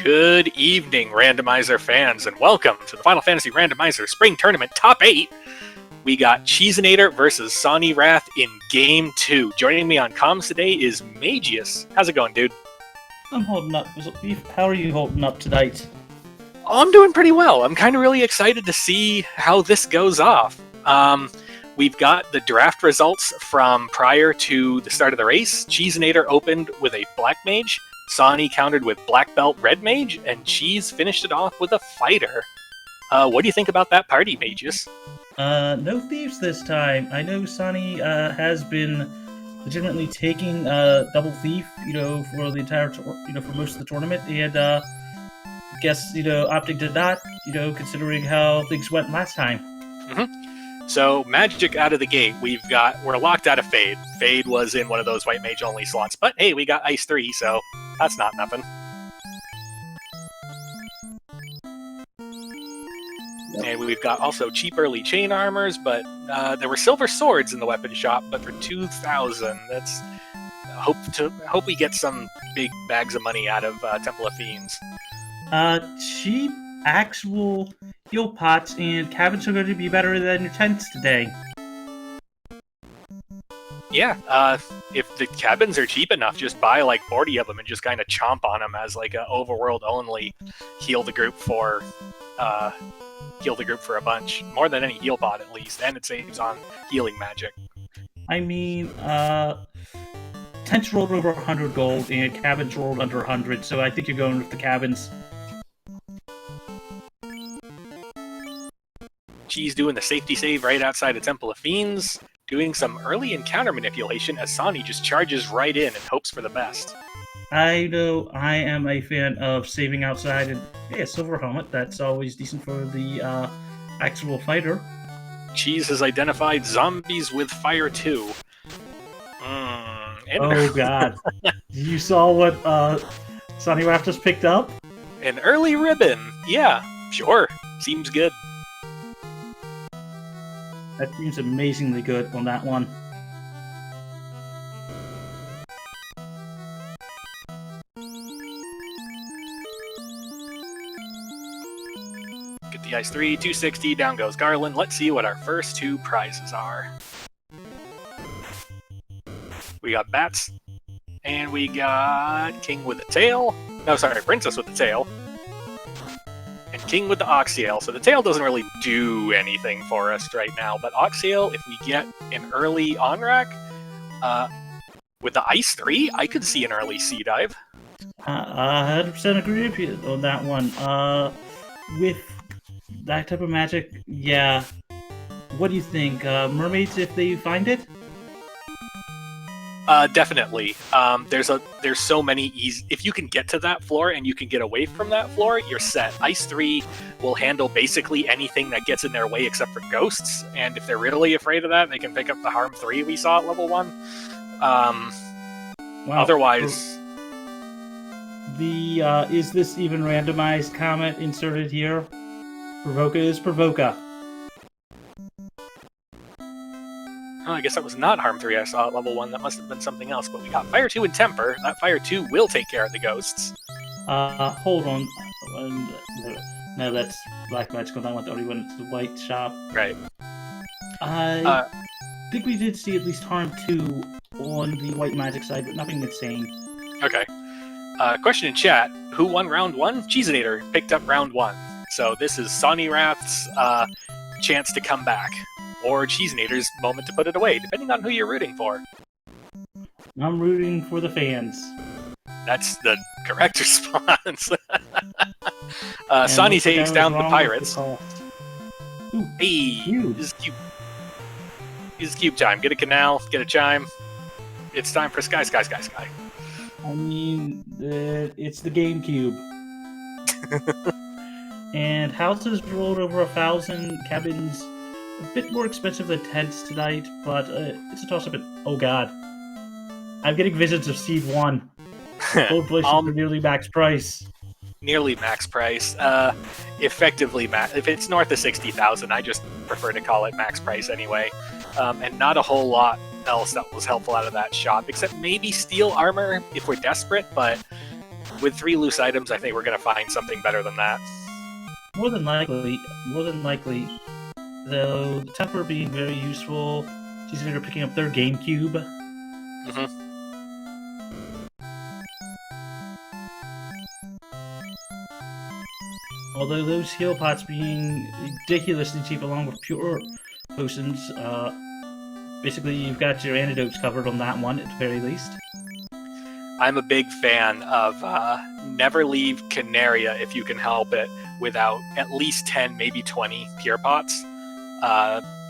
Good evening, Randomizer fans, and welcome to the Final Fantasy Randomizer Spring Tournament Top 8. We got Cheezinator versus Sawneyrath in Game 2. Joining me on comms today is Magius. How's it going, dude? I'm holding up. How are you holding up tonight? Oh, I'm doing pretty well. I'm kind of really excited to see how this goes off. We've got the draft results from prior to the start of the race. Cheezinator opened with a Black Mage, Sawny countered with Black Belt Red Mage, and Cheese finished it off with a Fighter. What do you think about that party, Magius? No thieves this time. I know Sawny has been legitimately taking double thief, for the entire, for most of the tournament, and opting to not, considering how things went last time. Mm-hmm. So, magic out of the gate, we're locked out of Fade. Fade was in one of those White Mage only slots, but hey, we got Ice 3, so that's not nothing. Yep. And we've got also cheap early chain armors, but there were silver swords in the weapon shop, but for 2,000, that's hope we get some big bags of money out of Temple of Fiends. Cheap actual heal pots and cabins are going to be better than your tents today. Yeah, if the cabins are cheap enough, just buy like 40 of them and just kind of chomp on them as like a overworld only heal the group for a bunch. More than any heal bot at least, and it saves on healing magic. I mean, tents rolled over 100 gold and cabins rolled under 100, so I think you're going with the cabins. Cheese doing the safety save right outside of Temple of Fiends, doing some early encounter manipulation as Sawny just charges right in and hopes for the best. I know I am a fan of saving outside, and hey, a silver helmet, that's always decent for the actual fighter. Cheese has identified zombies with fire too. Oh god. You saw what Sawneyrath just picked up? An early ribbon. Yeah, sure. Seems good. That seems amazingly good on that one. Get the Ice 3, 260, down goes Garland. Let's see what our first two prizes are. We got Bats, and we got King with the Tail. No, sorry, Princess with the Tail. And King with the Oxyale. So the tail doesn't really do anything for us right now, but Oxyale, if we get an early on-rack, with the Ice 3, I could see an early Sea Dive. 100% agree with you on that one. With that type of magic, yeah. What do you think? Mermaids, if they find it? Definitely. There's so many easy. If you can get to that floor and you can get away from that floor, you're set. Ice 3 will handle basically anything that gets in their way except for ghosts, and if they're really afraid of that, they can pick up the Harm 3 we saw at level 1. Wow. Otherwise... is this even randomized comment inserted here? Provoca is Provoca. Oh, I guess that was not Harm 3 I saw at level 1. That must have been something else. But we got Fire 2 and Temper. That Fire 2 will take care of the ghosts. Hold on. No, that's Black Magic. I already went to the white shop. Right. I think we did see at least Harm 2 on the white magic side, but nothing insane. Okay. Question in chat. Who won round 1? Cheezinator picked up round 1. So this is Sawneyrath's chance to come back. Or Cheezinator's moment to put it away, depending on who you're rooting for. I'm rooting for the fans. That's the correct response. Sawny takes down the pirates. Ooh, hey, cube. This is cube time. Get a canal, get a chime. It's time for Sky. I mean, it's the GameCube. And houses rolled over 1,000, cabins a bit more expensive than tents tonight, but it's a toss-up. Oh god. I'm getting visions of Seed 1. Both places are nearly max price. Nearly max price. Effectively max. If it's north of 60,000, I just prefer to call it max price anyway. And not a whole lot else that was helpful out of that shop, except maybe steel armor if we're desperate, but with 3 loose items, I think we're going to find something better than that. More than likely, though, the Temper being very useful, Cheezinator picking up their GameCube. Mm-hmm. Although those heal pots being ridiculously cheap along with pure potions, basically you've got your antidotes covered on that one at the very least. I'm a big fan of never leave Canaria if you can help it without at least 10, maybe 20 pure pots.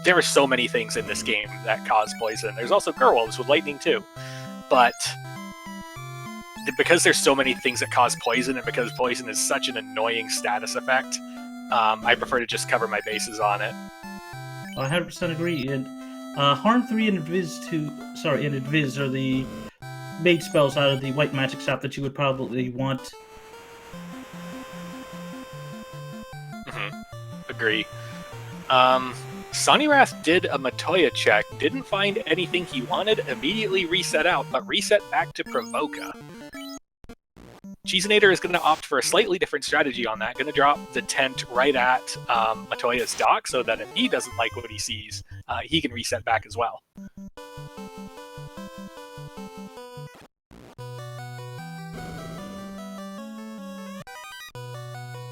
There are so many things in this game that cause poison. There's also Gerwolves with lightning too. But because there's so many things that cause poison, and because poison is such an annoying status effect, I prefer to just cover my bases on it. I 100% agree. And Harm 3 and Invis 2, sorry, and Invis are the mage spells out of the white magic shop that you would probably want. Mm-hmm. Agree. Sawneyrath did a Matoya check, didn't find anything he wanted, immediately reset out, but reset back to Provoca. Cheezinator is going to opt for a slightly different strategy on that, going to drop the tent right at Matoya's dock so that if he doesn't like what he sees, he can reset back as well.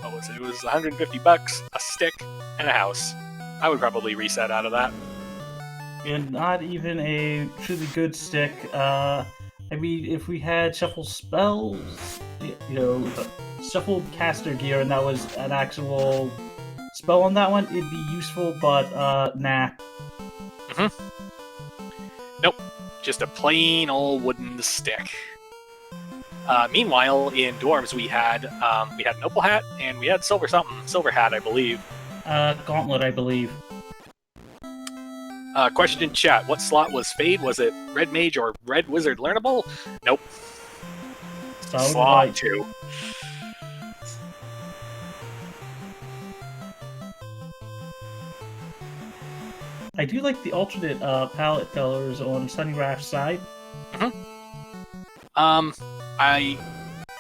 What was it? It was $150, a stick, and a house. I would probably reset out of that. And not even a truly good stick. I mean, if we had shuffle spells, you know, shuffle caster gear, and that was an actual spell on that one, it'd be useful, but nah. Nope, just a plain old wooden stick. Meanwhile, in Dwarves, we had an opal hat, and we had silver hat, I believe. Gauntlet, I believe. Question in chat, what slot was Fade? Was it Red Mage or Red Wizard learnable? Nope. Slot 2. I do like the alternate palette colors on Sawneyrath's side. I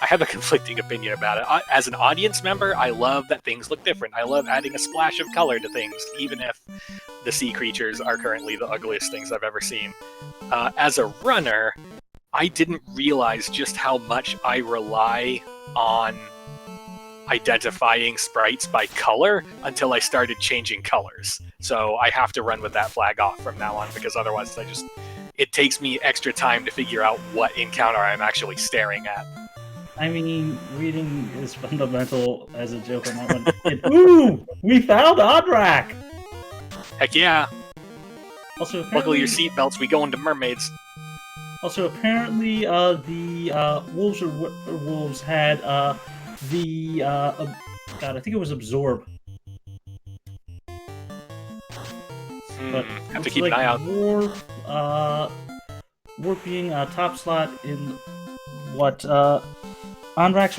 have a conflicting opinion about it. As an audience member, I love that things look different. I love adding a splash of color to things, even if the sea creatures are currently the ugliest things I've ever seen. As a runner, I didn't realize just how much I rely on identifying sprites by color until I started changing colors. So I have to run with that flag off from now on, because otherwise it takes me extra time to figure out what encounter I'm actually staring at. I mean, reading is fundamental as a joke on that one. And, ooh! We found Odrak! Heck yeah! Also, Luckily your seatbelts, we go into mermaids. Also, apparently, the wolves or wolves had God, I think it was Absorb. But have to keep an eye out. Warp being top slot in what Onrak's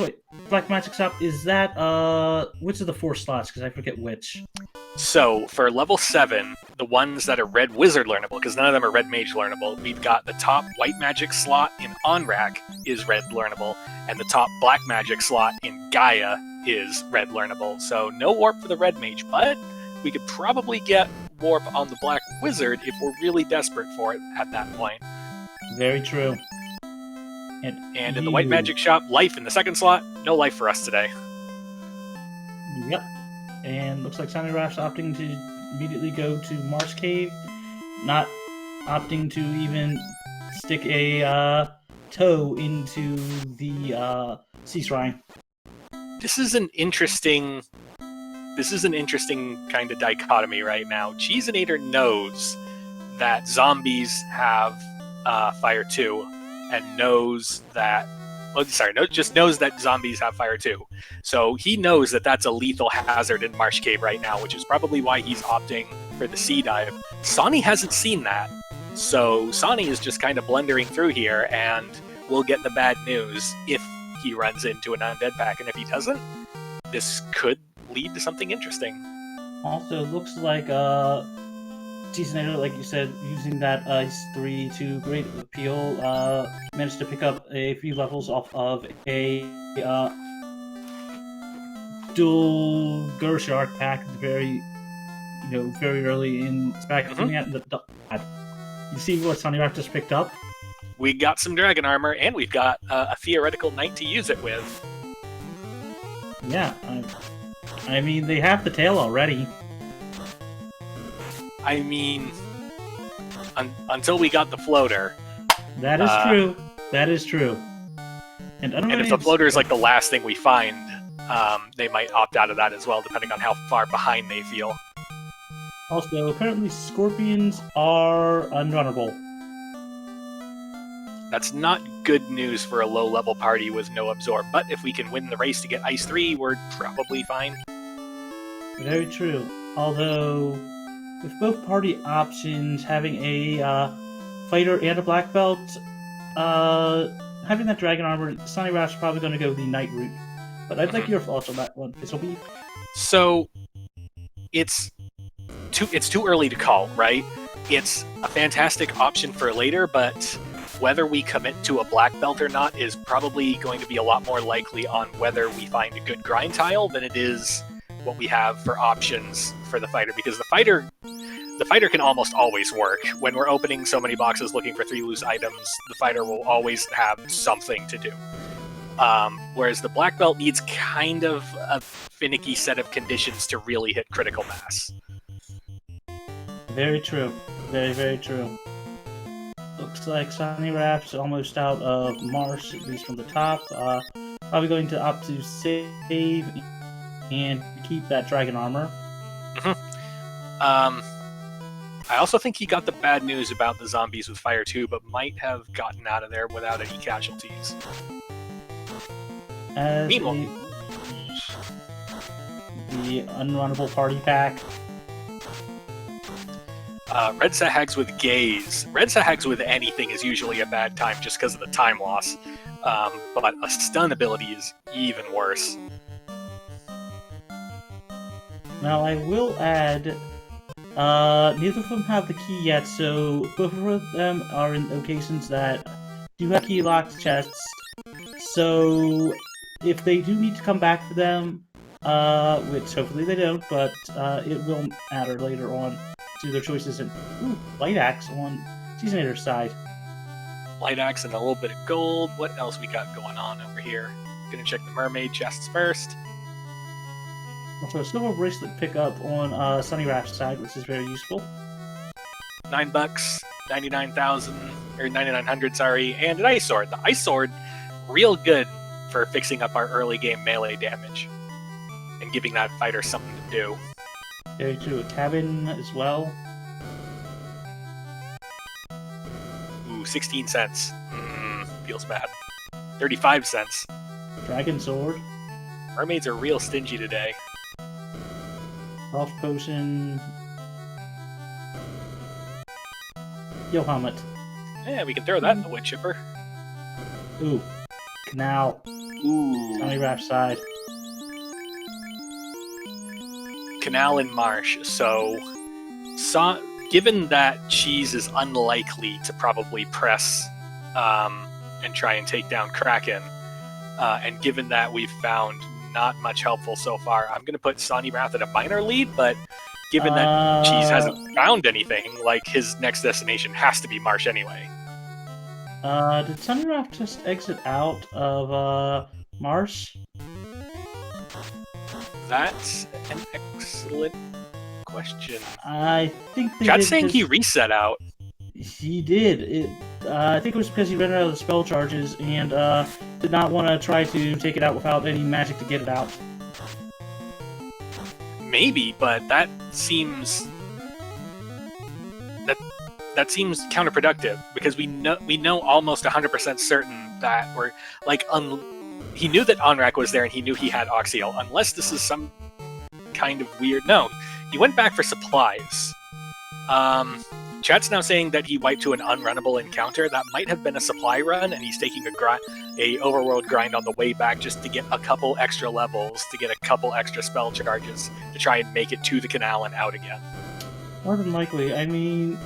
Black Magic Shop, is that which of the 4 slots? Because I forget which. So for level 7, the ones that are Red Wizard learnable, because none of them are Red Mage learnable, we've got the top White Magic slot in Onrak is Red learnable, and the top Black Magic slot in Gaia is Red learnable. So no warp for the Red Mage, but we could probably get warp on the Black Wizard if we're really desperate for it at that point. Very true. And in the White Magic Shop, life in the 2nd slot, no life for us today. Yep. And looks like Sawneyrath's opting to immediately go to Marsh Cave, not opting to even stick a toe into the Sea Shrine. This is an interesting kind of dichotomy right now. Cheezinator knows that zombies have fire too, and knows that just knows that zombies have fire too. So he knows that that's a lethal hazard in Marsh Cave right now, which is probably why he's opting for the sea dive. Sawny hasn't seen that, so Sawny is just kind of blundering through here, and we'll get the bad news if he runs into an undead pack, and if he doesn't, this could lead to something interesting. Also, looks like Cheezinator, like you said, using that Ice 3 to great appeal, managed to pick up a few levels off of a dual Gershark pack very early in spec. You see what Sawneyrath just picked up? We got some dragon armor, and we've got a theoretical knight to use it with. Yeah, I mean, they have the tail already. I mean, until we got the floater. That is true. That is true. And if the floater is like the last thing we find, they might opt out of that as well, depending on how far behind they feel. Also, apparently scorpions are unrunnable. That's not good news for a low-level party with no absorb, but if we can win the race to get Ice 3, we're probably fine. Very true. Although, with both party options, having a fighter and a black belt, having that dragon armor, Sawneyrath's probably going to go the knight route. But I'd like your thoughts on that one. This will be... So, it's too early to call, right? It's a fantastic option for later, but whether we commit to a black belt or not is probably going to be a lot more likely on whether we find a good grind tile than it is what we have for options for the fighter, because the fighter can almost always work. When we're opening so many boxes looking for 3 loose items, the fighter will always have something to do. Whereas the black belt needs kind of a finicky set of conditions to really hit critical mass. Very true. Very, very true. Looks like Sawneyrath's almost out of Marsh, at least from the top. Probably going to opt to save and keep that dragon armor. I also think he got the bad news about the zombies with fire too, but might have gotten out of there without any casualties. Meanwhile, the unrunnable party pack. Red Sahags with Gaze. Red Sahags with anything is usually a bad time just because of the time loss. But a stun ability is even worse. Now I will add, neither of them have the key yet, so both of them are in locations that do have key locked chests. So if they do need to come back for them, which hopefully they don't, but it will matter later on to their choices. And light axe on Cheezinator's side. Light axe and a little bit of gold. What else we got going on over here? Gonna check the mermaid chests first. Also, a silver bracelet pickup on Sawneyrath's side, which is very useful. $9, 99,000 or 9,900, sorry, and an ice sword. The ice sword, real good for fixing up our early game melee damage and giving that fighter something to do. Very true. A cabin as well. Ooh, 16 cents. Feels bad. 35 cents. Dragon sword. Mermaids are real stingy today. Health potion. Yo helmet. Yeah, we can throw that in the wood chipper. Ooh. Canal. Ooh. Sawneyrath's side. Canal and marsh. So, given that Cheese is unlikely to probably press and try and take down Kraken, and given that we've found not much helpful so far, I'm going to put Sawneyrath at a minor lead, but given that Cheese hasn't found anything, like, his next destination has to be marsh anyway. Did Sawneyrath just exit out of Marsh? That's an excellent question. I think they Chat's did saying just... he reset out. He did. I think it was because he ran out of the spell charges and did not want to try to take it out without any magic to get it out. Maybe, but that seems counterproductive, because we know almost 100% certain that we're like he knew that Onrak was there and he knew he had Oxyl, unless this is some kind of weird... No, he went back for supplies. Chat's now saying that he wiped to an unrunnable encounter. That might have been a supply run, and he's taking a overworld grind on the way back just to get a couple extra levels, to get a couple extra spell charges, to try and make it to the canal and out again. More than likely. I mean,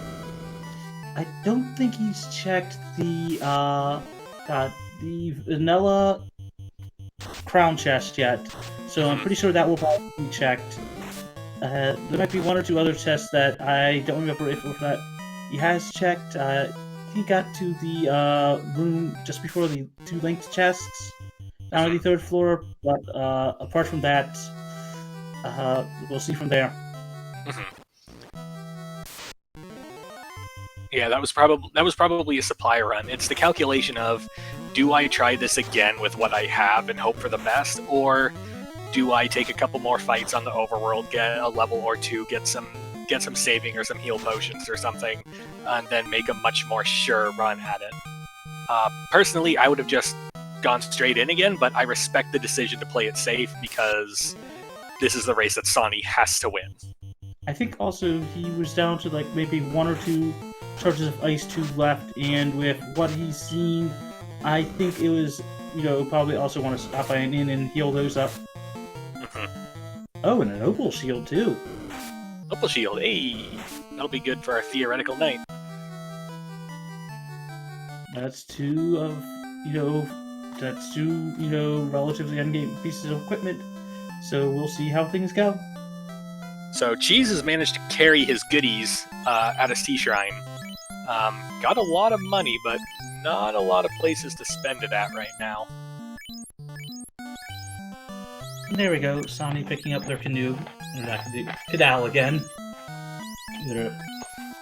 I don't think he's checked the the vanilla crown chest yet, so I'm pretty sure that will probably be checked. There might be one or two other chests that I don't remember if that he has checked. He got to the room just before the two linked chests down on the third floor, but apart from that, we'll see from there. Yeah, that was probably a supply run. It's the calculation of, do I try this again with what I have and hope for the best, or do I take a couple more fights on the overworld, get a level or two, get some saving or some heal potions or something, and then make a much more sure run at it. Personally, I would have just gone straight in again, but I respect the decision to play it safe because this is the race that Sawney has to win. I think also he was down to like maybe one or two charges of ice tube left, and with what he's seen, I think it was, probably also want to stop by an inn and heal those up. Oh, and an opal shield too. Opal shield, hey! That'll be good for our theoretical night. That's two relatively endgame pieces of equipment. So we'll see how things go. So Cheese has managed to carry his goodies at a sea shrine. Got a lot of money, but not a lot of places to spend it at right now. There we go, Sawney picking up their canoe. Cadal again.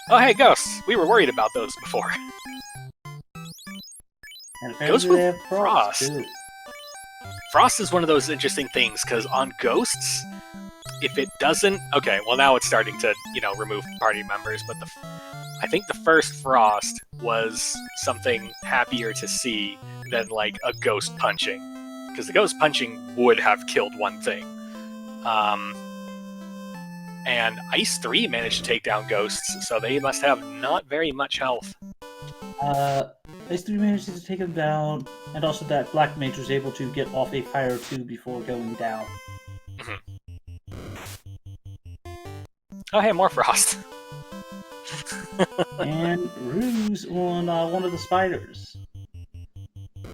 Oh hey, ghosts! We were worried about those before. And Ghosts with Frost. Frost. Frost is one of those interesting things, because on Ghosts, if it doesn't... Okay, well now it's starting to, remove party members, but I think the first Frost was something happier to see than, like, a ghost punching. Because the ghost punching would have killed one thing. And Ice 3 managed to take down ghosts, so they must have not very much health. Ice 3 managed to take them down, and also that Black Mage was able to get off a fire too before going down. Oh hey, more Frost. And Ruse on one of the spiders.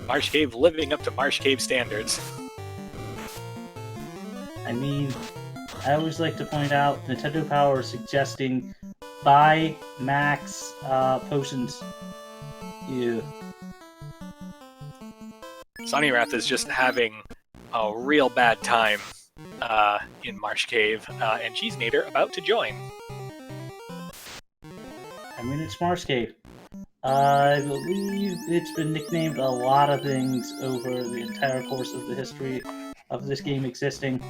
Marsh Cave living up to Marsh Cave standards. I mean, I always like to point out Nintendo Power suggesting buy max potions. Ew. Sawneyrath is just having a real bad time in Marsh Cave, and Cheezinator about to join. I mean, it's Marsh Cave. I believe it's been nicknamed a lot of things over the entire course of the history of this game existing.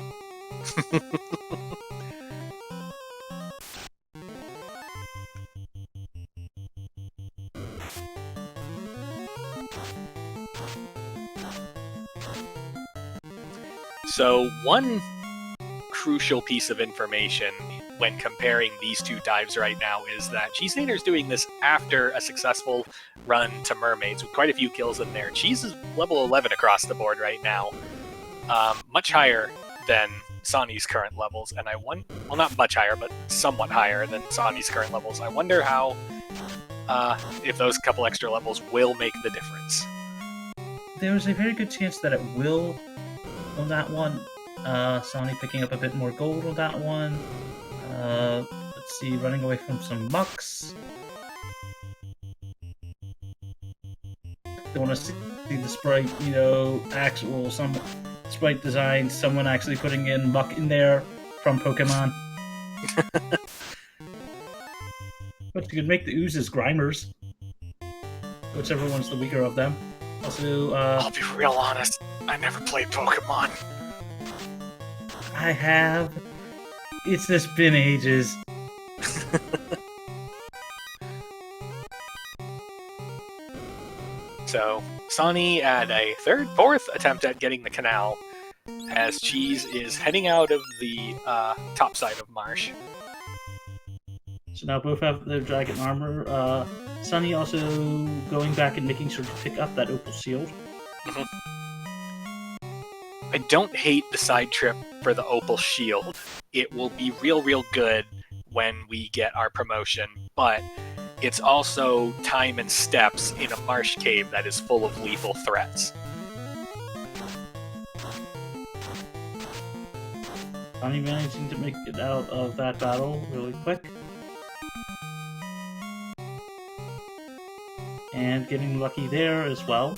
So one crucial piece of information when comparing these two dives right now is that Cheezinator's doing this after a successful run to mermaids with quite a few kills in there. Cheese is level 11 across the board right now, much higher than Sawney's current levels, and well, not much higher, but somewhat higher than Sawney's current levels. I wonder how, if those couple extra levels will make the difference. There's a very good chance that it will on that one. Sawney picking up a bit more gold on that one. Let's see, running away from some mucks. Don't want to see the sprite, actual some sprite design, someone actually putting in muck in there from Pokemon. But you could make the oozes Grimers, whichever one's the weaker of them. Also, I'll be real honest, I never played Pokemon. I have. It's just been ages. So, Sawney at a fourth attempt at getting the canal, as Cheese is heading out of the top side of Marsh. So now both have their dragon armor. Sunny also going back and making sure to pick up that opal shield. I don't hate the side trip for the opal shield. It will be real good when we get our promotion, but it's also time and steps in a marsh cave that is full of lethal threats. Sonny managing to make it out of that battle really quick. And getting lucky there as well.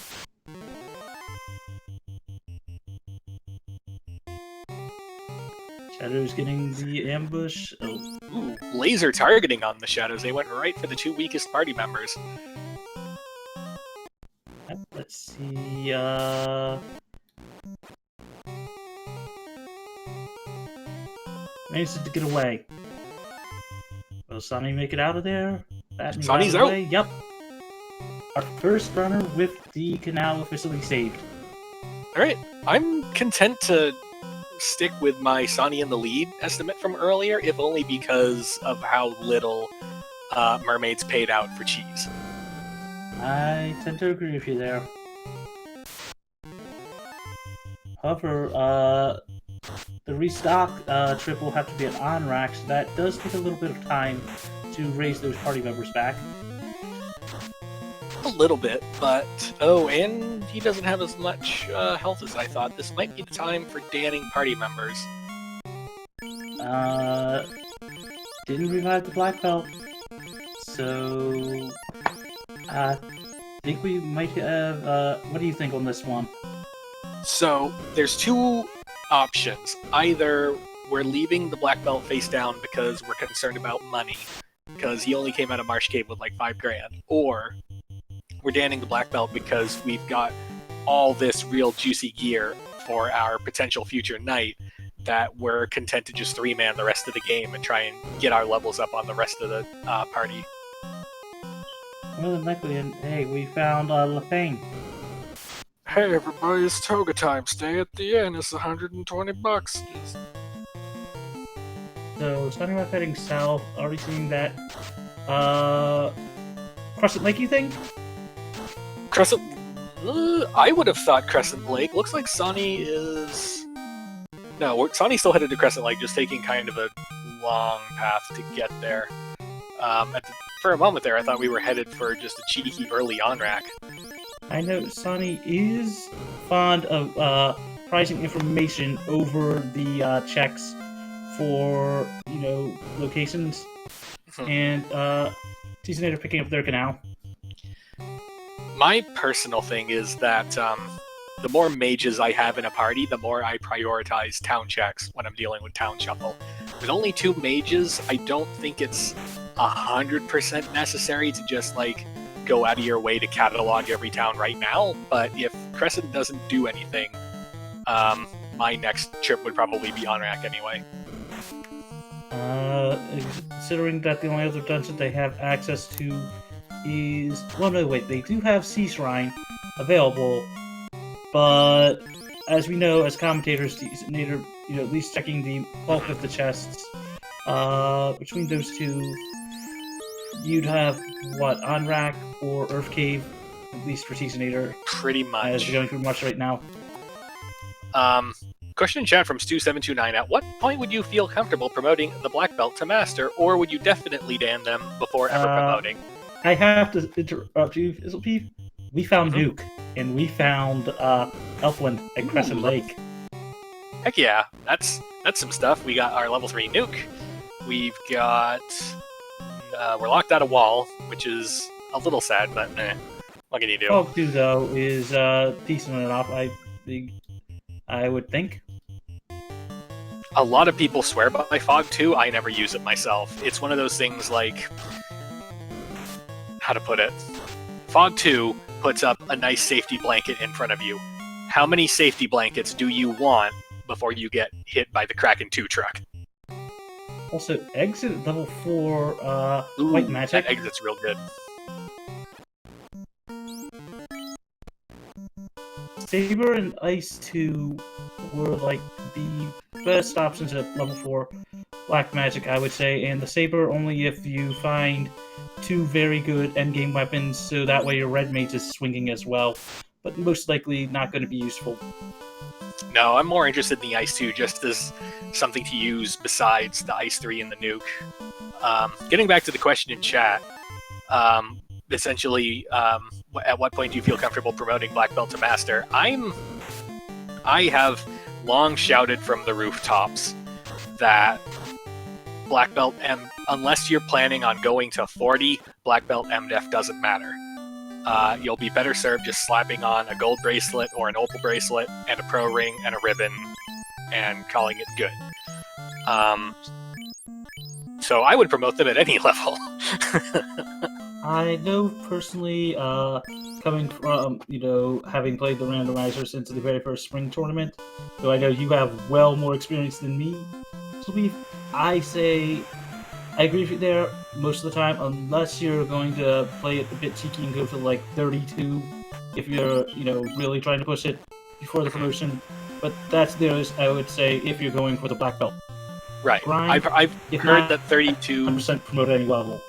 Shadow's getting the ambush. Oh. Ooh, laser targeting on the Shadows. They went right for the two weakest party members. Let's see, managed to get away. Will Sonny make it out of there? Sonny's out! Yep. Our first runner with the canal officially saved. Alright, I'm content to stick with my Sonny in the lead estimate from earlier, if only because of how little mermaids paid out for cheese. I tend to agree with you there. However, the restock trip will have to be an on-rack, so that does take a little bit of time to raise those party members back. A little bit, but... Oh, and he doesn't have as much health as I thought. This might be the time for danning party members. Didn't revive the black belt, so... I think we might have... what do you think on this one? So, there's two options. Either we're leaving the black belt face down because we're concerned about money, because he only came out of Marsh Cave with like $5,000, or we're danning the black belt because we've got all this real juicy gear for our potential future knight that we're content to just three-man the rest of the game and try and get our levels up on the rest of the party. More than likely, and hey, we found LaFane. Hey everybody, it's toga time. Stay at the inn. It's $120. So, Sawneyrath heading south, already seeing that Crescent Lakey thing? Crescent... I would have thought Crescent Lake. Looks like Sonny is... No, Sonny's still headed to Crescent Lake, just taking kind of a long path to get there. For a moment there, I thought we were headed for just a cheeky early on-rack. I know Sonny is fond of pricing information over the checks for, locations, and Cheezinator picking up their canal. My personal thing is that the more mages I have in a party, the more I prioritize town checks when I'm dealing with town shuffle. With only 2 mages, I don't think it's 100% necessary to just, go out of your way to catalog every town right now, but if Crescent doesn't do anything, my next trip would probably be on rack anyway. Considering that the only other dungeon they have access to is... Well, no, wait, they do have Sea Shrine available, but as we know, as commentators, Cheezinator, at least checking the bulk of the chests, between those two, you'd have, on rack or Earth Cave, at least for Cheezinator. Pretty much. As we're going through much right now. Question in chat from Stu729. At what point would you feel comfortable promoting the Black Belt to Master, or would you definitely dan them before ever promoting? I have to interrupt you, Izzlepeeve. We found Nuke, and we found Elfland at Crescent Lake. Heck yeah, that's some stuff. We got our level 3 Nuke. We've got... we're locked out of Wall, which is a little sad, but what can you do? Fog 2, though, is decent enough, I would think. A lot of people swear by Fog 2. I never use it myself. It's one of those things like... How to put it? Fog 2 puts up a nice safety blanket in front of you. How many safety blankets do you want before you get hit by the Kraken 2 truck? Also, exit at level 4, Ooh, White Magic. That exit's real good. Saber and Ice 2 were, the best options at level 4 Black Magic, I would say, and the Saber only if you find 2 very good endgame weapons, so that way your Red Mage is swinging as well, but most likely not going to be useful. No, I'm more interested in the Ice 2 just as something to use besides the Ice 3 and the Nuke. Getting back to the question in chat, essentially, at what point do you feel comfortable promoting Black Belt to Master? I have long shouted from the rooftops that Black Belt M, unless you're planning on going to 40, Black Belt MDef doesn't matter. You'll be better served just slapping on a gold bracelet or an opal bracelet and a pro ring and a ribbon and calling it good. So I would promote them at any level. I know personally, coming from, having played the Randomizer since the very first spring tournament, though I know you have well more experience than me, I say I agree with you there most of the time, unless you're going to play it a bit cheeky and go for like 32, if you're, really trying to push it before the promotion. But that's there, I would say, if you're going for the black belt. Right. Grind, I've heard that 32... 100% promote any level.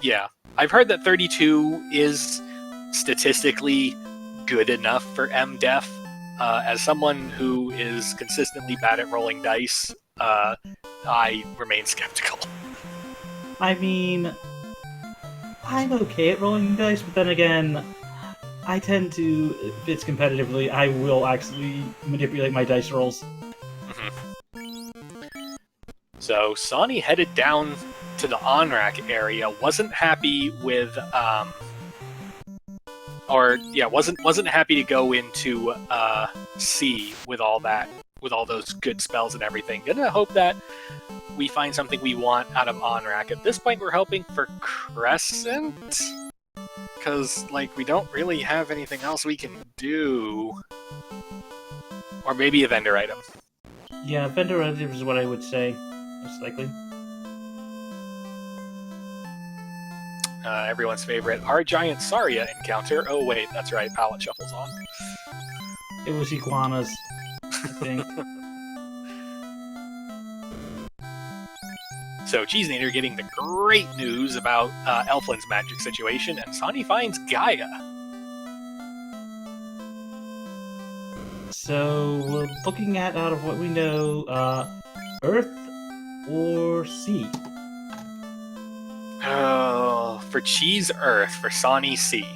Yeah. I've heard that 32 is statistically good enough for MDef. As someone who is consistently bad at rolling dice, I remain skeptical. I mean, I'm okay at rolling dice, but then again, I tend to, if it's competitively, I will actually manipulate my dice rolls. So Sawney headed down to the on-rack area, wasn't happy with, wasn't happy to go into C with all that, with all those good spells and everything. Gonna hope that we find something we want out of on-rack. At this point, we're hoping for Crescent, because, we don't really have anything else we can do. Or maybe a vendor item. Yeah, vendor item is what I would say, most likely. Everyone's favorite, our giant Saria encounter. Oh wait, that's right, Palette Shuffle's on. It was iguanas, I think. So Cheezinator getting the great news about Elfland's magic situation, and Sawney finds Gaia. So we're looking at, out of what we know, Earth or Sea? Oh, for Cheese Earth, for Sawney Sea.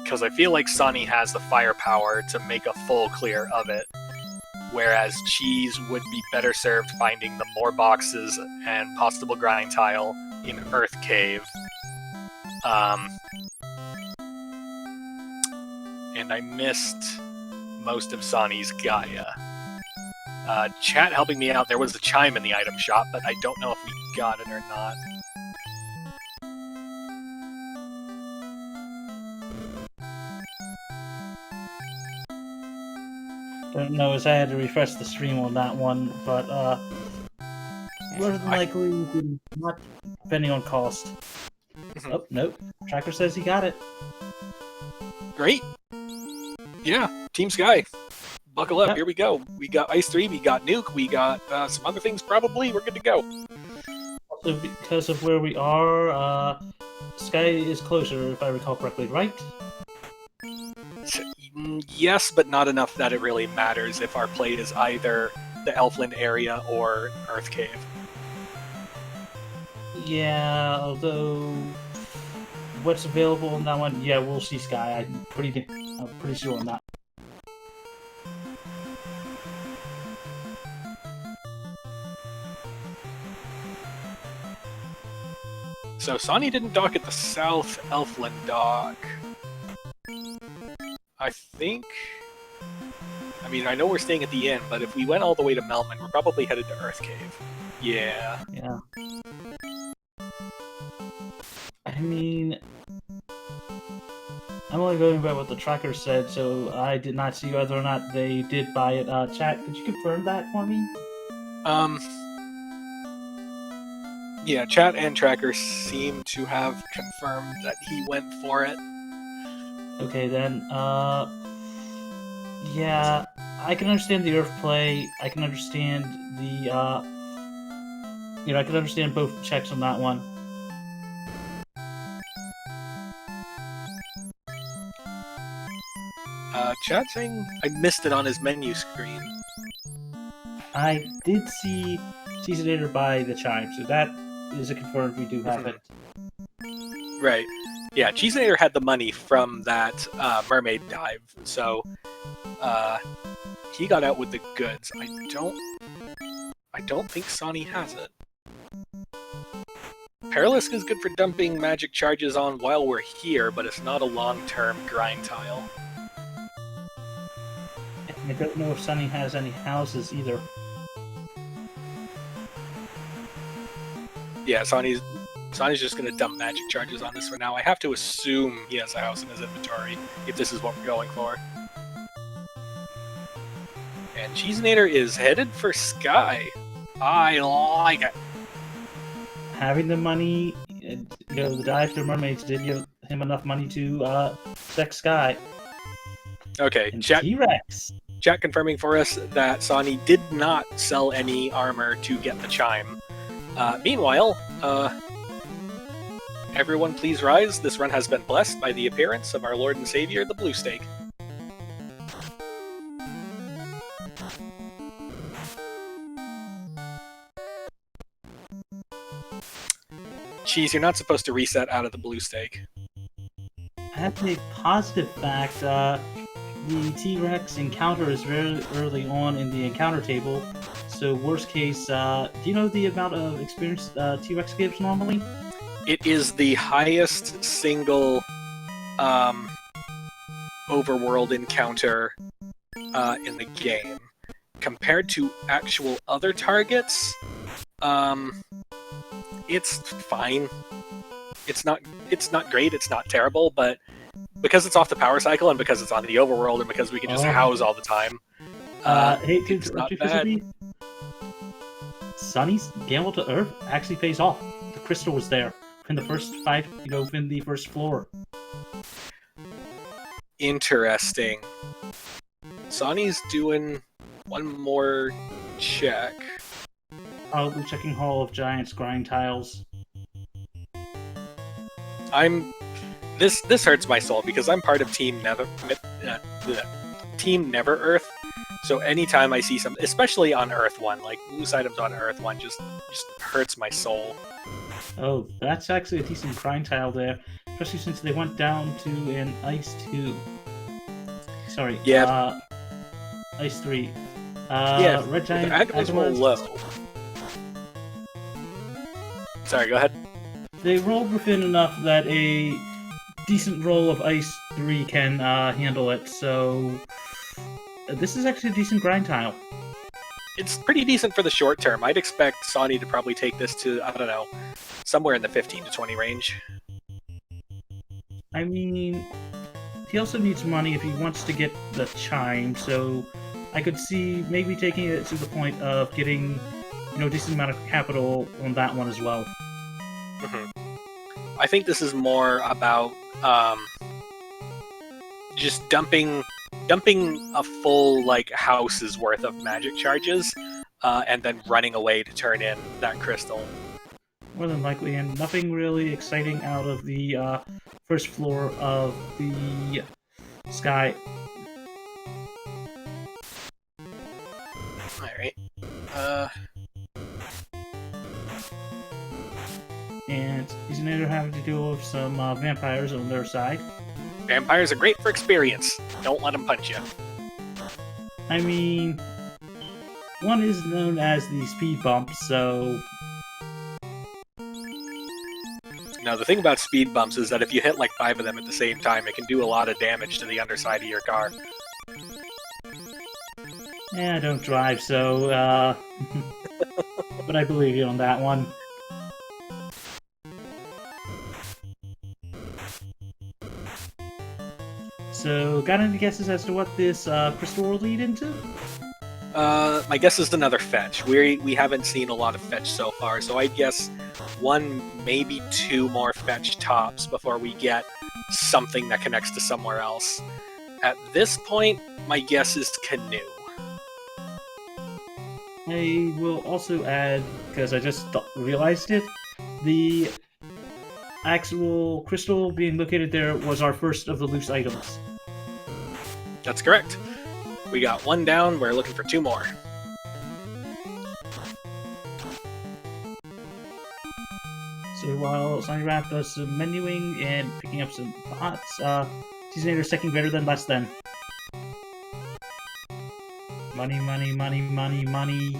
Because I feel like Sawney has the firepower to make a full clear of it, whereas Cheese would be better served finding the more boxes and possible grind tile in Earth Cave. And I missed most of Sawney's Gaia. Chat helping me out, there was a chime in the item shop, but I don't know if we got it or not. Don't know, as I had to refresh the stream on that one, but more than likely, not depending on cost. Oh, nope. Tracker says he got it. Great. Yeah, Team Sky. Buckle up, Yep. Here we go. We got Ice 3, we got Nuke, we got some other things probably. We're good to go. Also, because of where we are, Sky is closer, if I recall correctly, right? Yes, but not enough that it really matters if our play is either the Elfland area or Earth Cave. Yeah, although what's available on that one? Yeah, we'll see Sky. I'm pretty sure on that. So Sawney didn't dock at the South Elfland dock. I think... I mean, I know we're staying at the inn, but if we went all the way to Melman, we're probably headed to Earth Cave. Yeah. Yeah. I mean, I'm only going by what the tracker said, so I did not see whether or not they did buy it. Chat, could you confirm that for me? Yeah, chat and tracker seem to have confirmed that he went for it. Okay, then, yeah, I can understand the Earth play. I can understand the, I can understand both checks on that one. Chat saying I missed it on his menu screen. I did see Cheezinator buy the chime, so that is a confirmed we do have it. Right. Yeah, Cheezinator had the money from that mermaid dive, so he got out with the goods. I don't think Sonny has it. Perilous is good for dumping magic charges on while we're here, but it's not a long-term grind tile. I don't know if Sonny has any houses either. Yeah, Sonny's just going to dump magic charges on this for now. I have to assume he has a house in his inventory, if this is what we're going for. And Cheezinator is headed for Sky. I like it. Having the money, the dive to mermaids did give him enough money to sex Sky. Okay, And chat T-Rex. confirming for us that Sonny did not sell any armor to get the chime. Meanwhile, everyone please rise. This run has been blessed by the appearance of our Lord and Savior, the Blue Stake. Cheese, you're not supposed to reset out of the Blue Stake. That's a positive fact. The T-Rex encounter is very early on in the encounter table. So worst case, do you know the amount of experience T-Rex gives normally? It is the highest single overworld encounter in the game. Compared to actual other targets, it's fine. It's not great, it's not terrible, but because it's off the power cycle and because it's on the overworld and because we can just house all the time, hate to it's not interrupt bad. you, Sonny's gamble to Earth actually pays off. The crystal was there in the first fight, in the first floor. Interesting. Sonny's doing one more check. Probably checking Hall of Giants grind tiles. This hurts my soul because I'm part of Team Never Earth. So anytime I see some, especially on Earth 1, like loose items on Earth 1 just hurts my soul. Oh, that's actually a decent grind tile there, especially since they went down to an Ice 2. Sorry, Yeah. Ice 3. Yeah, Red Giant the ag was more low. Sorry, go ahead. They rolled within enough that a decent roll of Ice 3 can handle it, so this is actually a decent grind tile. It's pretty decent for the short term. I'd expect Sonny to probably take this to, I don't know, somewhere in the 15 to 20 range. I mean, he also needs money if he wants to get the chime, so I could see maybe taking it to the point of getting, a decent amount of capital on that one as well. Mm-hmm. I think this is more about just dumping a full house's worth of magic charges, and then running away to turn in that crystal. More than likely, and nothing really exciting out of the first floor of the Sky. Alright. And Cheezinator having to deal with some vampires on their side. Vampires are great for experience. Don't let them punch you. I mean, one is known as the speed bump, so... Now, the thing about speed bumps is that if you hit 5 of them at the same time, it can do a lot of damage to the underside of your car. I don't drive, so, but I believe you on that one. So, got any guesses as to what this crystal will lead into? My guess is another fetch. We haven't seen a lot of fetch so far, so I'd guess 1, maybe 2 more fetch tops before we get something that connects to somewhere else. At this point, my guess is canoe. I will also add, because I just realized it, the actual crystal being located there was our first of the loose items. That's correct. We got 1 down, we're looking for 2 more. So while Sawneyrath does some menuing and picking up some pots, Cheezinator's second greater than less than. Money, money, money, money, money.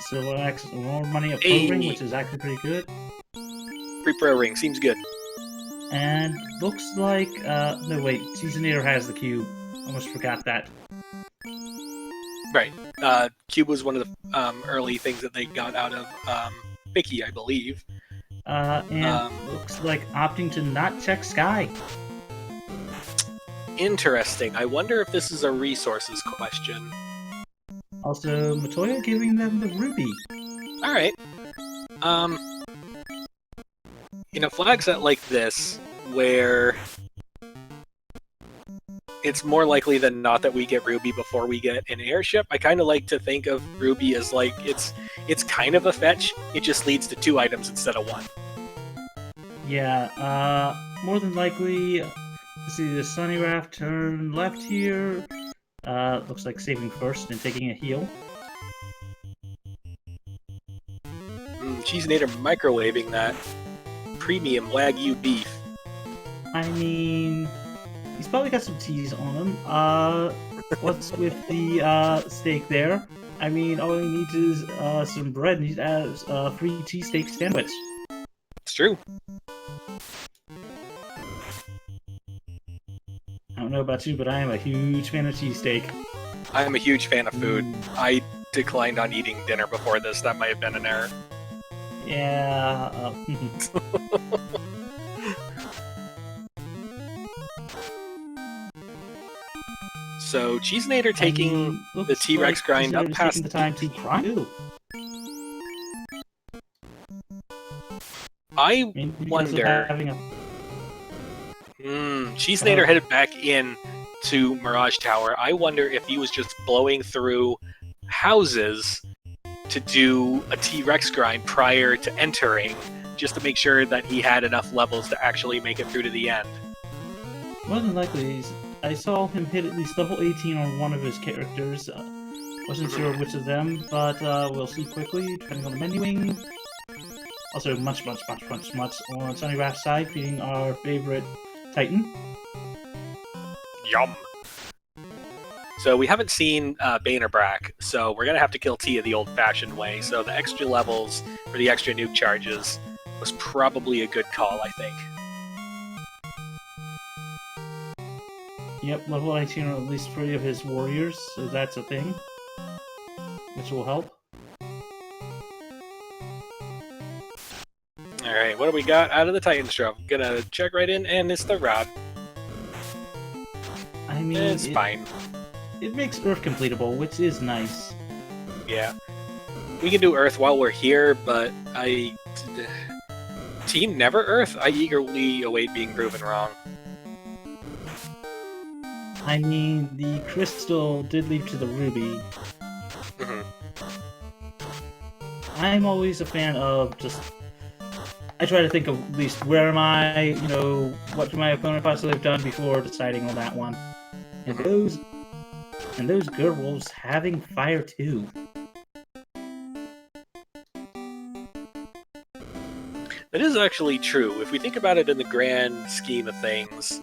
Silver Axe, more money, a pro ring, which is actually pretty good. Free pro ring, seems good. And looks like, no wait, Cheezinator has the cube. Almost forgot that. Right. Cube was one of the early things that they got out of Vicky, I believe. Looks like opting to not check Sky. Interesting. I wonder if this is a resources question. Also, Matoya giving them the ruby. Alright. In a flag set like this, where it's more likely than not that we get Ruby before we get an airship, I kind of like to think of Ruby as like, it's kind of a fetch, it just leads to 2 items instead of 1. Yeah, more than likely, let's see, the Sawneyrath turn left here. Looks like saving first and taking a heal. Cheezinator microwaving that premium Wagyu beef. I mean, he's probably got some cheese on him. What's with the steak there? I mean, all he needs is some bread, and he has a free cheesesteak sandwich. It's true. I don't know about you, but I am a huge fan of cheesesteak. I am a huge fan of food. I declined on eating dinner before this. That might have been an error. Yeah. So, Cheezinator taking the T-Rex grind up past the time to grind. I wonder. Cheezinator headed back in to Mirage Tower. I wonder if he was just blowing through houses to do a T-Rex grind prior to entering, just to make sure that he had enough levels to actually make it through to the end. More than likely, I saw him hit at least level 18 on one of his characters. Wasn't sure which of them, but we'll see quickly, depending on the menuing. Also, much on Sawneyrath's side, feeding our favorite Titan. Yum! So we haven't seen Bane or Brack, so we're going to have to kill Tia the old-fashioned way, so the extra levels for the extra nuke charges was probably a good call, I think. Yep, level 19 on at least 3 of his warriors, so that's a thing. Which will help. Alright, what do we got out of the Titan's Drop? Gonna check right in, and it's the rod. I mean, it's fine. It makes Earth completable, which is nice. Yeah. We can do Earth while we're here, but Team Never Earth? I eagerly await being proven wrong. I mean, the crystal did lead to the ruby. I'm always a fan of just... I try to think of at least where am I, what can my opponent possibly have done before deciding on that one. And those girls having fire too. That is actually true. If we think about it in the grand scheme of things,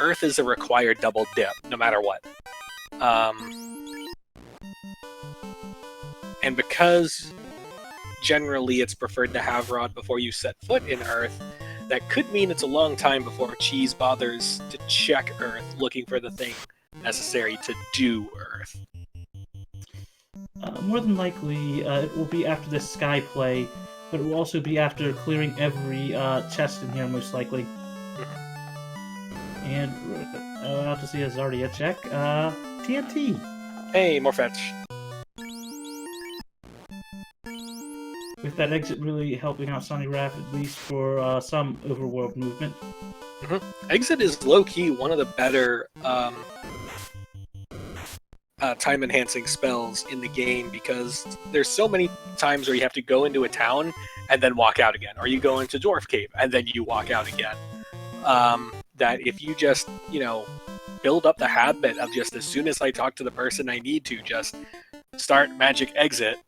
Earth is a required double dip, no matter what. And because generally it's preferred to have Rod before you set foot in Earth, that could mean it's a long time before Cheese bothers to check Earth looking for the thing necessary to do Earth. More than likely, it will be after this Sky play, but it will also be after clearing every chest in here, most likely. And out to see us already a check. TNT. Hey, more fetch. With that exit really helping out Sawneyrath, at least for some overworld movement. Exit is low-key one of the better time-enhancing spells in the game, because there's so many times where you have to go into a town and then walk out again, or you go into Dwarf Cave and then you walk out again. That if you just, build up the habit of just as soon as I talk to the person I need to, just start magic exit,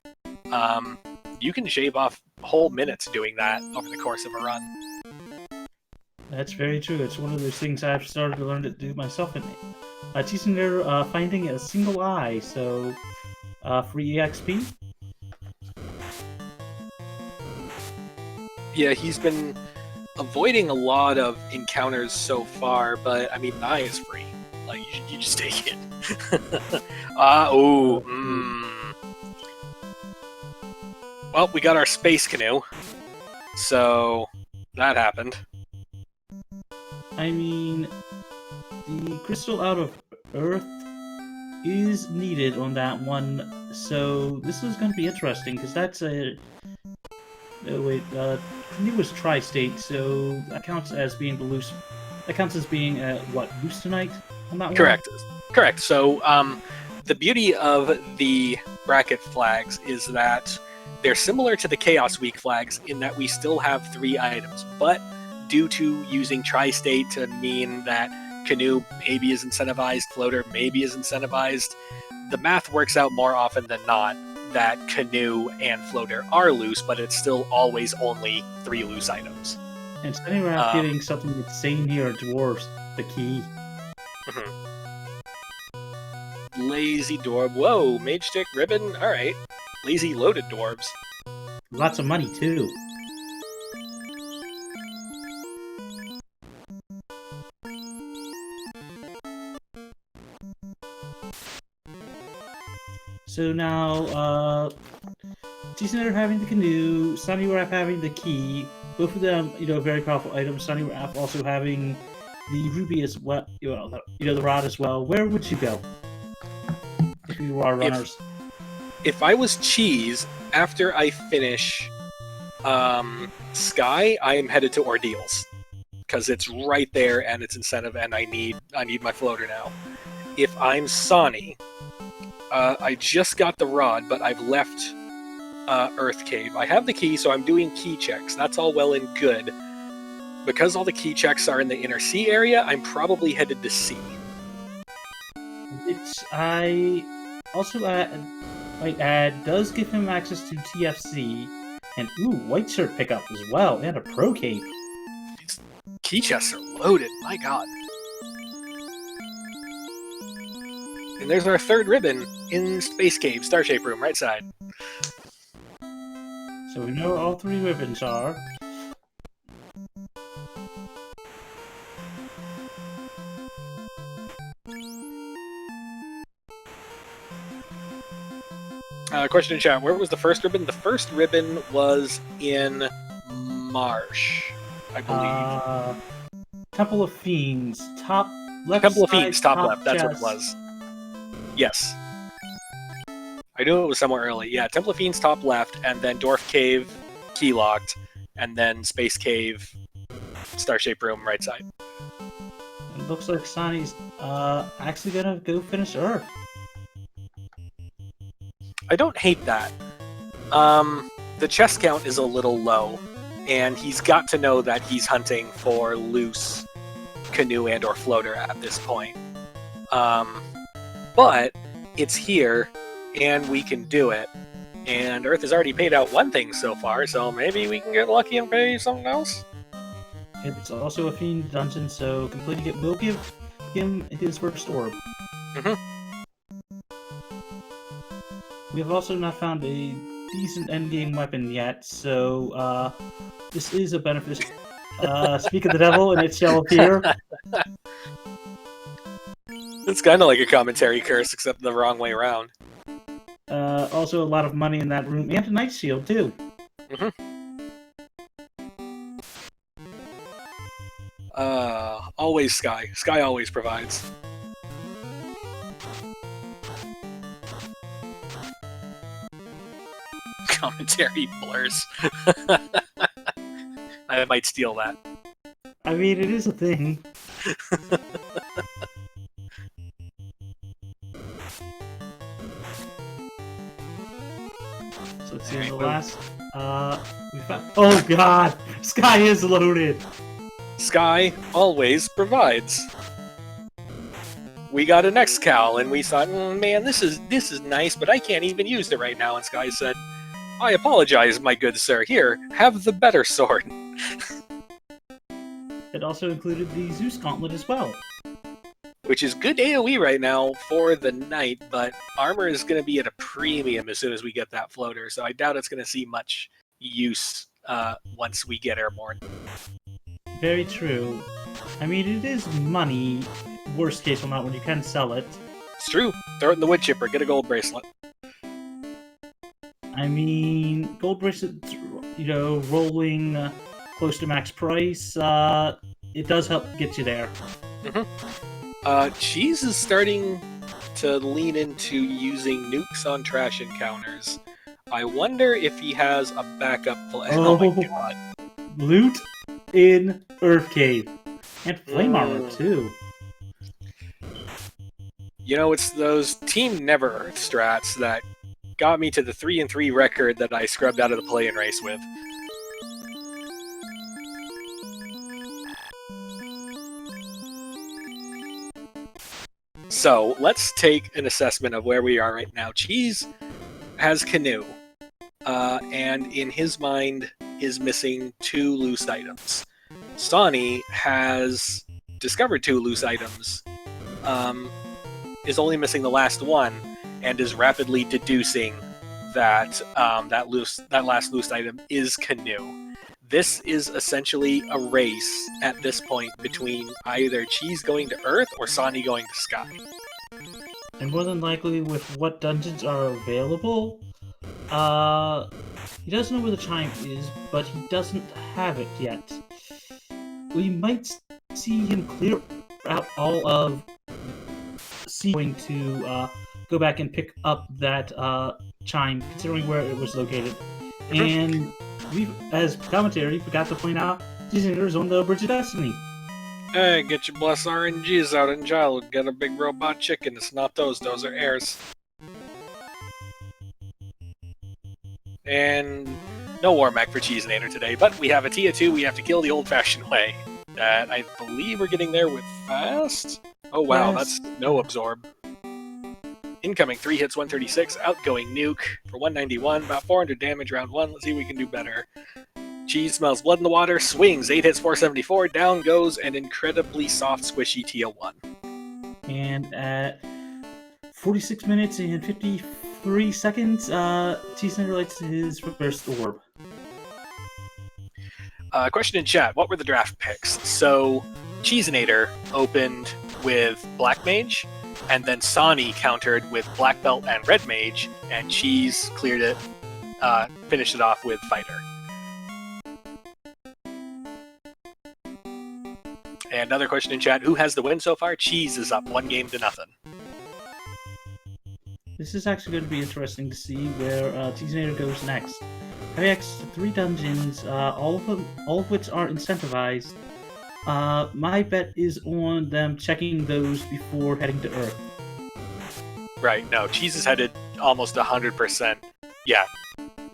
you can shave off whole minutes doing that over the course of a run. That's very true. It's one of those things I've started to learn to do myself. And Cheezinator finding a single eye, so free EXP. Yeah, he's been avoiding a lot of encounters so far, but I mean, an eye is free. Like, you just take it. Well, we got our space canoe, so that happened. I mean, the crystal out of Earth is needed on that one, so this is going to be interesting, because that's a... Oh, wait, canoe was tri-state, so that counts as being the loose... That counts as being, what, loose tonight on that one? Correct. So, the beauty of the bracket flags is that they're similar to the Chaos Week flags in that we still have 3 items, but due to using tri-state to mean that canoe maybe is incentivized, floater maybe is incentivized, the math works out more often than not that canoe and floater are loose, but it's still always only 3 loose items. And Sawneyrath getting something insane here dwarfs the key. Lazy Dwarb. Whoa, Mage Stick, Ribbon, alright. Lazy Loaded Dwarves. Lots of money, too. So now, Cheezinator having the canoe, Sawneyrath having the key, both of them, very powerful items. Sawneyrath also having the ruby as well, the rod as well. Where would you go if you are runners? If I was Cheese, after I finish Sky, I am headed to Ordeals. Because it's right there and it's incentive and I need my floater now. If I'm Sawny, I just got the rod, but I've left Earth Cave. I have the key, so I'm doing key checks. That's all well and good. Because all the key checks are in the inner sea area, I'm probably headed to sea. Which I also might add does give him access to TFC, and white shirt pickup as well, and a pro cape. These key chests are loaded, my god. And there's our 3rd ribbon in Space Cave, Star Shape Room, right side. So we know all 3 ribbons are. Question in chat, where was the 1st ribbon? The 1st ribbon was in Marsh, I believe. Temple of Fiends, top left. Temple of Fiends, top left, that's chest. what it was. Yes. I knew it was somewhere early. Yeah, Temple of Fiends, top left, and then Dwarf Cave, key locked, and then Space Cave, Star Shape Room, right side. It looks like Sonny's actually gonna go finish Earth. I don't hate that. The chest count is a little low, and he's got to know that he's hunting for loose canoe and or floater at this point. But it's here, and we can do it. And Earth has already paid out 1 thing so far, so maybe we can get lucky and pay something else? It's also a Fiend dungeon, so completing it will give him his first orb. We have also not found a decent endgame weapon yet, so this is a benefit. Speak of the devil, and it shall appear. It's kind of like a commentary curse, except the wrong way around. Also a lot of money in that room, and a night shield, too. Always Sky. Sky always provides. Commentary blurs. I might steal that. I mean, it is a thing. So let's see, the last, we found... Oh god! Sky is loaded! Sky always provides. We got an X-Cal, and we thought, man, this is nice, but I can't even use it right now. And Sky said, I apologize, my good sir. Here, have the better sword. It also included the Zeus Gauntlet as well. Which is good AoE right now for the knight, but armor is going to be at a premium as soon as we get that floater, so I doubt it's going to see much use once we get airborne. Very true. I mean, it is money, worst case or not, when you can sell it. It's true. Throw it in the wood chipper, get a gold bracelet. I mean, gold bracelets, rolling close to max price, it does help get you there. Cheese is starting to lean into using nukes on trash encounters. I wonder if he has a backup plan. Oh my god. Loot in Earth Cave. And flame armor, too. You know, it's those Team Never Earth strats that got me to the 3-3 record that I scrubbed out of the play-in race with. So, let's take an assessment of where we are right now. Cheese has Canoe, and in his mind is missing 2 loose items. Sawney has discovered 2 loose items, is only missing the last one, and is rapidly deducing that that last loose item is Canoe. This is essentially a race at this point between either Cheese going to Earth or Sawney going to Sky. And more than likely, with what dungeons are available, he doesn't know where the chime is, but he doesn't have it yet. We might see him clear out all of C going to go back and pick up that chime, considering where it was located. And we, as commentary, forgot to point out Cheezinator is on the Bridge of Destiny. Hey, get your blessed RNGs out in childhood. Get a big robot chicken. It's not those are heirs. And no War Mech for Cheezinator today, but we have a Tia 2 we have to kill the old-fashioned way. That I believe we're getting there with fast. Oh wow, Yes. That's no absorb. Incoming 3 hits, 136. Outgoing nuke for 191. About 400 damage round 1. Let's see if we can do better. Cheese smells blood in the water. Swings. 8 hits, 474. Down goes an incredibly soft, squishy Tia 1. And at 46 minutes and 53 seconds, Cheezinator lights his first orb. Question in chat. What were the draft picks? So, Cheezinator opened with Black Mage, and then Sawney countered with Black Belt and Red Mage, and Cheese cleared it, finished it off with Fighter. And another question in chat, who has the win so far? Cheese is up 1-0. This is actually going to be interesting to see where Cheezinator goes next. Having access to 3 dungeons, all of which are incentivized. My bet is on them checking those before heading to Earth. Right, no, Cheese is headed almost 100%. Yeah,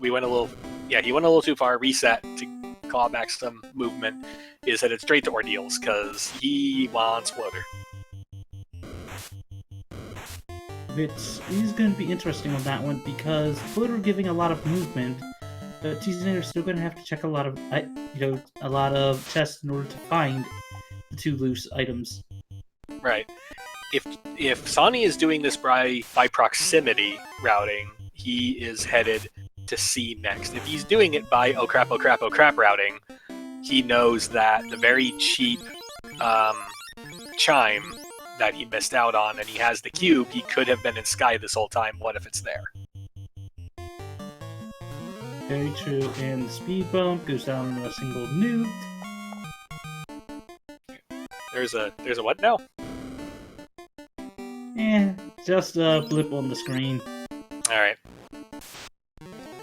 he went a little too far, reset to claw back some movement, is headed straight to Ordeals, because he wants Floater. It is going to be interesting on that one, because Floater giving a lot of movement, but Cheezinator is still going to have to check a lot of chests in order to find the 2 loose items. Right. If Sawney is doing this by proximity routing, he is headed to C next. If he's doing it by oh crap routing, he knows that the very cheap chime that he missed out on, and he has the cube, he could have been in Sky this whole time. What if it's there? Very true, and the speed bump goes down to a single nuke. There's a what now? Just a blip on the screen. Alright.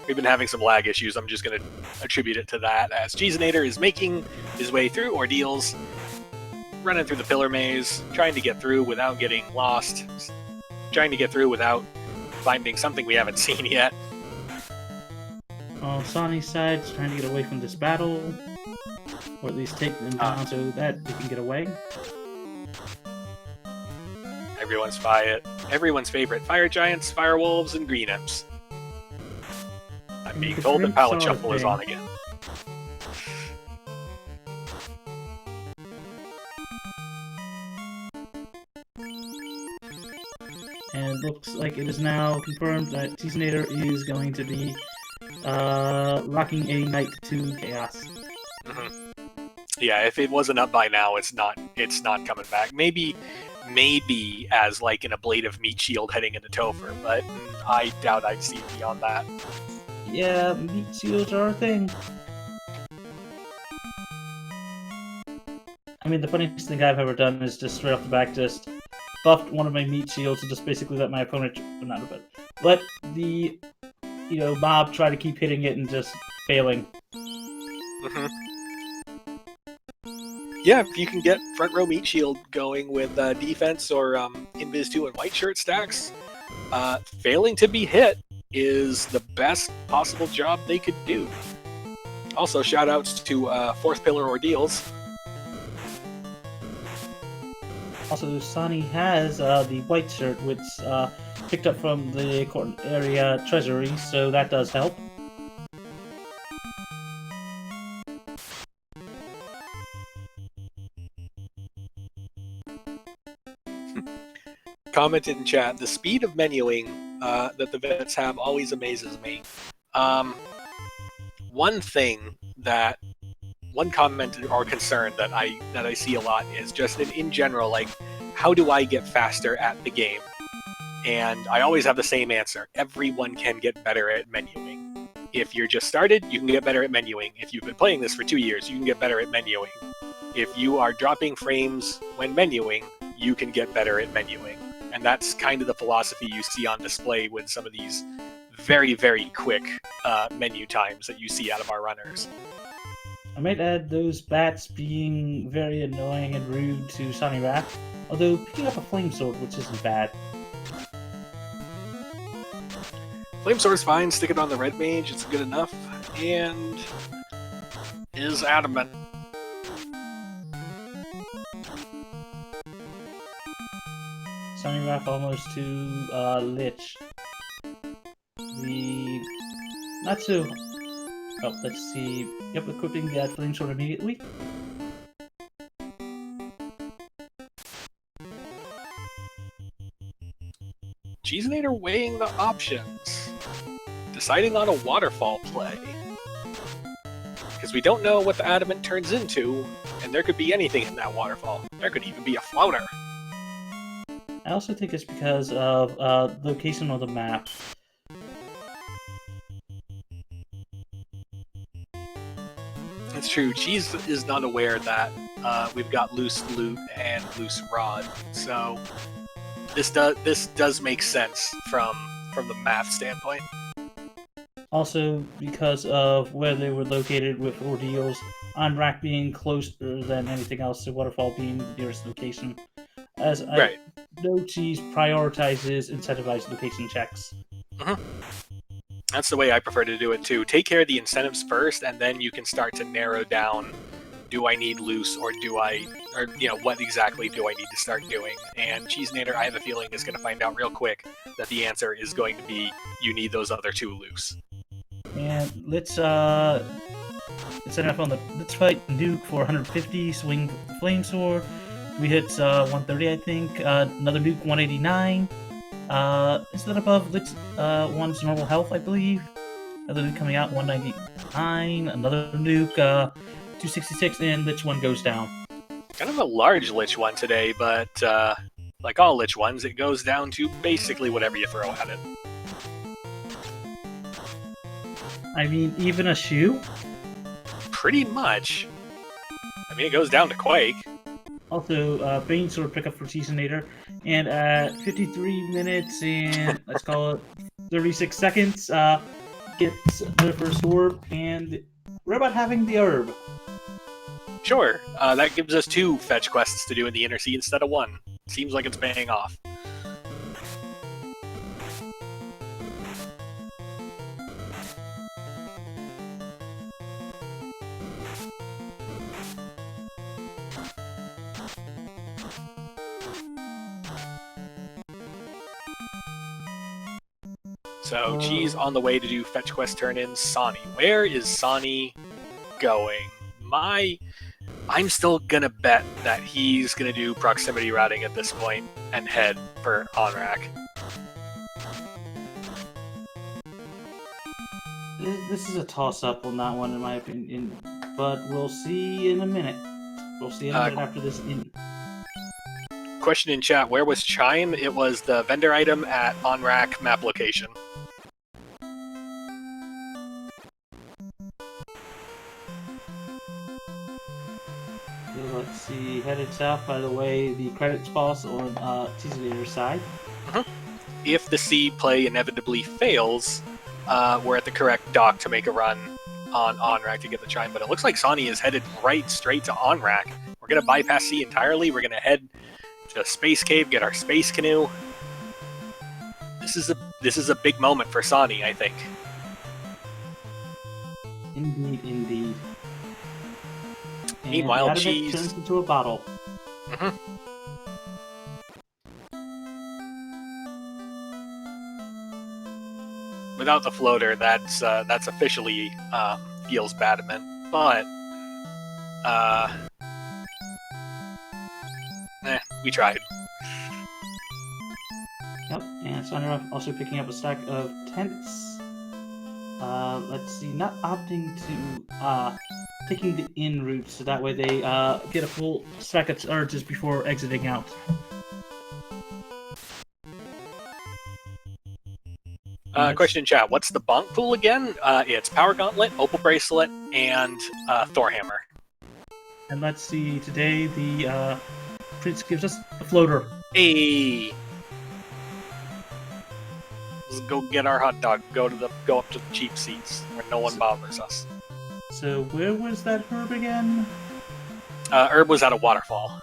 We've been having some lag issues, I'm just going to attribute it to that, as Cheezinator is making his way through Ordeals, running through the pillar maze, trying to get through without getting lost, trying to get through without finding something we haven't seen yet. On Sawney's side, is trying to get away from this battle, or at least take them down so that they can get away. Everyone's favorite fire giants, fire wolves, and green imps. I'm being told that Palette Shuffle is on again. And it looks like it is now confirmed that Cheezinator is going to be rocking a Knight to Chaos. Yeah, if it wasn't up by now, it's not coming back. Maybe as like an ablative meat shield heading into Topher, but I doubt I'd see it beyond that. Yeah, meat shields are a thing. I mean, the funniest thing I've ever done is just straight off the back just buffed one of my meat shields and just basically let my opponent, let the mob try to keep hitting it and just failing. Yeah, if you can get front row meat shield going with defense or Invis 2 and white shirt stacks, failing to be hit is the best possible job they could do. Also, shout outs to Fourth Pillar Ordeals. Also, Sonny has the white shirt, which picked up from the area treasury, so that does help. Commented in chat, the speed of menuing that the vets have always amazes me. One comment or concern that I see a lot is just in general, like, how do I get faster at the game? And I always have the same answer. Everyone can get better at menuing. If you're just started, you can get better at menuing. If you've been playing this for 2 years, you can get better at menuing. If you are dropping frames when menuing, you can get better at menuing. And that's kind of the philosophy you see on display with some of these very, very quick menu times that you see out of our runners. I might add those bats being very annoying and rude to Sawneyrath, although picking up a flame sword, which isn't bad. Flame sword's fine, stick it on the red mage, it's good enough, and is adamant. Sawneyrath almost to Lich. Not so... Oh, let's see. Yep, equipping that flame sword immediately. Cheezinator weighing the options. Deciding on a waterfall play. Because we don't know what the adamant turns into, and there could be anything in that waterfall. There could even be a flounder. I also think it's because of location on the map. It's true. Cheese is not aware that we've got loose loot and loose rod, so this does make sense from the math standpoint. Also, because of where they were located with ordeals, on rack being closer than anything else, to waterfall being the nearest location. As I know, Cheese prioritizes incentivized location checks. That's the way I prefer to do it too. Take care of the incentives first, and then you can start to narrow down, do I need loose, or what exactly do I need to start doing? And Cheezinator, I have a feeling, is going to find out real quick that the answer is going to be, you need those other two loose. And let's set up on let's fight Nuke for 150, swing flame sword. We hit 130, I think. Another Nuke 189. Is that above one's normal health, I believe? Another nuke coming out, 199. Another nuke, 266, and Lich 1 goes down. Kind of a large Lich 1 today, but like all Lich 1s, it goes down to basically whatever you throw at it. I mean, even a shoe? Pretty much. I mean, it goes down to Quake. Also, Bane Sword pickup for Cheezinator, and at 53 minutes and let's call it 36 seconds, gets the first orb, and we're about having the herb. Sure, that gives us 2 fetch quests to do in the Inner Sea instead of 1. Seems like it's paying off. So Cheese on the way to do fetch quest turn-ins. Sawny. Where is Sawny going? I'm still gonna bet that he's gonna do proximity routing at this point and head for Onrak. This is a toss-up on that one, in my opinion, but we'll see in a minute. We'll see in a minute after this. Question in chat, where was Chime? It was the vendor item at Onrak map location. Let's see, headed south, by the way, the credits pause on Cheezinator's side. If the C play inevitably fails, we're at the correct dock to make a run on Onrak to get the Chime, but it looks like Sawny is headed right straight to Onrak. We're going to bypass C entirely, we're going to head to Space Cave, get our Space Canoe. This is a big moment for Sawny, I think. Indeed, indeed. And Meanwhile, Cheese turns into a bottle. Without the floater, that's officially feels badiment. But we tried. Yep, and Sawneyrath also picking up a stack of tents. Let's see, not opting to taking the in route, so that way they get a full stack of charges before exiting out. Question in chat, what's the bonk pool again? It's Power Gauntlet, Opal Bracelet, and Thor Hammer. And let's see, today the Prince gives us a floater. Hey! Let's go get our hot dog, go up to the cheap seats, where no one bothers us. So where was that herb again? Herb was at a waterfall.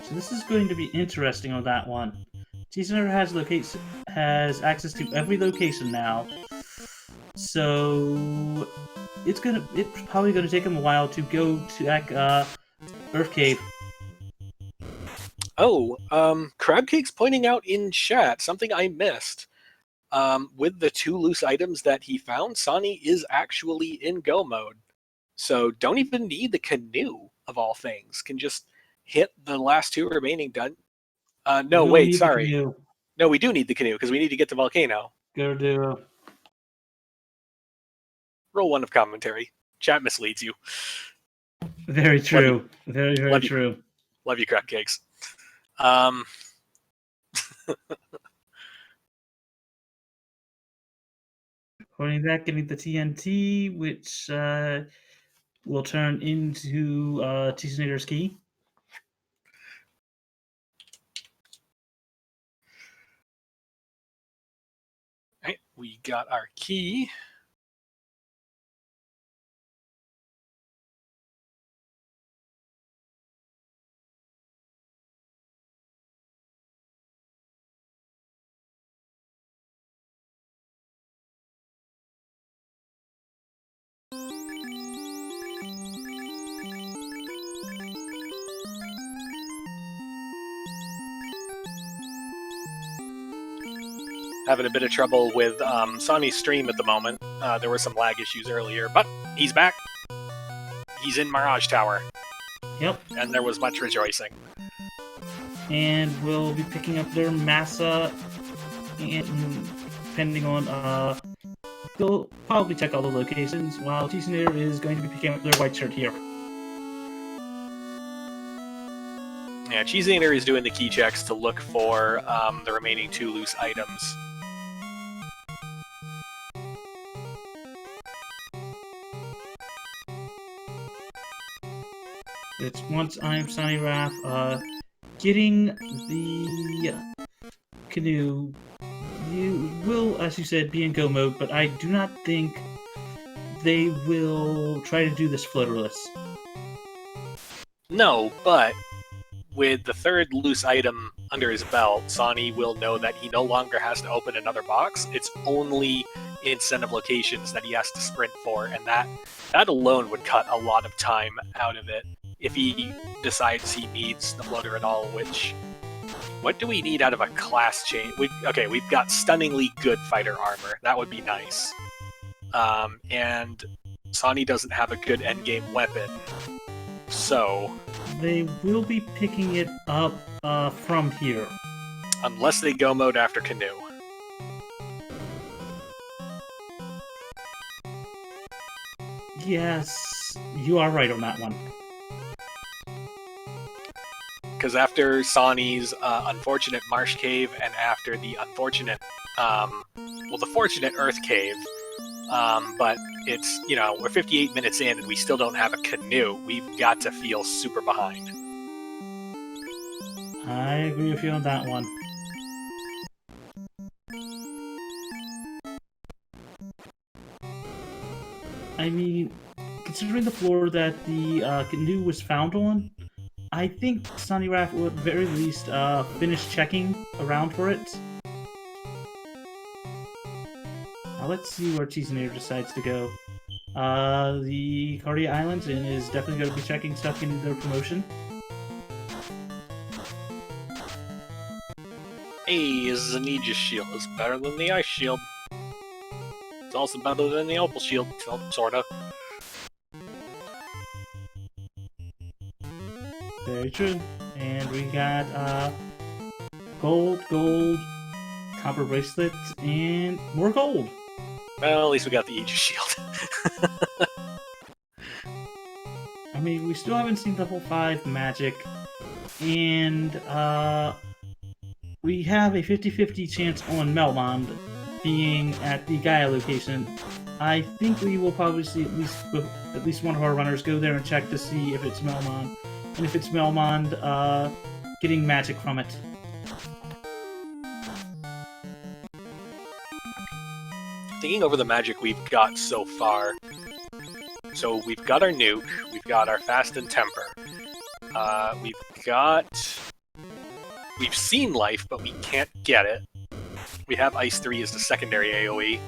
So this is going to be interesting on that one. Cheezinator has access to every location now, so it's probably gonna take him a while to go to Earth Cave. Oh, Crabcake's pointing out in chat something I missed. With the 2 loose items that he found, Sawny is actually in go mode. So don't even need the canoe, of all things. Can just hit the last 2 remaining done. No, wait, sorry. No, we do need the canoe, because we need to get to Volcano. Go do. Roll 1 of commentary. Chat misleads you. Very true. Very true. Love you, Crabcakes. Holding that, getting the TNT, which will turn into Cheezinator's key. Right, we got our key. Having a bit of trouble with Sawny's stream at the moment. There were some lag issues earlier, but he's back. He's in Mirage Tower. Yep. And there was much rejoicing. And we'll be picking up their Massa, and depending on, we'll probably check all the locations, while Cheezinator is going to be picking up their white shirt here. Yeah, Cheezinator is doing the key checks to look for the remaining 2 loose items. It's once I'm Sawneyrath, getting the canoe, you will, as you said, be in go mode, but I do not think they will try to do this floaterless. No, but with the 3rd loose item under his belt, Sawny will know that he no longer has to open another box. It's only incentive locations that he has to sprint for, and that alone would cut a lot of time out of it if he decides he needs the floater at all, which What do we need out of a class change? We've got stunningly good fighter armor. That would be nice. And Sawny doesn't have a good endgame weapon. So... They will be picking it up from here. Unless they go mode after Canoe. Yes, you are right on that one. Because after Sawney's unfortunate Marsh Cave and after the unfortunate, the fortunate Earth Cave, but it's, we're 58 minutes in and we still don't have a Canoe. We've got to feel super behind. I agree with you on that one. I mean, considering the floor that the Canoe was found on, I think Sawneyrath would at the very least finish checking around for it. Now let's see where Cheezinator decides to go. The Cardia Islands and is definitely going to be checking stuff in their promotion. Hey, this Aegis shield is better than the ice shield. It's also better than the opal shield, sorta. Very true. And we got gold, copper bracelet, and more gold. Well, at least we got the Aegis shield. I mean, we still haven't seen level 5 magic, and we have a 50-50 chance on Melmond being at the Gaia location. I think we will probably see at least one of our runners go there and check to see if it's Melmond, and if it's Melmond, getting magic from it. Thinking over the magic we've got so far. So we've got our nuke, we've got our fast and temper. We've seen life, but we can't get it. We have Ice 3 as the secondary AoE.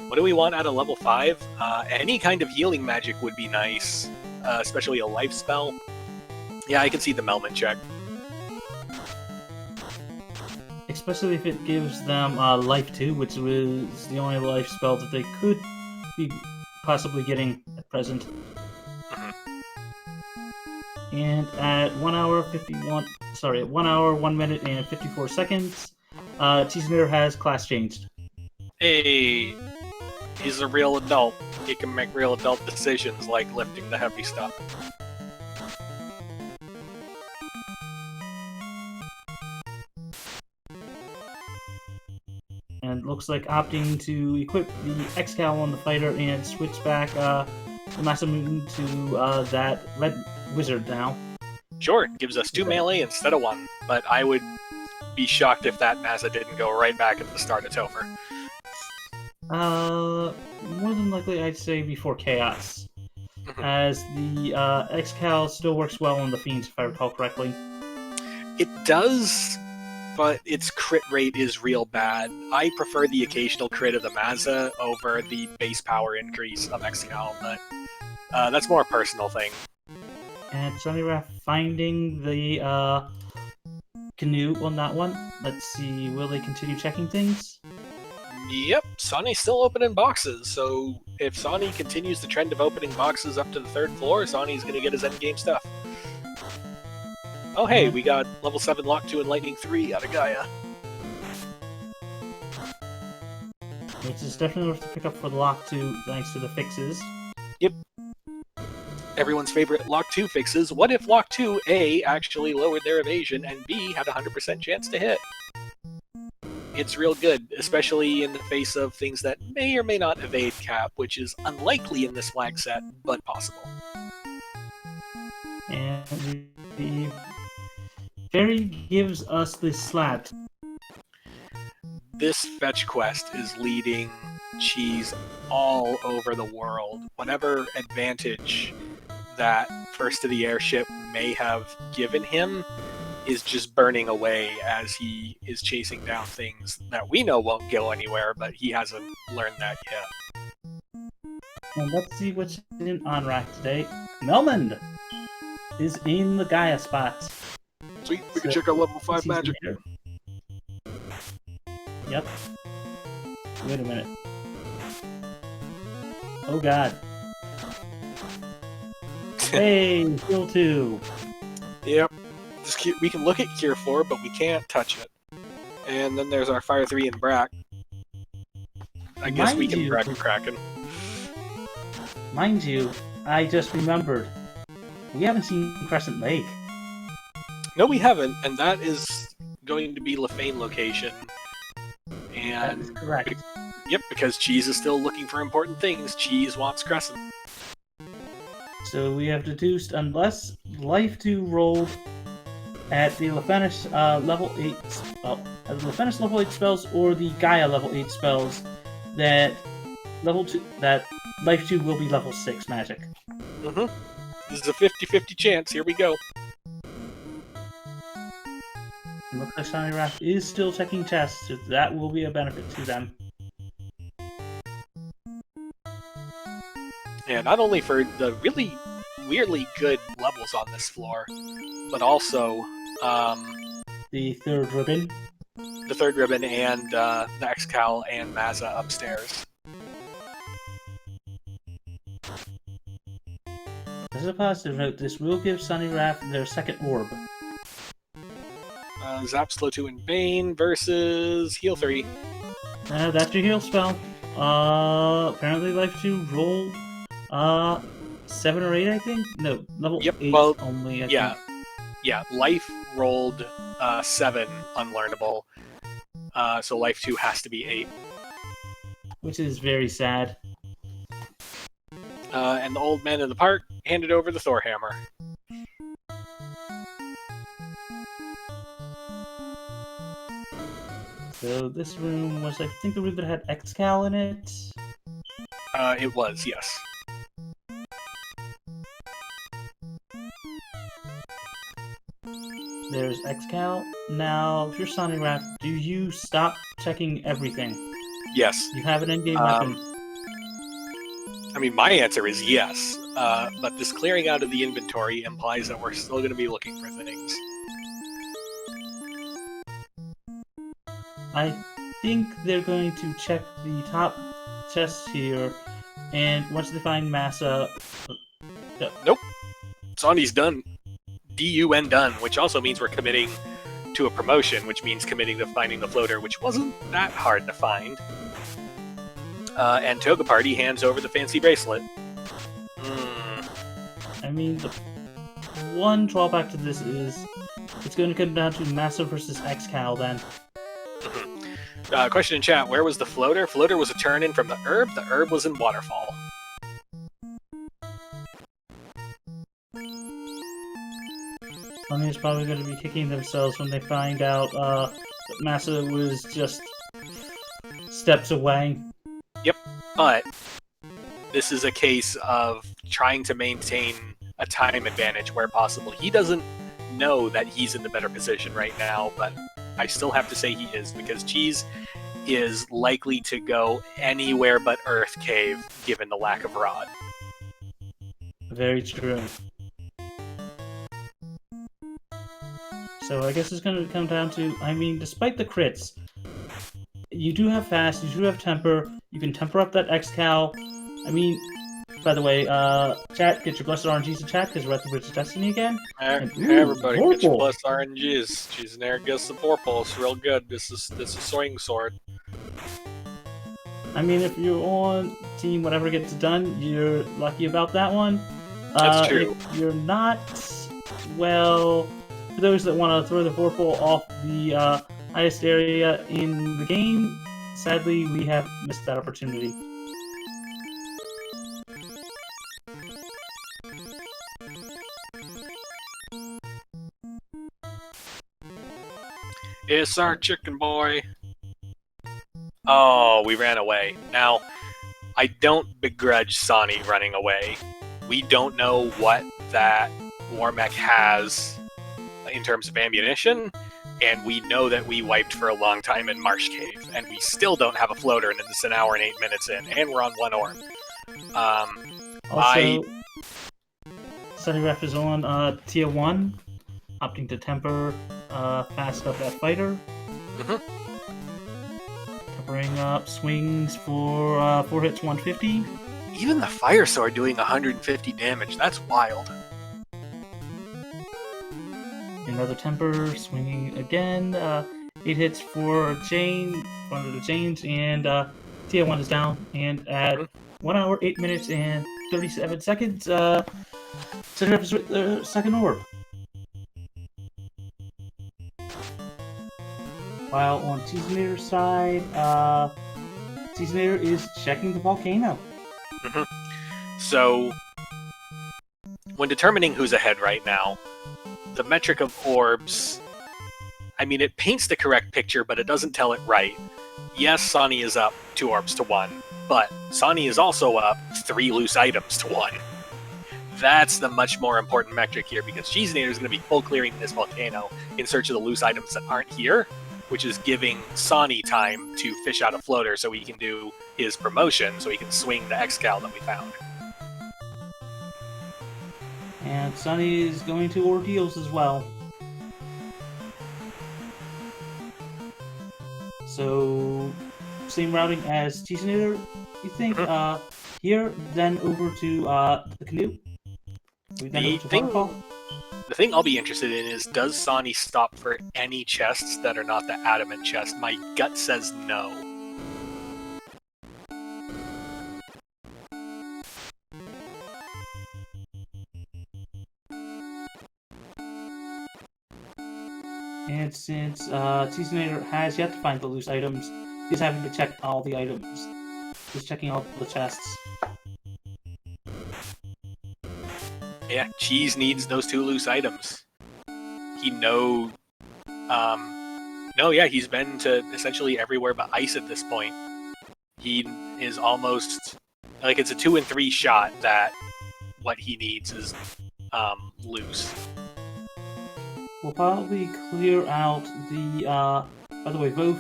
What do we want out of level 5? Any kind of healing magic would be nice, especially a life spell. Yeah, I can see the Melman check. Especially if it gives them Life 2, which was the only life spell that they could be possibly getting at present. And at 1 hour, 1 minute and 54 seconds, Cheezinator has class changed. Hey, he's a real adult. He can make real adult decisions like lifting the heavy stuff. And looks like opting to equip the X-Cal on the fighter and switch back the Masamune to that red wizard now. Sure, it gives us 2 melee instead of 1, but I would be shocked if that Masa didn't go right back at the start of Topher. More than likely I'd say before Chaos, as the X-Cal still works well on the Fiends if I recall correctly. It does, but its crit rate is real bad. I prefer the occasional crit of the Masa over the base power increase of X-Cal, but that's more a personal thing. And Sawneyrath finding the Canoe on that one. Let's see, will they continue checking things? Yep, Sawny's still opening boxes, so if Sawney continues the trend of opening boxes up to the 3rd floor, Sawney's gonna get his endgame stuff. Oh hey, we got level 7 Lock 2 and Lightning 3 out of Gaia. Which is definitely worth to pick up for the Lock 2 thanks to the fixes. Yep. Everyone's favorite Lock 2 fixes. What if Lock 2, A, actually lowered their evasion, and B, had a 100% chance to hit? It's real good, especially in the face of things that may or may not evade cap, which is unlikely in this flag set, but possible. And the fairy gives us the slat. This fetch quest is leading Cheese all over the world. Whatever advantage that first to the airship may have given him is just burning away as he is chasing down things that we know won't go anywhere, but he hasn't learned that yet. And let's see what's in on rack today. Melmond is in the Gaia spot. Sweet, we can check our level 5 magic. Yep. Wait a minute. Oh god. Hey, heal 2. Yep. We can look at Cure 4, but we can't touch it. And then there's our Fire 3 and Brack. I guess we can Brack Kraken. Mind you, I just remembered. We haven't seen Crescent Lake. No, we haven't, and that is going to be Lefane location. And That is correct. Yep, because Cheese is still looking for important things. Cheese wants Crescent. So we have deduced, unless Life 2 rolled at the Lefenish level 8, at the Lefenish level 8 spells or the Gaia level 8 spells, that Life 2 will be level 6 magic. Mm-hmm. This is a 50-50 chance. Here we go. And looks like Sawneyrath is still checking chests, so that will be a benefit to them. Yeah, not only for the really weirdly good levels on this floor, but also The third ribbon. the third ribbon and the Excal and Mazza upstairs. As a positive note, this will give Sawneyrath their second orb. Zap Slow 2 and Bane versus Heal 3. That's your heal spell. Apparently Life 2 rolled 7 or 8, I think? No, level 8 only, I think. Yeah, Life rolled 7 unlearnable, so Life 2 has to be 8. Which is very sad. And the old man in the park handed over the Thor hammer. So this room was, I think, the room that had Excal in it. It was, yes. There's Excal. Now, if you're Sawneyrath, do you stop checking everything? Yes. You have an in-game weapon. I mean, my answer is yes, but this clearing out of the inventory implies that we're still going to be looking for things. I think they're going to check the top chests here, and once they find Massa... Nope. Sonny's done. DUN done, which also means we're committing to a promotion, which means committing to finding the floater, which wasn't that hard to find. And Toga Party hands over the fancy bracelet. I mean, the one drawback to this is it's going to come down to Massa versus Excal then. Question in chat, where was the floater? Floater was a turn-in from the herb. The herb was in Waterfall. Sonny is probably going to be kicking themselves when they find out that Massa was just steps away. Yep, but this is a case of trying to maintain a time advantage where possible. He doesn't know that he's in the better position right now, but I still have to say he is, because Cheese is likely to go anywhere but Earth Cave, given the lack of Rod. Very true. So I guess it's going to come down to, I mean, despite the crits, you do have fast, you do have temper, you can temper up that Excal. I mean, by the way, chat, get your blessed RNGs in chat, because we're at the Bridge of Destiny again. Everybody get your blessed RNGs. Cheezinator gets the Vorpal, it's real good. This is Swing Sword. I mean, if you're on team whatever gets done, you're lucky about that one. That's true. If you're not, well, for those that want to throw the Vorpal off the highest area in the game, sadly, we have missed that opportunity. It's our chicken boy. Oh, we ran away. Now, I don't begrudge Sonny running away. We don't know what that war mech has in terms of ammunition, and we know that we wiped for a long time in Marsh Cave, and we still don't have a floater, and it's an hour and 8 minutes in, and we're on one orb. Also, Sawneyrath is on tier 1, opting to temper fast up that fighter. bring up swings for 4 hits, 150. Even the Fire Sword doing 150 damage. That's wild. Another temper, swinging again. 8 hits for Jane, one of the Janes, and Tia1 is down. And at 1 hour, 8 minutes, and 37 seconds, Sawneyrath is with the second orb. While on Cheezinator's side, Cheezinator is checking the volcano. So, when determining who's ahead right now, the metric of orbs, I mean, it paints the correct picture, but it doesn't tell it right. Yes, Sawny is up 2 orbs to 1, but Sawny is also up 3 loose items to 1. That's the much more important metric here, because Cheezinator is going to be full clearing this volcano in search of the loose items that aren't here, which is giving Sawny time to fish out a floater so he can do his promotion, so he can swing the Excal that we found. And Sunny is going to ordeals as well. So, same routing as Cheezinator, you think? Here, then over to the canoe. The thing I'll be interested in is, does Sawny stop for any chests that are not the adamant chest? My gut says no. And since Cheezinator has yet to find the loose items, he's having to check all the items. He's checking all the chests. Yeah, Cheese needs those 2 loose items. He's been to essentially everywhere but ice at this point. He is almost, like, it's a 2 and 3 shot that what he needs is loose. We'll probably clear out the, by the way, both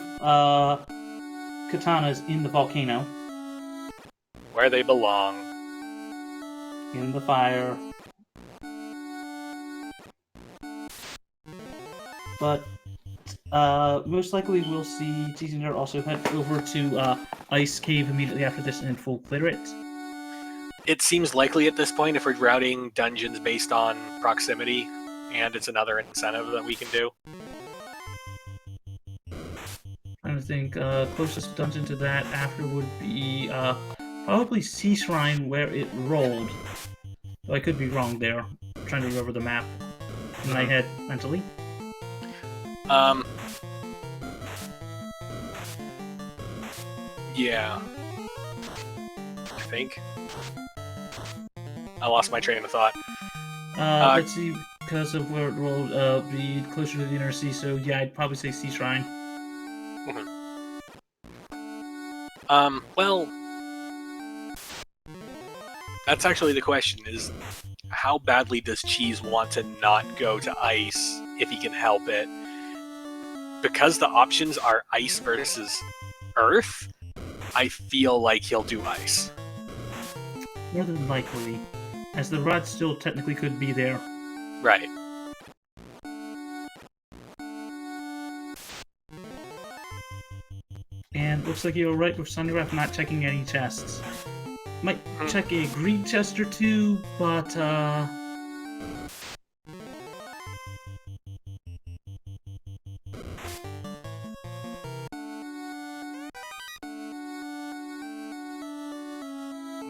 katanas in the volcano. Where they belong. In the fire. But most likely we'll see Cheezinator also head over to Ice Cave immediately after this and full clear it. It seems likely at this point, if we're routing dungeons based on proximity, and it's another incentive that we can do. I think closest dungeon to that after would be probably Sea Shrine where it rolled. Though I could be wrong there. I'm trying to remember the map in my head mentally. Yeah. I think. I lost my train of thought. Let's see, because of where it rolled, be closer to the inner sea, so yeah, I'd probably say Sea Shrine. Well, that's actually the question, is how badly does Cheese want to not go to ice if he can help it? Because the options are ice versus earth, I feel like he'll do ice. More than likely, as the rod still technically could be there. Right. And looks like you're right with Sawneyrath not checking any chests. Might check a greed chest or 2, but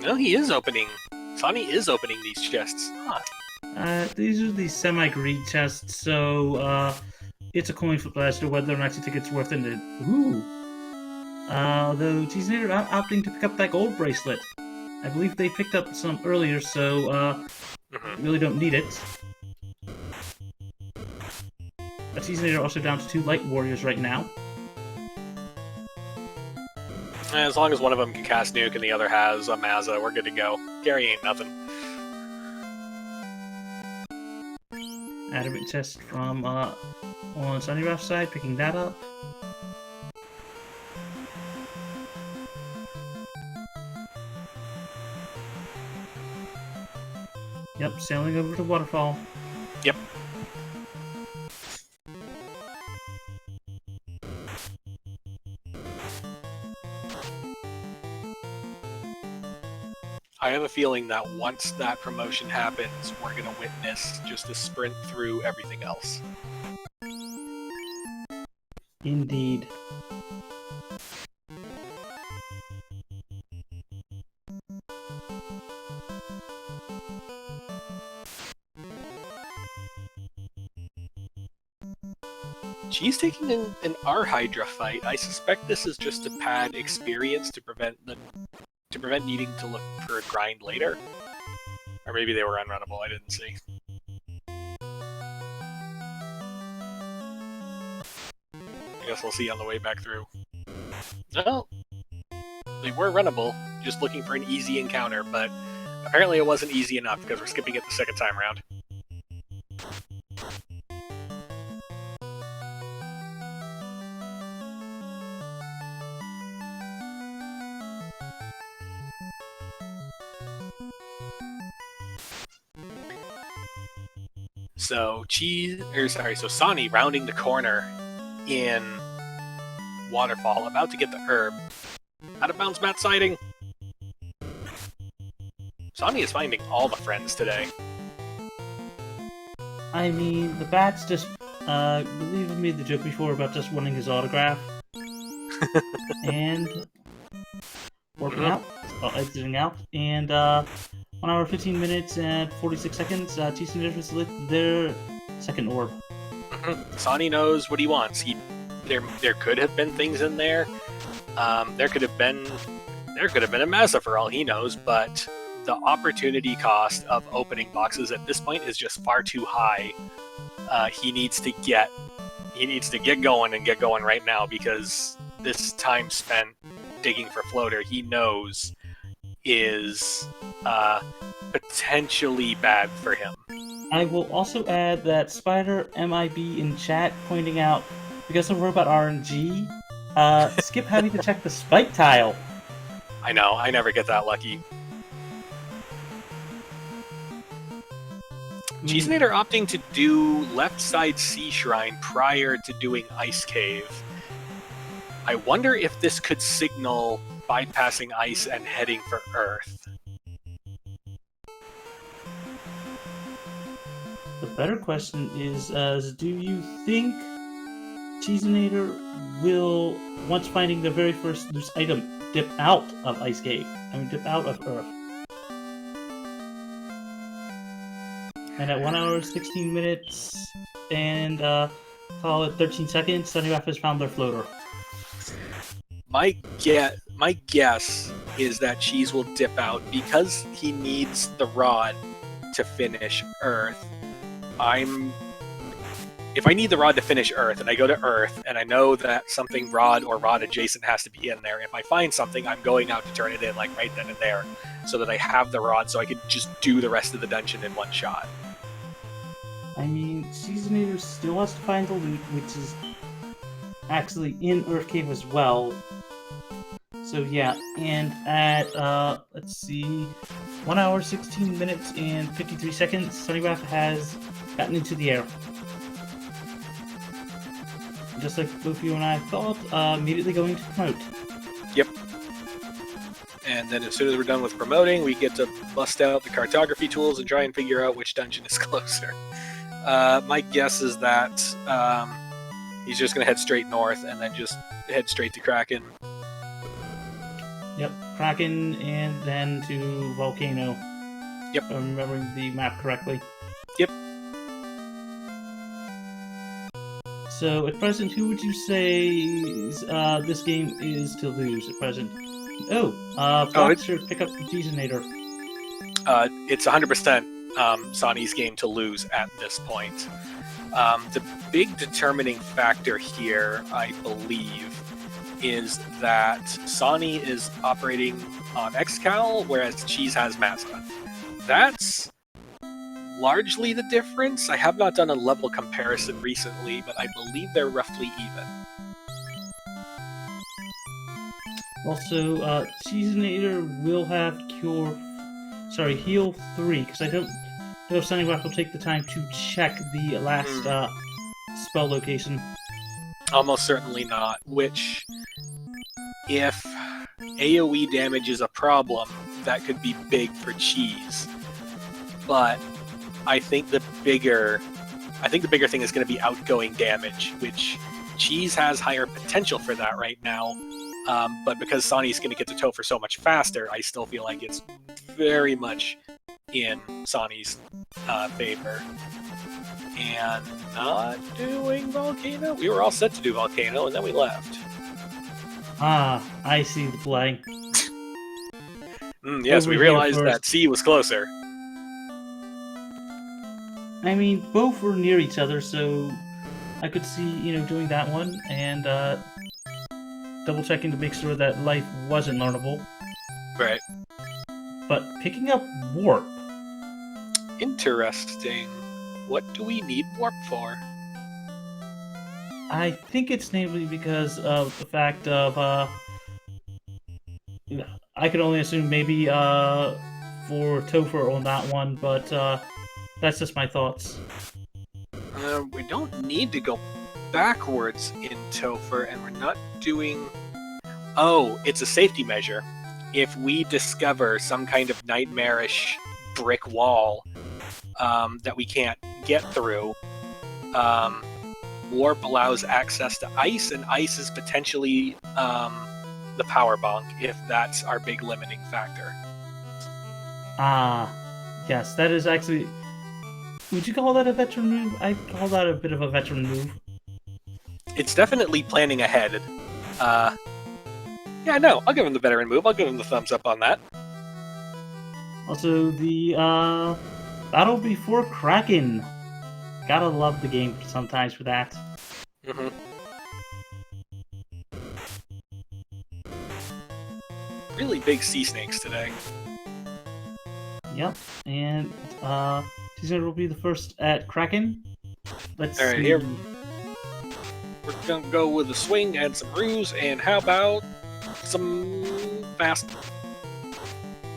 No, he is opening. Sawny is opening these chests. Huh. These are the semi-greed chests, so it's a coin flip as to whether or not you think it's worth it. Ooh. Though Cheezinator opting to pick up that gold bracelet. I believe they picked up some earlier, so really don't need it. But Cheezinator also down to 2 light warriors right now. As long as one of them can cast Nuke and the other has a Mazza, we're good to go. Gary ain't nothing. Adamant chest from on Sawneyrath's side, picking that up. Yep, sailing over the waterfall. Yep. I have a feeling that once that promotion happens, we're going to witness just a sprint through everything else. Indeed. She's taking an R-Hydra fight. I suspect this is just to pad experience to prevent needing to look for a grind later. Or maybe they were unrunnable, I didn't see. I guess we'll see on the way back through. No, they were runnable, just looking for an easy encounter, but apparently it wasn't easy enough because we're skipping it the second time around. So Sawny rounding the corner in Waterfall, about to get the herb. Out of bounds bat sighting. Sawny is finding all the friends today. I mean, the bats just, believe I made the joke before about just wanting his autograph. And working out, exiting out, and 1 hour 15 minutes and 46 seconds. Cheezinator lit their second orb. Sawny knows what he wants. There could have been things in there. There could have been a Mesa for all he knows, but the opportunity cost of opening boxes at this point is just far too high. He needs to get going and get going right now, because this time spent digging for floater, he knows, is potentially bad for him. I will also add that Spider MIB in chat pointing out, because of robot RNG, skip having to check the spike tile. I know, I never get that lucky. Cheezinator opting to do left side Sea Shrine prior to doing Ice Cave. I wonder if this could signal bypassing ice and heading for Earth. The better question is, do you think Cheezinator will, once finding the very first loose item, dip out of Ice Cave? Dip out of Earth. And at 1 hour, 16 minutes, and call it 13 seconds, Sawneyrath has found their floater. My guess is that Cheese will dip out because he needs the rod to finish Earth. If I need the rod to finish Earth, and I go to Earth, and I know that something rod or rod adjacent has to be in there, if I find something, I'm going out to turn it in, like right then and there, so that I have the rod so I can just do the rest of the dungeon in one shot. I mean, Cheezinator still has to find the loot, which is actually in Earth Cave as well. So yeah, and at, let's see, 1 hour, 16 minutes, and 53 seconds, Sawneyrath has gotten into the air. Just like both you and I thought, immediately going to promote. Yep. And then as soon as we're done with promoting, we get to bust out the cartography tools and try and figure out which dungeon is closer. My guess is that he's just going to head straight north and then just head straight to Kraken. Yep, Kraken and then to Volcano. Yep. If I'm remembering the map correctly. Yep. So at present, who would you say this game is to lose at present? Fox should pick up the Cheezinator. It's 100% Sawny's game to lose at this point. The big determining factor here, I believe, is that Sawny is operating on Xcal, whereas Cheese has Mazda. That's largely the difference. I have not done a level comparison recently, but I believe they're roughly even. Also, Cheezinator will have Heal 3, because I don't know if Sawneyrath will take the time to check the last spell location. Almost certainly not, which, if AoE damage is a problem, that could be big for Cheese. But I think the bigger thing is going to be outgoing damage, which Cheese has higher potential for that right now. But because Sonny's going to get to Topher so much faster, I still feel like it's very much in Sonny's favor. And not doing Volcano? We were all set to do Volcano, and then we left. Ah, I see the play. Yes, Over we here realized first. that C was closer. I mean, both were near each other, so I could see, doing that one, and double checking to make sure that life wasn't learnable. Right. But picking up Warp. Interesting. What do we need Warp for? I think it's namely because of the fact of, I could only assume maybe for Topher on that one, but that's just my thoughts. We don't need to go backwards in Topher, and we're not doing... Oh, it's a safety measure. If we discover some kind of nightmarish brick wall that we can't get through, Warp allows access to ice, and ice is potentially the power bonk, if that's our big limiting factor. Ah, yes, that is actually... Would you call that a veteran move? I'd call that a bit of a veteran move. It's definitely planning ahead. Yeah, no, I'll give him the veteran move. I'll give him the thumbs up on that. Also, the Battle Before Kraken. Gotta love the game sometimes for that. Mm-hmm. Really big sea snakes today. Yep, and Cheezinator will be the first at Kraken. Let's Alright, see. here. We're gonna go with a swing and some ruse, and how about some fast?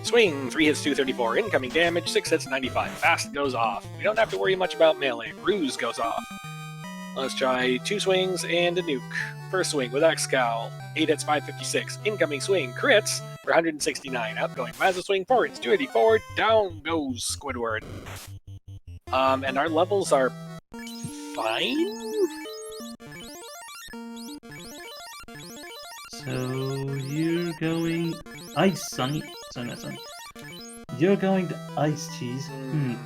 Swing, 3 hits, 234. Incoming damage, 6 hits, 95. Fast goes off. We don't have to worry much about melee. Ruse goes off. Let's try 2 swings and a nuke. First swing with X-Cowl, 8 hits, 556. Incoming swing, crits for 169. Outgoing Mazza swing, 4 hits, 284. Down goes Squidward. And our levels are fine? So you're going ice, Sunny. Sorry, not Sunny. You're going to ice, Cheese.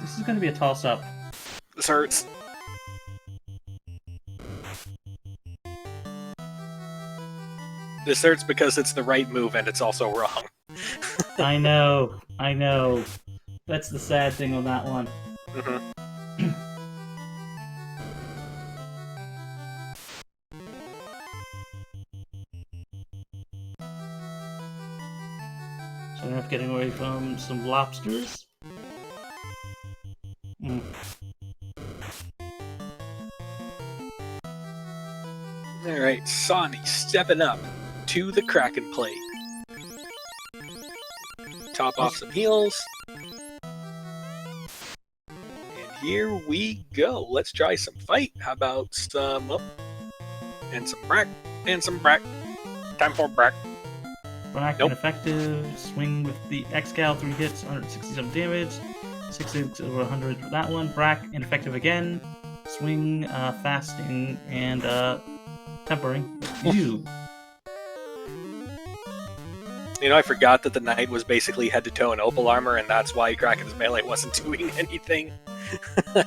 This is going to be a toss-up. This hurts. This hurts because it's the right move and it's also wrong. I know. That's the sad thing on that one. Mm-hmm. So I'm getting away from some lobsters. Alright, Sonny stepping up to the Kraken plate. Top off some heals. And here we go. Let's try some fight. How about some up? And some brack. And some brack. Time for brack. Brack Nope. ineffective. Swing with the X-Cowl, 3 hits, 167 damage. 6 hits over 100 for that one. Brack ineffective again. Swing, fasting, and tempering. You. You know, I forgot that the Knight was basically head to toe in opal armor, and that's why Kraken's melee wasn't doing anything. At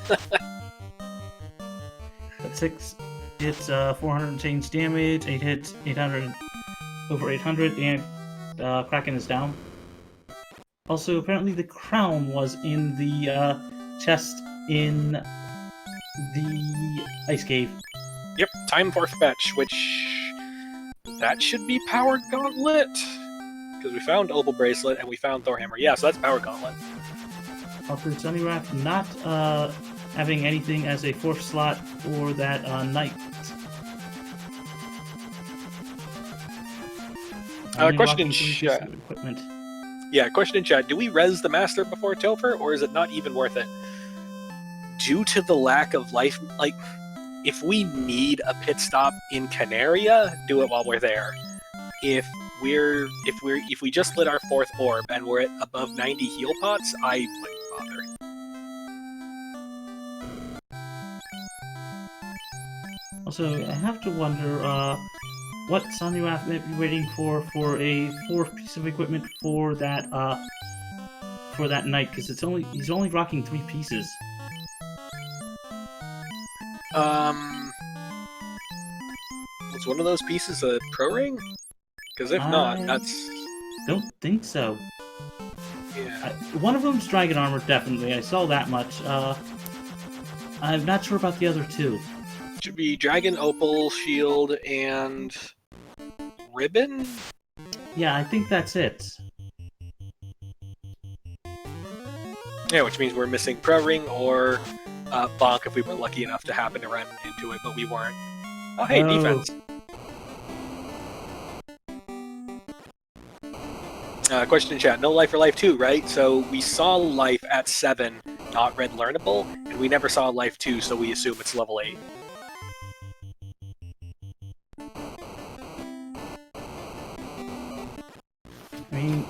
6 hits, 400 and change damage. 8 hits, 800, over 800, and Kraken is down. Also, apparently the crown was in the chest in the ice cave. Yep, time for fetch, which... that should be Power Gauntlet? Because we found Opal Bracelet and we found Thorhammer. Yeah, so that's Power Gauntlet. Also, Sawneyrath not having anything as a 4th slot for that Knight. Question in chat. Equipment. Yeah, question in chat. Do we res the Master before Topher, or is it not even worth it? Due to the lack of life, like, if we need a pit stop in Canaria, do it while we're there. If if we just lit our 4th orb and we're at above 90 heal pots, I wouldn't bother. Also, I have to wonder what Sawneyrath might be waiting for a 4th piece of equipment for that night, because he's only rocking 3 pieces. Was one of those pieces a pro ring? Because if not, that's... Don't think so. Yeah. One of them's dragon armor, definitely. I saw that much. I'm not sure about the other 2. Should be dragon opal shield and ribbon. Yeah, I think that's it. Yeah, which means we're missing pro ring or bonk if we were lucky enough to happen to run into it, but we weren't. Oh, hey, defense. Question in chat. No life for life 2, right? So we saw life at 7, not red learnable, and we never saw life 2, so we assume it's level 8. I mean,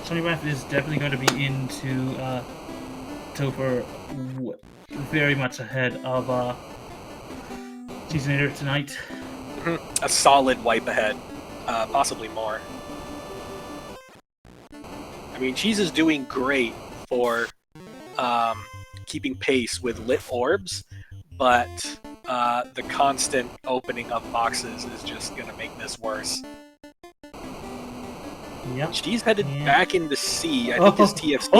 Sawneyrath is definitely going to be into Topher very much ahead of Cheezinator tonight. A solid wipe ahead, possibly more. I mean, Cheese is doing great for keeping pace with lit orbs, but the constant opening of boxes is just going to make this worse. Yep. Cheese headed back into C. I think his TFC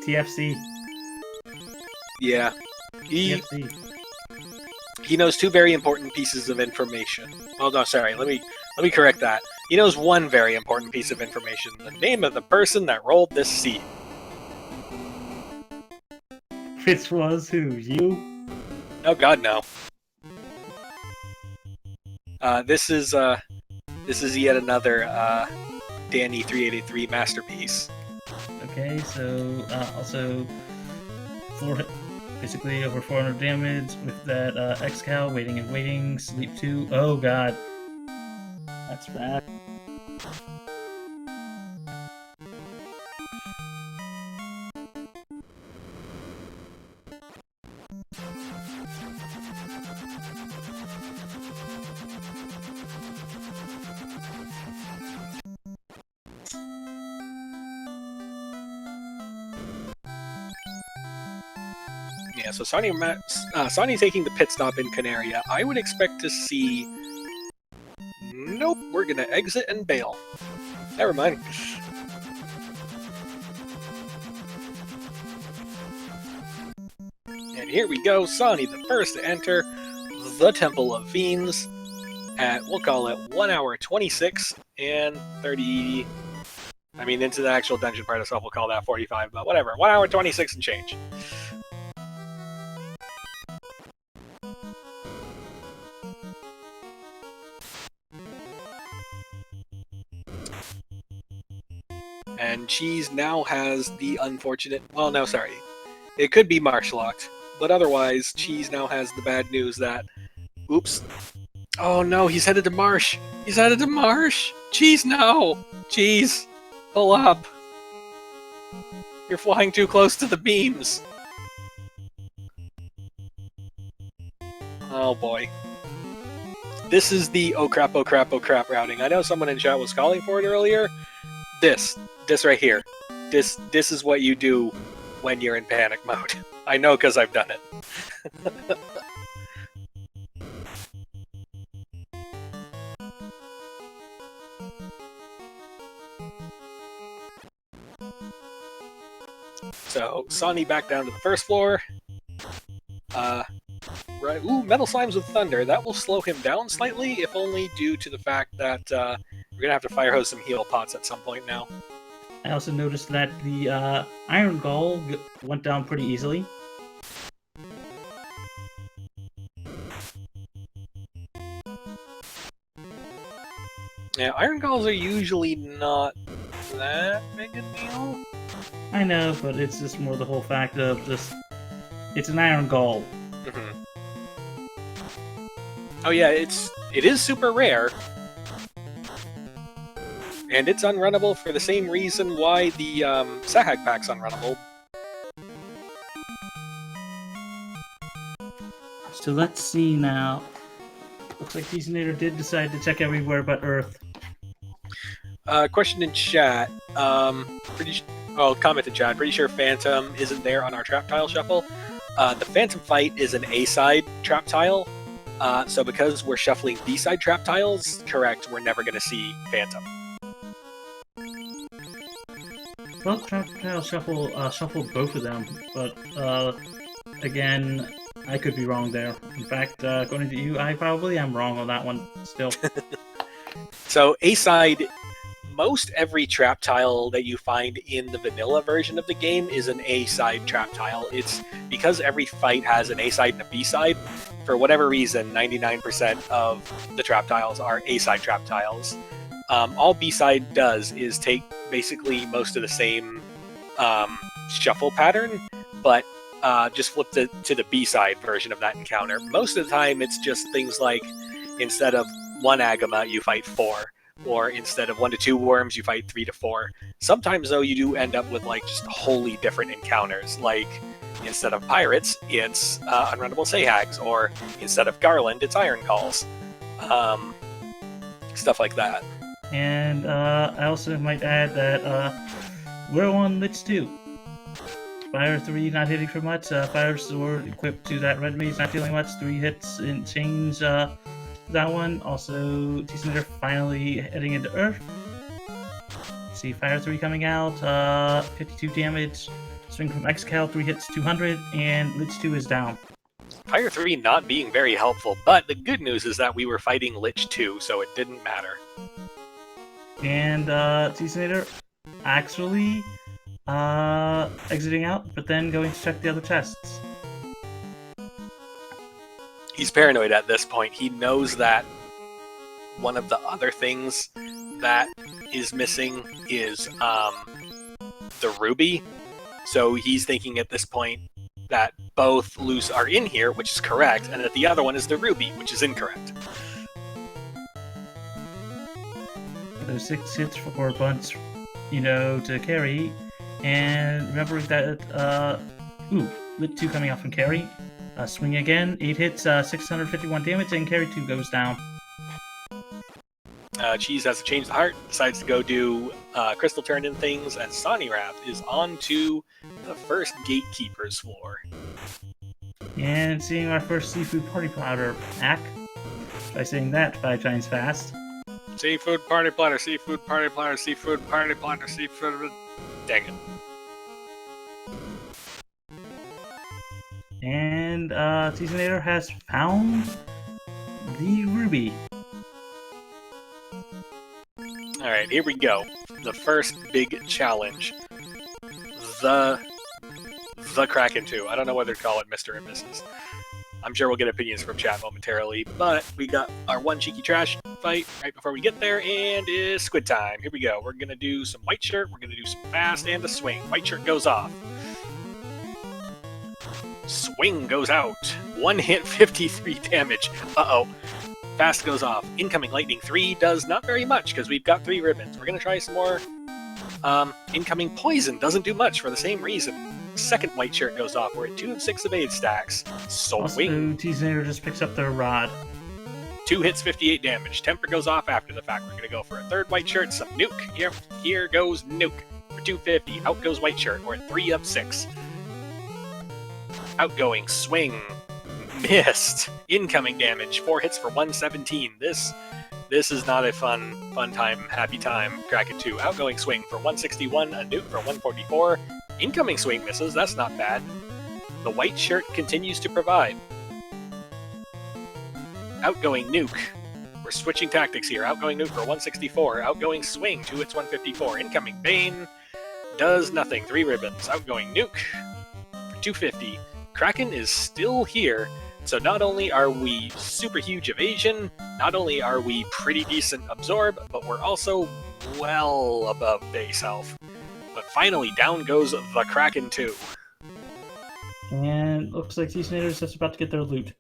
TFC. Yeah. TFC. He knows 2 very important pieces of information. Oh no, sorry. Let me correct that. He knows 1 very important piece of information: the name of the person that rolled this seed. Which was who? You? Oh God, no. This is yet another Danny 3883 masterpiece. Okay, so also basically over 400 damage with that X-Cow, waiting and waiting, sleep 2. Oh God, that's bad. Yeah, so Sonny taking the pit stop in Canaria. I would expect to see... Nope, we're gonna exit and bail. Never mind. And here we go, Sonny, the first to enter the Temple of Fiends at, we'll call it 1 hour 26 and 30... I mean, into the actual dungeon part itself, we'll call that 45, but whatever. 1 hour 26 and change. And Cheese now has the unfortunate... Well, no, sorry. It could be marsh-locked. But otherwise, Cheese now has the bad news that... Oops. Oh no, he's headed to Marsh! He's headed to Marsh! Cheese, no! Cheese, pull up! You're flying too close to the beams! Oh boy. This is the oh crap, oh crap, oh crap routing. I know someone in chat was calling for it earlier. This right here. This is what you do when you're in panic mode. I know because I've done it. So, Sonny back down to the first floor. Right. Ooh, Metal Slimes with Thunder. That will slow him down slightly, if only due to the fact that we're gonna have to fire hose some heal pots at some point now. I also noticed that the Iron Gall went down pretty easily. Yeah, Iron Galls are usually not that big a deal. I know, but it's just more the whole fact of just... It's an Iron Gall. Mm-hmm. Oh yeah, it is super rare, And it's unrunnable for the same reason why the Sahag pack's unrunnable. So let's see now. Looks like Cheezinator did decide to check everywhere but Earth. Question in chat. Comment in chat. Pretty sure Phantom isn't there on our trap tile shuffle. The Phantom fight is an A-side trap tile. So because we're shuffling B-side trap tiles, correct, we're never going to see Phantom. Well, trap tile shuffled both of them, but again, I could be wrong there. In fact, according to you, I probably am wrong on that one still. So A-side, most every trap tile that you find in the vanilla version of the game is an A-side trap tile. It's because every fight has an A-side and a B-side. For whatever reason, 99% of the trap tiles are A-side trap tiles. All B-side does is take basically most of the same shuffle pattern, but just flip to the B-side version of that encounter. Most of the time, it's just things like instead of 1 Agama, you fight 4. Or instead of 1 to 2 worms, you fight 3 to 4. Sometimes, though, you do end up with like just wholly different encounters. Like instead of pirates, it's unrunnable Sahags, or instead of Garland, it's Iron Calls. Stuff like that. And I also might add that we're on Lich 2. Fire 3 not hitting for much. Fire Sword equipped to that red mage not dealing much. 3 hits and change that one. Also, Cheezinator finally heading into Earth. See Fire 3 coming out. 52 damage. Swing from Excal, 3 hits, 200, and Lich 2 is down. Fire 3 not being very helpful, but the good news is that we were fighting Lich 2, so it didn't matter. And Cheezinator actually exiting out, but then going to check the other chests. He's paranoid at this point. He knows that one of the other things that is missing is the ruby. So he's thinking at this point that both loose are in here, which is correct, and that the other one is the ruby, which is incorrect. Those 6 hits for a bunch, to carry. And remember that, Lit 2 coming out from carry. Swing again, 8 hits, 651 damage, and carry 2 goes down. Cheese has to change the heart, decides to go do crystal turn-in things, and Sawneyrath is on to the first gatekeeper's floor. And seeing our first seafood party platter hack. Try saying that 5 times fast. Seafood party platter, seafood party platter, seafood party platter, seafood... Dang it. And Cheezinator has found the ruby. Alright, here we go. The first big challenge. The Kraken 2. I don't know whether to call it Mr. and Mrs. I'm sure we'll get opinions from chat momentarily, but we got our one cheeky trash fight right before we get there, and it's squid time. Here we go. We're going to do some white shirt, we're going to do some fast, and a swing. White shirt goes off. Swing goes out. 1 hit, 53 damage. Uh-oh. Fast goes off. Incoming lightning 3 does not very much, because we've got 3 ribbons. We're going to try some more. Incoming poison doesn't do much for the same reason. Second white shirt goes off. We're at 2 of 6 evade stacks. Swing. Also, Cheezinator just picks up their rod. 2 hits, 58 damage. Temper goes off after the fact. We're going to go for a third white shirt. Some nuke. Here goes nuke. For 250. Out goes white shirt. We're at 3 of 6. Outgoing swing. Missed. Incoming damage. 4 hits for 117. This is not a fun time, happy time. Kraken 2. Outgoing swing for 161. A nuke for 144. Incoming swing misses. That's not bad. The white shirt continues to provide. Outgoing nuke. We're switching tactics here. Outgoing nuke for 164. Outgoing swing. 2 hits, 154. Incoming bane. Does nothing. 3 ribbons. Outgoing nuke for 250. Kraken is still here. So not only are we super huge evasion, not only are we pretty decent absorb, but we're also well above base health. But finally, down goes the Kraken 2. And looks like Cheezinator is just about to get their loot.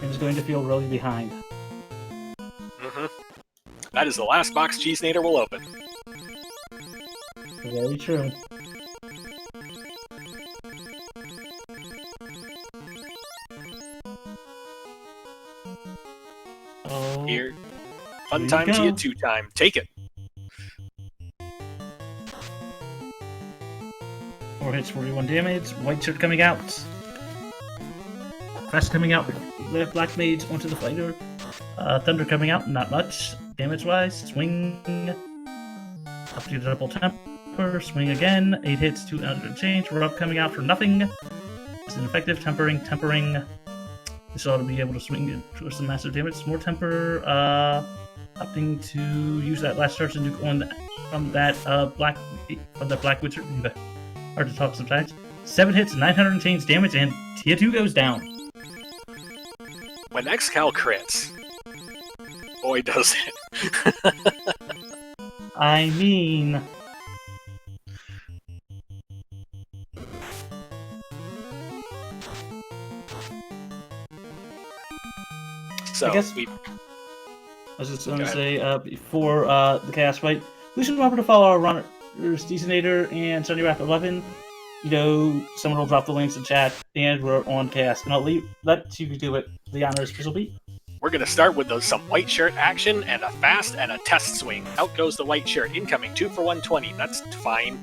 And is going to feel really behind. That is the last box Cheezinator will open. Very true. Oh, Here. Fun time to you 2-time. Take it. 4 hits, 41 damage. White shirt coming out. Fast coming out. Black mage onto the fighter. Thunder coming out, not much damage-wise. Swing. Up to double temper. Swing again. 8 hits, 200 change. Rub coming out for nothing. It's ineffective. Tempering. This ought to be able to swing for some massive damage. More temper. Opting to use that last charge to nuke on from that black witcher. Hard to talk sometimes. 7 hits, 900 and change damage, and tier 2 goes down. When Xcal crits, boy does it. I mean... So, I guess I was just going to say, before the Chaos fight, we should remember to follow our runners, Cheezinator and Sawneyrath 11. You know, someone will drop the links in chat, and we're on Chaos. And I'll let you do it. The honors, Fizzleby. We're going to start with some white shirt action and a fast and a test swing. Out goes the white shirt. Incoming, 2 for 120. That's fine.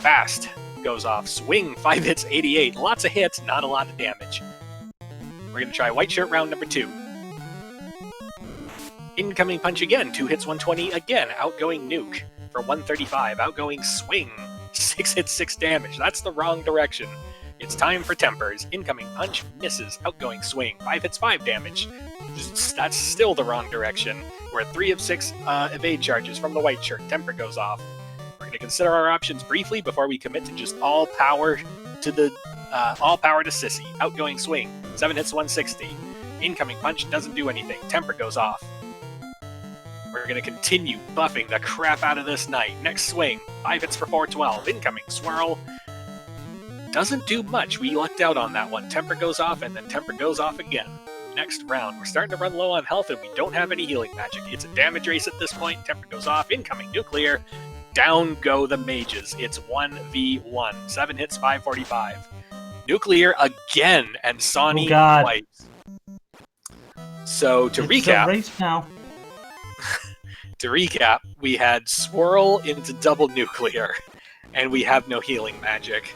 Fast goes off. Swing, 5 hits, 88. Lots of hits, not a lot of damage. We're going to try white shirt round number 2. Incoming punch again, 2 hits, 120 again. Outgoing nuke for 135. Outgoing swing, 6 hits, 6 damage. That's the wrong direction. It's time for tempers. Incoming punch misses. Outgoing swing, 5 hits, 5 damage. That's still the wrong direction. We're at 3 of 6 evade charges from the white shirt. Temper goes off. We're going to consider our options briefly before we commit to just all power to Sissy. Outgoing swing, 7 hits, 160. Incoming punch doesn't do anything. Temper goes off. We're going to continue buffing the crap out of this knight. Next swing, 5 hits for 412. Incoming swirl. Doesn't do much. We lucked out on that one. Temper goes off, and then temper goes off again. Next round, we're starting to run low on health, and we don't have any healing magic. It's a damage race at this point. Temper goes off. Incoming nuclear. Down go the mages. It's 1v1. 7 hits, 545. Nuclear again, and Sawney twice. So to recap... It's a race now. To recap, we had swirl into double nuclear, and we have no healing magic.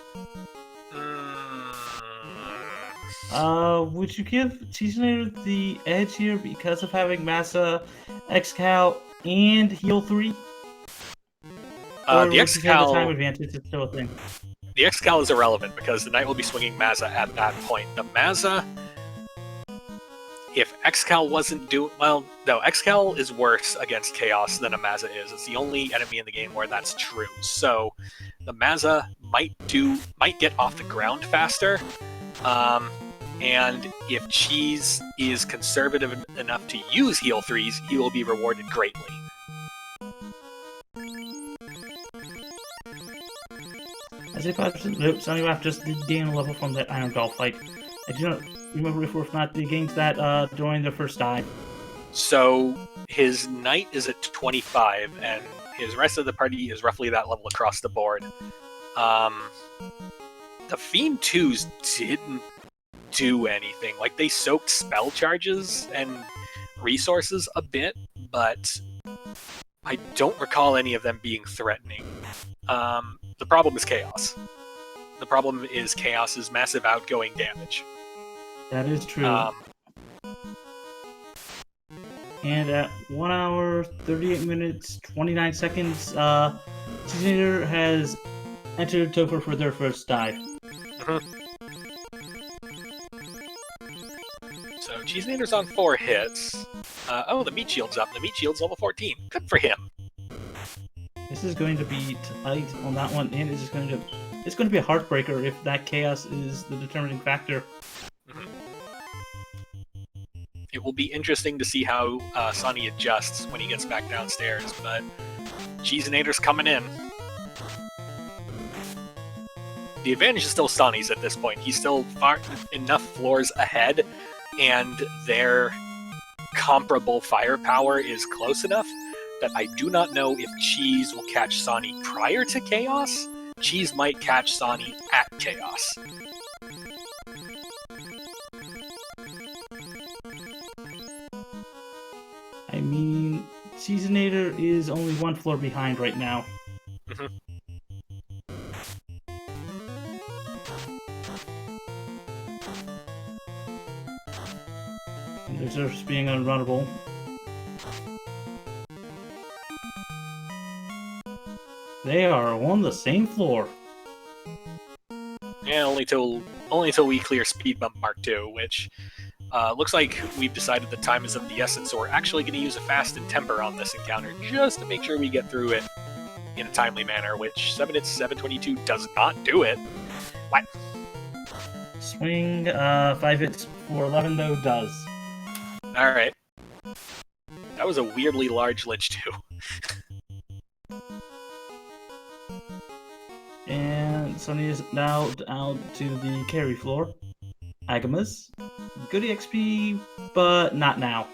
Would you give Cheezinator the edge here because of having Massa, Xcal, and Heal 3? Or the Xcal... the time advantage is still a thing? The Xcal is irrelevant because the knight will be swinging Mazza at that point. The Mazza... If Xcal wasn't doing... Well, no, Xcal is worse against Chaos than a Mazza is. It's the only enemy in the game where that's true. So, the Mazza might get off the ground faster. And if Cheese is conservative enough to use Heal 3s, he will be rewarded greatly. As if Sawneyrath just did gain a level from that Iron Golf fight. I do not remember if or not they gained that during their first dive. So his knight is at 25, and his rest of the party is roughly that level across the board. The Fiend 2s didn't do anything. Like, they soaked spell charges and resources a bit, but I don't recall any of them being threatening. The problem is Chaos. The problem is Chaos's massive outgoing damage. That is true. And at 1 hour, 38 minutes, 29 seconds, Cheezinator has entered Topher for their first dive. So Cheezinator's on 4 hits. The meat shield's up. The meat shield's level 14. Good for him. This is going to be tight on that one, and it's going to be a heartbreaker if that Chaos is the determining factor. It will be interesting to see how Sonny adjusts when he gets back downstairs, but Cheezinator's coming in. The advantage is still Sonny's at this point. He's still far enough floors ahead, and their comparable firepower is close enough that I do not know if Cheese will catch Sawny prior to Chaos. Cheese might catch Sawny at Chaos. I mean, Cheezinator is only one floor behind right now. Mhm. And there's just being unrunnable. They are on the same floor. Yeah, only till we clear Speed Bump Mark 2, which looks like we've decided the time is of the essence, so we're actually going to use a Fast and Temper on this encounter, just to make sure we get through it in a timely manner, which 7 hits 722 does not do it. What? Swing, 5 hits for 11 though does. Alright. That was a weirdly large Lich too. And Sunny is now down to the carry floor. Agamas. Good EXP, but not now.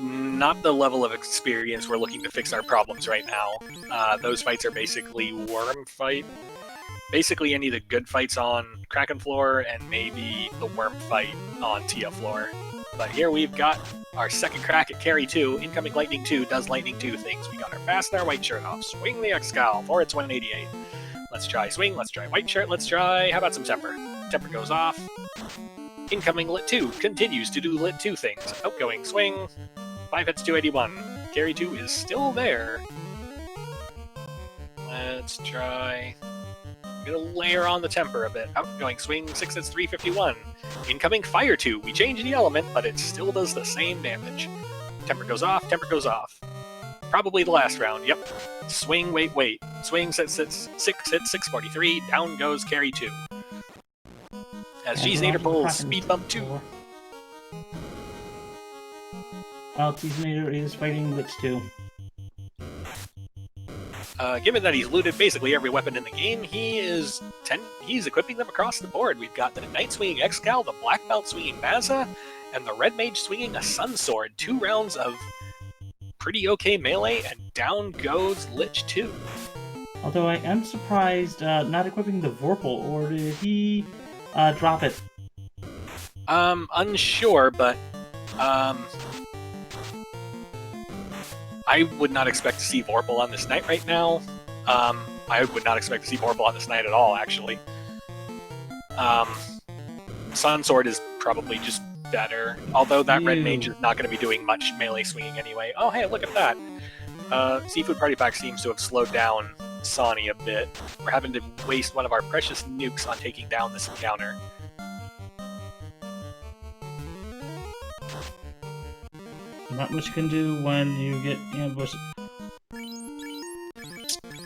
Not the level of experience we're looking to fix our problems right now. Those fights are basically Worm fight. Basically any of the good fights on Kraken floor, and maybe the Worm fight on Tia floor. But here we've got our second crack at carry 2. Incoming Lightning 2 does Lightning 2 things. We got our Fast and our White Shirt off. Swing the X-Scowl for its 188. Let's try Swing, let's try White Shirt, let's try... How about some Temper? Temper goes off. Incoming Lit 2 continues to do Lit 2 things. Outgoing Swing. 5 hits 281. Carry 2 is still there. Let's try... I'm gonna layer on the Temper a bit. Outgoing Swing, 6 hits 351. Incoming Fire 2. We change the element, but it still does the same damage. Temper goes off, Temper goes off. Probably the last round, yep. Swing, wait. Swing, 6 hits 643. Down goes Carry 2. As Cheezinator pulls Speed Bump 2. While Cheezinator is fighting Lich 2. Given that he's looted basically every weapon in the game, he's equipping them across the board. We've got the Knight swinging X-Cal, the Black Belt swinging Baza, and the Red Mage swinging a Sun Sword. 2 rounds of pretty okay melee, and down goes Lich 2. Although I am surprised not equipping the Vorpal, or did he drop it? Unsure, but I would not expect to see Vorpal on this knight right now. I would not expect to see Vorpal on this knight at all, actually. Sun Sword is probably just better, although that Red Mage is not going to be doing much melee swinging anyway. Oh, hey, look at that! Seafood Party Pack seems to have slowed down Sawny a bit. We're having to waste one of our precious nukes on taking down this encounter. Not much you can do when you get ambushed.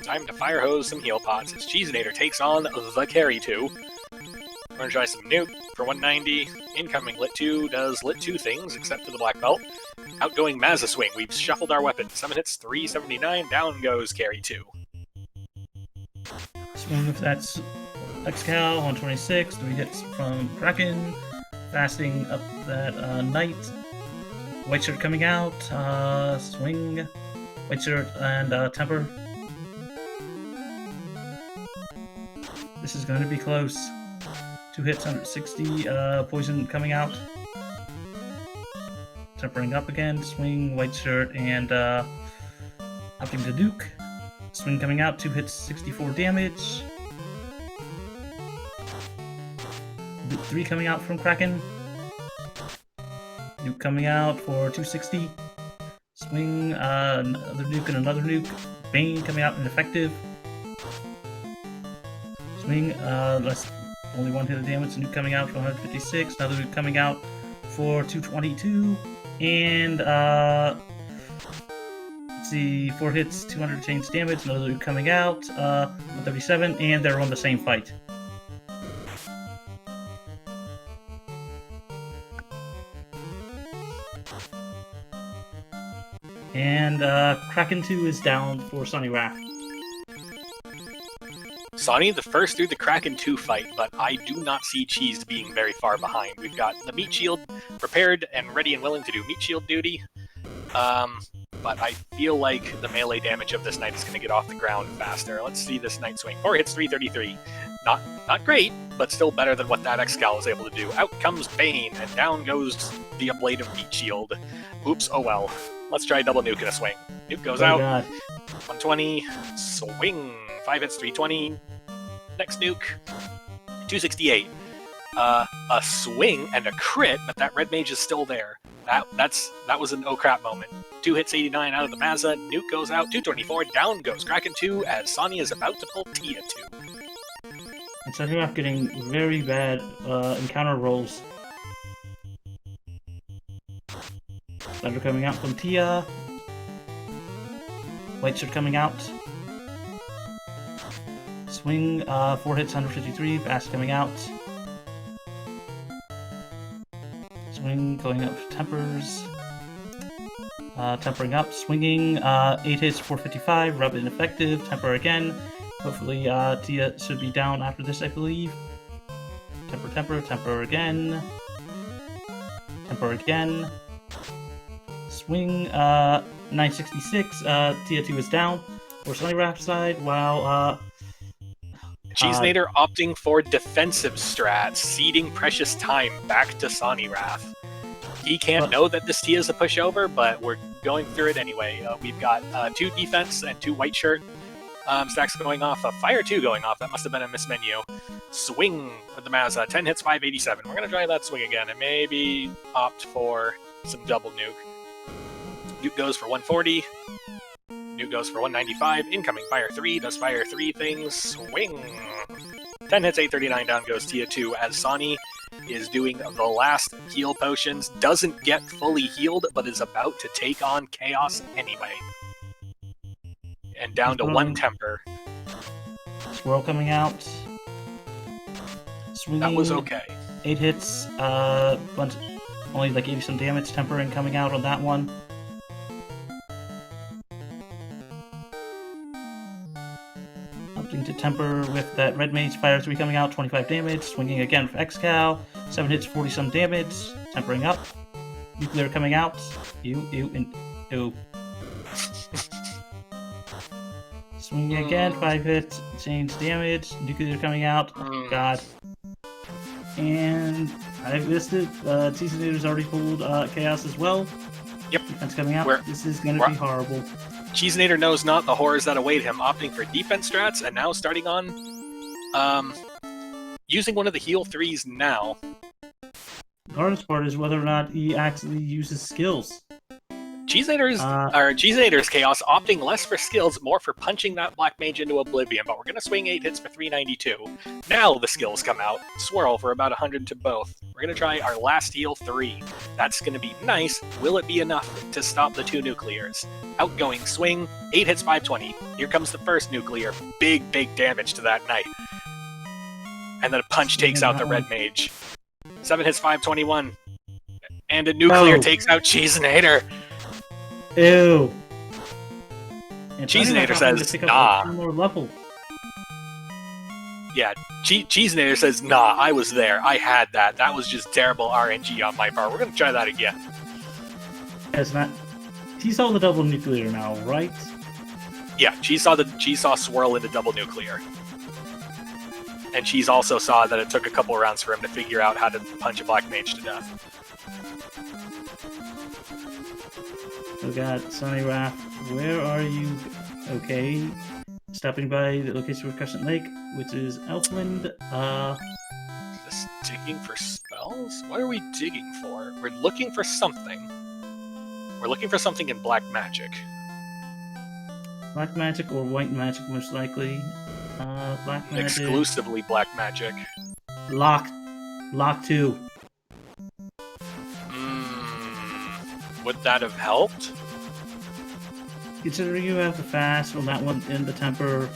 Time to fire hose some heal pots as Cheezinator takes on the Carry 2. We're gonna try some nuke for 190. Incoming Lit 2 does Lit 2 things, except for the Black Belt. Outgoing Mazza Swing. We've shuffled our weapons. 7 hits 379. Down goes Carry 2. Swing if that's X-Cal, 126. 3 hits from Kraken. Fasting up that Knight. White Shirt coming out, Swing, White Shirt, and Temper. This is going to be close. 2 hits, 160, Poison coming out. Tempering up again, Swing, White Shirt, and upping to Duke. Swing coming out, 2 hits, 64 damage. Duke 3 coming out from Kraken. Nuke coming out for 260. Swing, another nuke and another nuke. Bane coming out ineffective. Swing, only 1 hit of damage. Nuke coming out for 156. Another nuke coming out for 222. And, let's see, 4 hits, 200 change damage. Another nuke coming out, 137. And they're on the same fight. And Kraken 2 is down for Sawneyrath. Sawny the first through the Kraken 2 fight, but I do not see Cheese being very far behind. We've got the Meat Shield prepared and ready and willing to do Meat Shield duty. but I feel like the melee damage of this knight is going to get off the ground faster. Let's see this knight swing. 4 hits, 333. Not great, but still better than what that Excal was able to do. Out comes Bane, and down goes the Ablative Meat Shield. Oops, oh well. Let's try double nuke in a swing. Nuke goes out. God. 120. Swing. 5 hits, 320. Next nuke. 268. A swing and a crit, but that red mage is still there. That was an oh crap moment. 2 hits, 89 out of the Mazza. Nuke goes out. 224. Down goes Kraken 2 as Sonny is about to pull Tia 2. And Sawneyrath getting very bad encounter rolls. Thunder coming out from Tia. White Shirt coming out. Swing, 4 hits, 153. Fast coming out. Swing, going up Tempers. Tempering up, swinging, 8 hits, 455. Rub ineffective. Temper again. Hopefully, Tia should be down after this, I believe. Temper again. Temper again. Swing, 966. Tia 2 is down. For Sawneyrath's side, while, Cheezinator opting for defensive strats, ceding precious time back to Sawneyrath. He can't know that this Tia is a pushover, but we're going through it anyway. We've got 2 defense and 2 white shirt stacks going off, a fire 2 going off. That must have been a mismenu. Swing with the Mazza, 10 hits, 587. We're going to try that swing again and maybe opt for some double nuke. Nuke goes for 140. Nuke goes for 195. Incoming fire 3 does fire 3 things. Swing! 10 hits, 839. Down goes Tia 2 as Sonny is doing the last heal potions. Doesn't get fully healed, but is about to take on Chaos anyway. And down to 1 temper. Swirl coming out. Swinging. That was okay. 8 hits, only like 80 some damage. Tempering coming out on that one. Opting to temper with that red mage. Fire 3 coming out, 25 damage. Swinging again for Excal. 7 hits, 40 some damage. Tempering up. Nuclear coming out. Ew. Swinging again, 5 hits, change damage. Nuclear coming out. Oh god. And I've missed it. Cheezinator's already pulled Chaos as well. Yep. Defense coming out. This is going to be horrible. Cheezinator knows not the horrors that await him, opting for defense strats, and now starting on using one of the heal 3s now. The hardest part is whether or not he actually uses skills. Cheezinator's Chaos opting less for skills, more for punching that Black Mage into oblivion, but we're going to swing 8 hits for 392. Now the skills come out. Swirl for about 100 to both. We're going to try our last heal 3. That's going to be nice. Will it be enough to stop the 2 nuclears? Outgoing swing, 8 hits, 520. Here comes the first nuclear. Big damage to that knight. And then a punch takes out the red mage. 7 hits, 521. And a nuclear takes out Cheezinator. Ew. And Cheezinator says, nah. More level. Yeah, Cheezinator says, nah, I was there. I had that. That was just terrible RNG on my part. We're going to try that again. It's not. He saw the double nuclear now, right? Yeah, she saw swirl into double nuclear. And she's also saw that it took a couple of rounds for him to figure out how to punch a black mage to death. Oh god, Sawneyrath, where are you? Okay. Stopping by the location of Crescent Lake, which is Elfland. Just digging for spells? What are we digging for? We're looking for something. We're looking for something in black magic. Black magic or white magic, most likely. Black magic. Exclusively black magic. Lock 2. Would that have helped? Considering you have the fast on that one and the temper,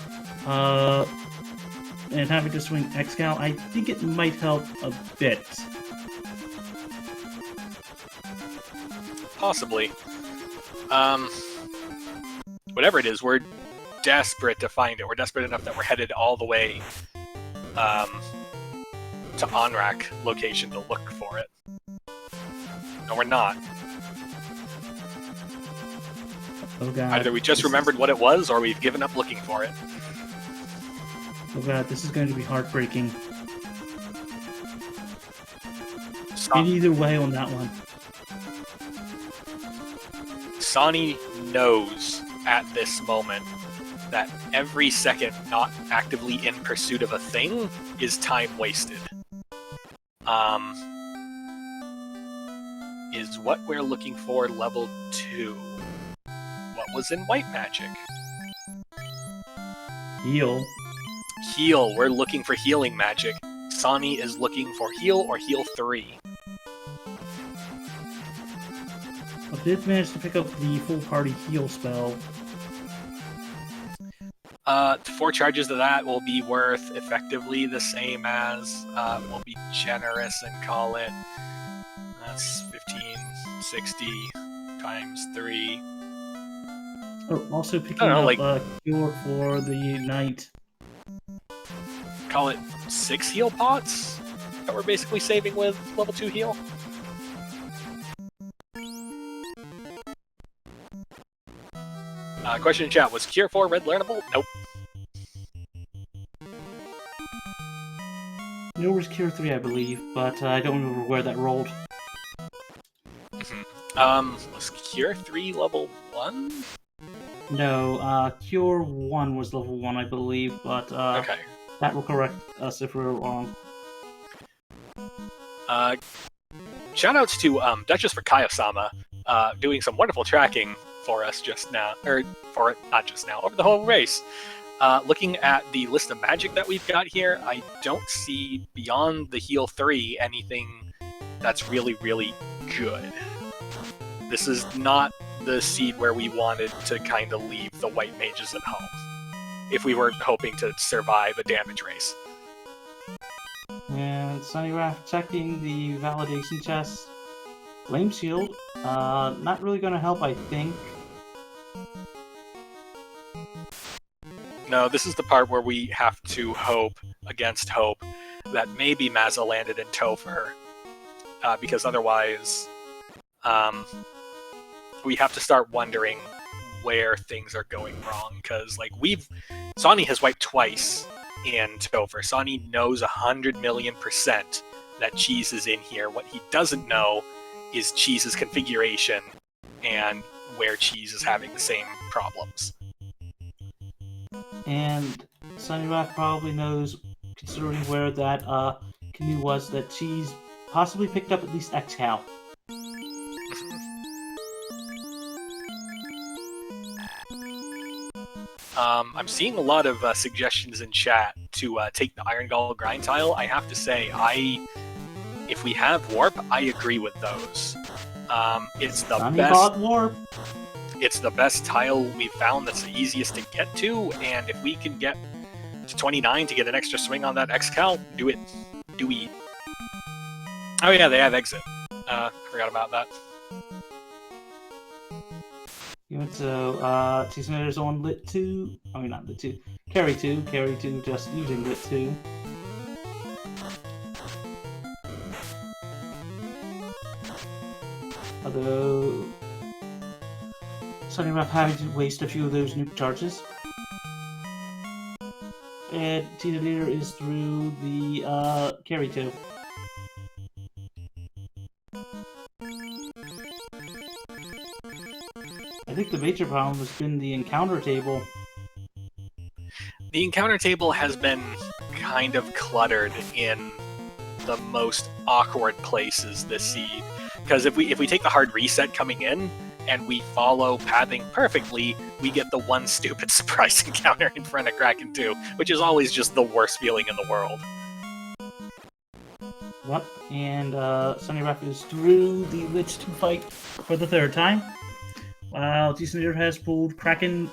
and having to swing Excal, I think it might help a bit. Possibly. Whatever it is, we're desperate to find it. We're desperate enough that we're headed all the way to Onrak location to look for it. No, we're not. Oh god. Either we just remembered what it was, or we've given up looking for it. Oh god, this is going to be heartbreaking. In either way on that one. Sani knows at this moment that every second not actively in pursuit of a thing is time wasted. Is what we're looking for level 2. What was in white magic? Heal. Heal. We're looking for healing magic. Sani is looking for heal or heal 3. I did manage to pick up the full party heal spell. 4 charges of that will be worth effectively the same as, we'll be generous and call it, that's 1560 times 3. Oh, also picking up cure for the knight. Call it 6 heal pots that we're basically saving with level 2 heal. Question in chat, was Cure 4 red learnable? Nope. No, it was Cure 3, I believe, but I don't remember where that rolled. Was Cure 3 level 1? No, Cure 1 was level 1, I believe, but okay. That will correct us if we're wrong. Shoutouts to Duchess for Kaiosama, doing some wonderful tracking for us just now, not just now, over the whole race. Looking at the list of magic that we've got here, I don't see beyond the heal 3 anything that's really, really good. This is not the seed where we wanted to kind of leave the white mages at home, if we were hoping to survive a damage race. And Sawneyrath checking the validation chest. Flame Shield, not really going to help, I think. No, this is the part where we have to hope against hope that maybe Mazza landed in Topher, because otherwise we have to start wondering where things are going wrong, because like Sani has wiped twice in Topher. Sani knows 100,000,000% that Cheese is in here. What he doesn't know is Cheese's configuration and where Cheese is having the same problems. And Sawneyrath probably knows, considering where that canoe was, that Cheese possibly picked up at least X-Cow. I'm seeing a lot of suggestions in chat to take the Iron Gall grind tile. I have to say, if we have warp, I agree with those. It's the best warp. It's the best tile we've found that's the easiest to get to, and if we can get to 29 to get an extra swing on that X-Cal, do it. Do we? Oh yeah, they have exit. Forgot about that. So, Cheezinator's on lit 2. I mean, not lit 2. Carry 2. Carry 2 just using lit 2. Although Sawneyrath having to waste a few of those nuke charges. And Cheezinator is through the carry 2. I think the major problem has been the encounter table. The encounter table has been kind of cluttered in the most awkward places this seed. Because if we take the hard reset coming in, and we follow pathing perfectly, we get the one stupid surprise encounter in front of Kraken 2, which is always just the worst feeling in the world. Yep, and Sawneyrath is through the Lich 2 fight for the 3rd time, while Cheezinator has pulled Kraken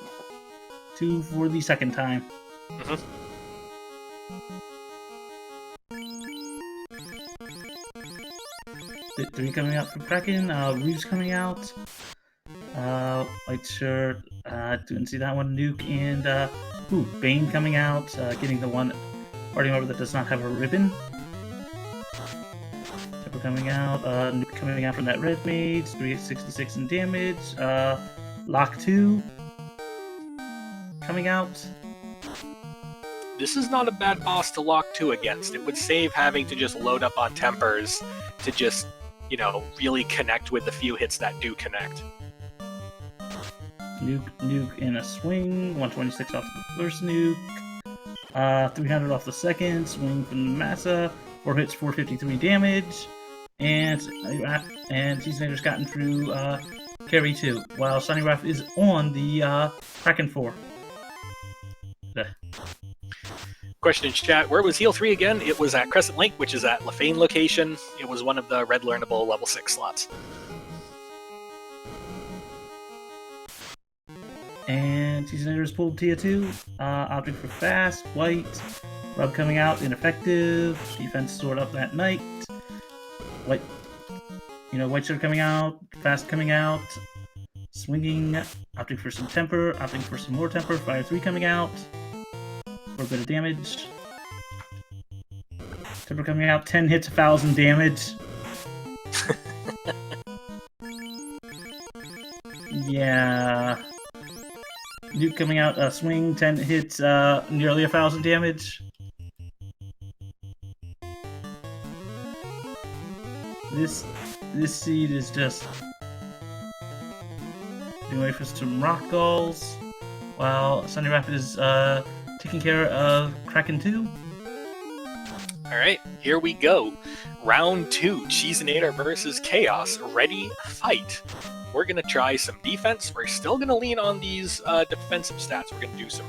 2 for the 2nd time. Three coming out from Kraken, Reeves coming out, White Shirt, didn't see that one, Nuke, and Bane coming out, getting the one party member that does not have a ribbon. Tempo coming out, Nuke coming out from that Red Mage, 366 in damage, Lock 2 coming out. This is not a bad boss to lock 2 against. It would save having to just load up on tempers to just, really connect with the few hits that do connect. Nuke in a swing. 126 off the first nuke. 300 off the second. Swing from the Massa. 4 hits, 453 damage. And Cheezinator's gotten through carry 2, while Sawneyrath is on the Kraken 4. Question in chat, where was heal 3 again? It was at Crescent Lake, which is at Lefane location. It was one of the red learnable level 6 slots. And Cheezinator's pulled tier 2. Opting for fast, white. Rub coming out, ineffective. Defense stored up that night. White shirt coming out, fast coming out. Swinging, opting for some temper, opting for some more temper. Fire 3 coming out. For a bit of damage. Temper coming out, 10 hits, 1,000 damage. Yeah. Nuke coming out, swing, 10 hits, nearly 1,000 damage. This seed is just getting ready for some rock galls, while Sawneyrath is taking care of Kraken 2. Alright, here we go. Round 2, Cheezinator versus Chaos. Ready, fight. We're going to try some defense. We're still going to lean on these defensive stats. We're going to do some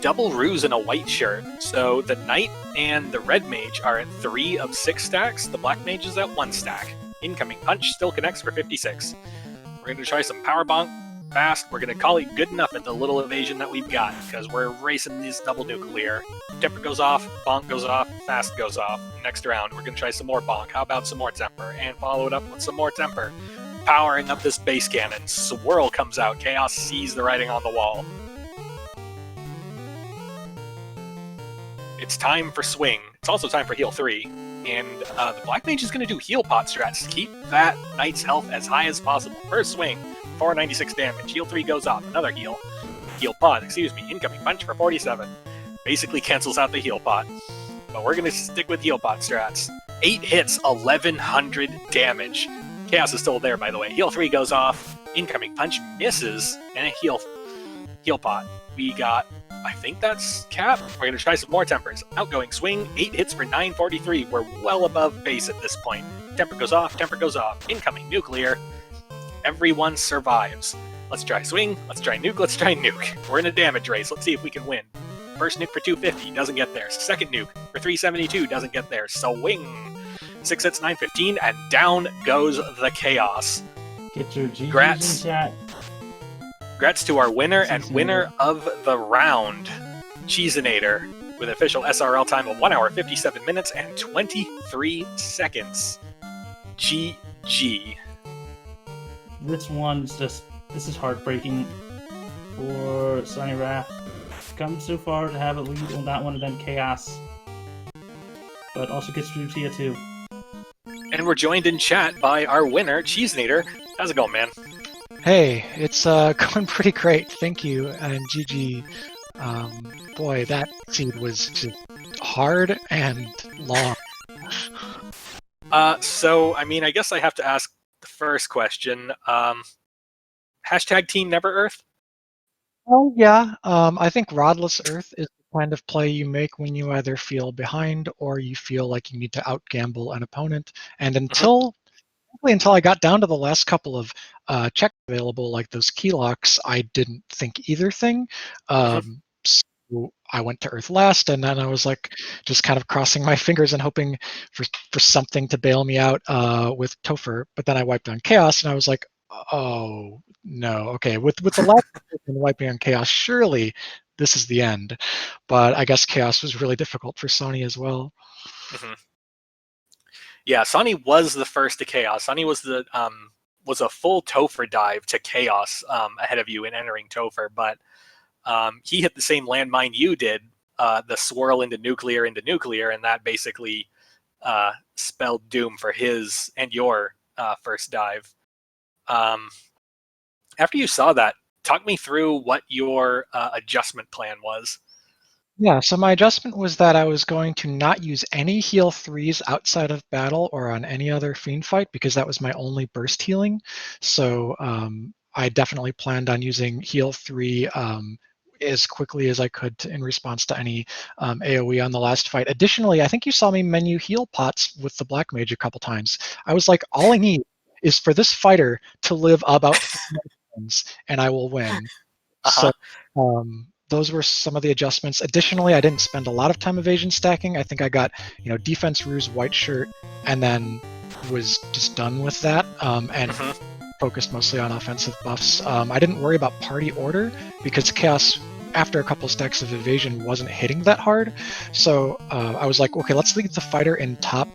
double ruse in a white shirt. So the Knight and the Red Mage are at 3 of 6 stacks. The Black Mage is at 1 stack. Incoming Punch still connects for 56. We're going to try some Power Bonk fast. We're going to call it good enough at the little evasion that we've got, because we're racing these double nuclear. Temper goes off, Bonk goes off, fast goes off. Next round, we're going to try some more Bonk. How about some more Temper? And follow it up with some more Temper. Powering up this base cannon. Swirl comes out. Chaos sees the writing on the wall. It's time for swing. It's also time for heal 3. And the Black Mage is going to do heal pot strats to keep that Knight's health as high as possible. First swing, 496 damage. Heal 3 goes off. Another heal. Heal pot, incoming punch for 47. Basically cancels out the heal pot. But we're going to stick with heal pot strats. 8 hits, 1100 damage. Chaos is still there, by the way. Heal 3 goes off. Incoming punch misses. And a heal pot. We got, I think that's cap. We're going to try some more tempers. Outgoing swing, 8 hits for 943. We're well above base at this point. Temper goes off, temper goes off. Incoming nuclear. Everyone survives. Let's try swing, let's try nuke, let's try nuke. We're in a damage race. Let's see if we can win. First nuke for 250, doesn't get there. Second nuke for 372, doesn't get there. Swing. 6 hits, 915, and down goes the Chaos. Get your GGs in chat. Congrats to our winner and winner of the round, Cheezinator, with an official SRL time of 1 hour, 57 minutes, and 23 seconds. GG. This is heartbreaking for Sawneyrath. Come so far to have a lead on that one, and then Chaos. But also gets through tier 2. And we're joined in chat by our winner, Cheezinator. How's it going, man? Hey, it's going pretty great, thank you, and GG. Boy, that seed was just hard and long. So, I guess I have to ask the first question. Hashtag Team Never Earth? Oh, yeah. I think Rodless Earth is the kind of play you make when you either feel behind or you feel like you need to outgamble an opponent. And until I got down to the last couple of checks available, like those key locks, I didn't think either thing. So I went to Earth last, and then I was like just kind of crossing my fingers and hoping for something to bail me out with Topher. But then I wiped on Chaos, and I was like, oh no, okay. With the last person wiping on Chaos, surely this is the end. But I guess Chaos was really difficult for Sony as well. Yeah, Sonny was the first to Chaos. Sonny was was a full Topher dive to Chaos ahead of you in entering Topher, but he hit the same landmine you did, the swirl into nuclear, and that basically spelled doom for his and your first dive. After you saw that, talk me through what your adjustment plan was. Yeah, so my adjustment was that I was going to not use any heal 3s outside of battle or on any other fiend fight because that was my only burst healing. So I definitely planned on using heal 3 as quickly as I could in response to any AoE on the last fight. Additionally, I think you saw me menu heal pots with the Black Mage a couple times. I was like, all I need is for this fighter to live about 3 more turns and I will win. So those were some of the adjustments. Additionally, I didn't spend a lot of time evasion stacking. I think I got, defense ruse, white shirt, and then was just done with that and focused mostly on offensive buffs. I didn't worry about party order because chaos, after a couple stacks of evasion, wasn't hitting that hard. So I was like, okay, let's leave the fighter in top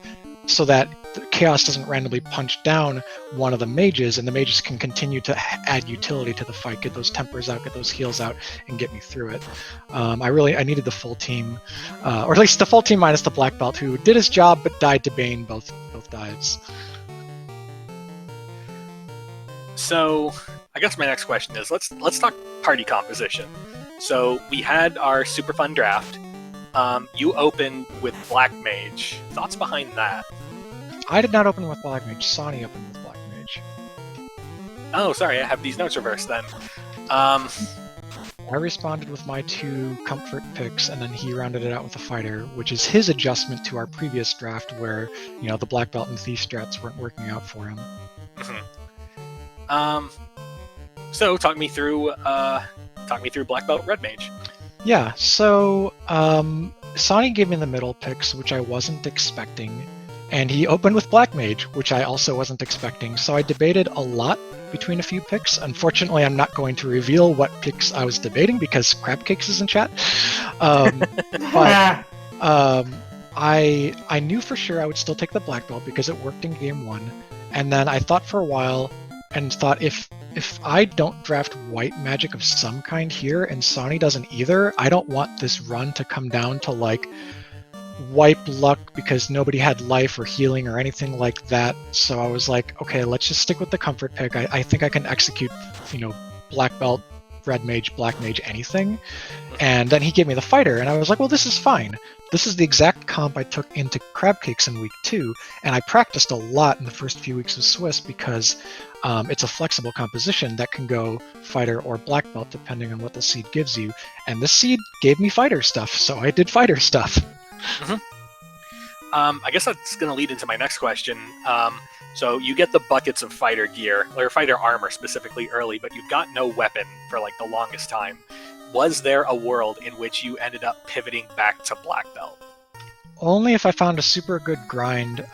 so that chaos doesn't randomly punch down one of the mages, and the mages can continue to add utility to the fight, get those tempers out, get those heals out, and get me through it. I needed the full team, or at least the full team minus the black belt, who did his job but died to Bane both dives. So I guess my next question is let's talk party composition. So we had our super fun draft. You opened with Black Mage. Thoughts behind that? I did not open with Black Mage. Sawney opened with Black Mage. Oh, sorry, I have these notes reversed then. I responded with my 2 comfort picks, and then he rounded it out with a fighter, which is his adjustment to our previous draft where, the Black Belt and Thief strats weren't working out for him. So talk me through Black Belt Red Mage. Yeah, so Sawney gave me the middle picks, which I wasn't expecting, and he opened with Black Mage, which I also wasn't expecting, so I debated a lot between a few picks. Unfortunately, I'm not going to reveal what picks I was debating because Crab Cakes is in chat. But I knew for sure I would still take the Black Belt because it worked in game 1, and then I thought for a while and thought if I don't draft white magic of some kind here and Sawney doesn't either, I don't want this run to come down to like wipe luck because nobody had life or healing or anything like that. So I was like, okay, let's just stick with the comfort pick. I think I can execute, black belt, red mage, black mage, anything. And then he gave me the fighter, and I was like, well, this is fine. This is the exact comp I took into Crab Cakes in week 2, and I practiced a lot in the first few weeks of Swiss because it's a flexible composition that can go fighter or black belt depending on what the seed gives you. And this seed gave me fighter stuff, so I did fighter stuff. I guess that's going to lead into my next question. So you get the buckets of fighter gear, or fighter armor specifically early, but you've got no weapon for like the longest time. Was there a world in which you ended up pivoting back to black belt? Only if I found a super good grind.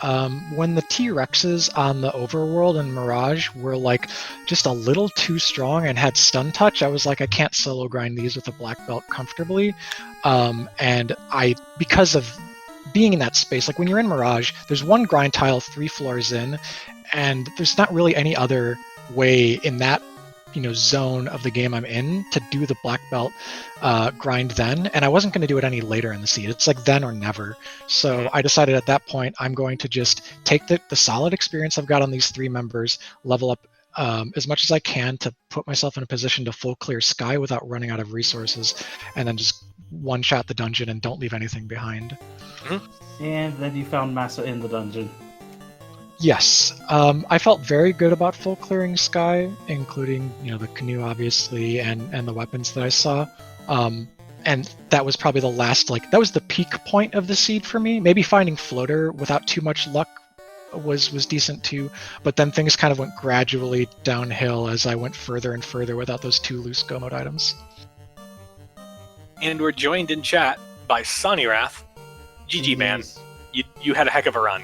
When the T-Rexes on the overworld and Mirage were like just a little too strong and had stun touch, I was like, I can't solo grind these with a black belt comfortably. And because of being in that space, like when you're in Mirage, there's one grind tile 3 floors in, and there's not really any other way in that zone of the game I'm in to do the black belt grind then, and I wasn't going to do it any later in the seed. It's like then or never. So I decided at that point I'm going to just take the solid experience I've got on these 3 members, level up as much as I can to put myself in a position to full clear sky without running out of resources, and then just one-shot the dungeon and don't leave anything behind. And then you found Massa in the dungeon. Yes, I felt very good about full clearing sky, including the canoe obviously and the weapons that I saw, and that was probably the last that was the peak point of the seed for me. Maybe finding floater without too much luck was decent too, but then things kind of went gradually downhill as I went further and further without those 2 loose go mode items. And we're joined in chat by Sawneyrath. GG man, you had a heck of a run.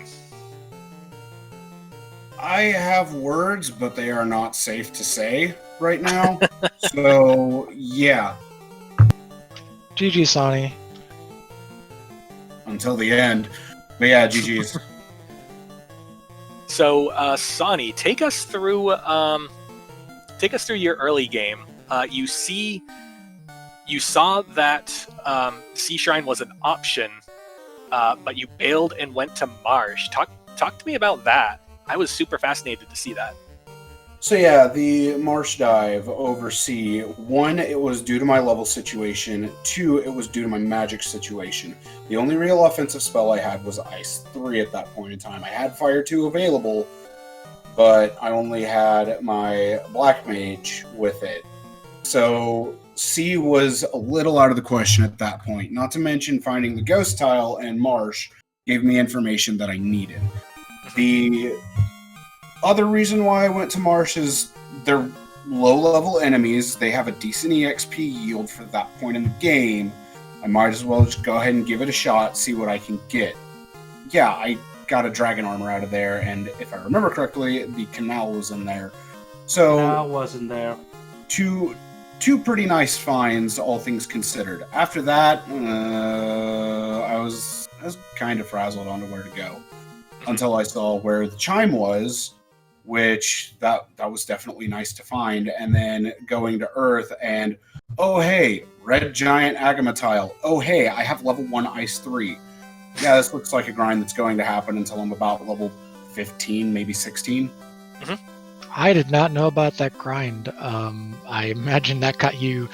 I have words, but they are not safe to say right now. So, yeah. GG, Sawney. Until the end. But yeah, GG's. So, Sawney, take us through your early game. You saw that Sea Shrine was an option, but you bailed and went to Marsh. Talk to me about that. I was super fascinated to see that. So yeah, the marsh dive over C. 1, it was due to my level situation. 2, it was due to my magic situation. The only real offensive spell I had was Ice 3 at that point in time. I had Fire 2 available, but I only had my Black Mage with it. So C was a little out of the question at that point. Not to mention finding the Ghost Tile and Marsh gave me information that I needed. The other reason why I went to Marsh is they're low-level enemies. They have a decent EXP yield for that point in the game. I might as well just go ahead and give it a shot, see what I can get. Yeah, I got a dragon armor out of there, and if I remember correctly, the canal was in there. So Canal wasn't there. Two pretty nice finds, all things considered. After that, I was kind of frazzled on where to go until I saw where the chime was, which that was definitely nice to find. And then going to Earth and, oh hey, red giant Agama tile. Oh hey, I have level 1 Ice 3. Yeah, this looks like a grind that's going to happen until I'm about level 15, maybe 16. I did not know about that grind. I imagine that got you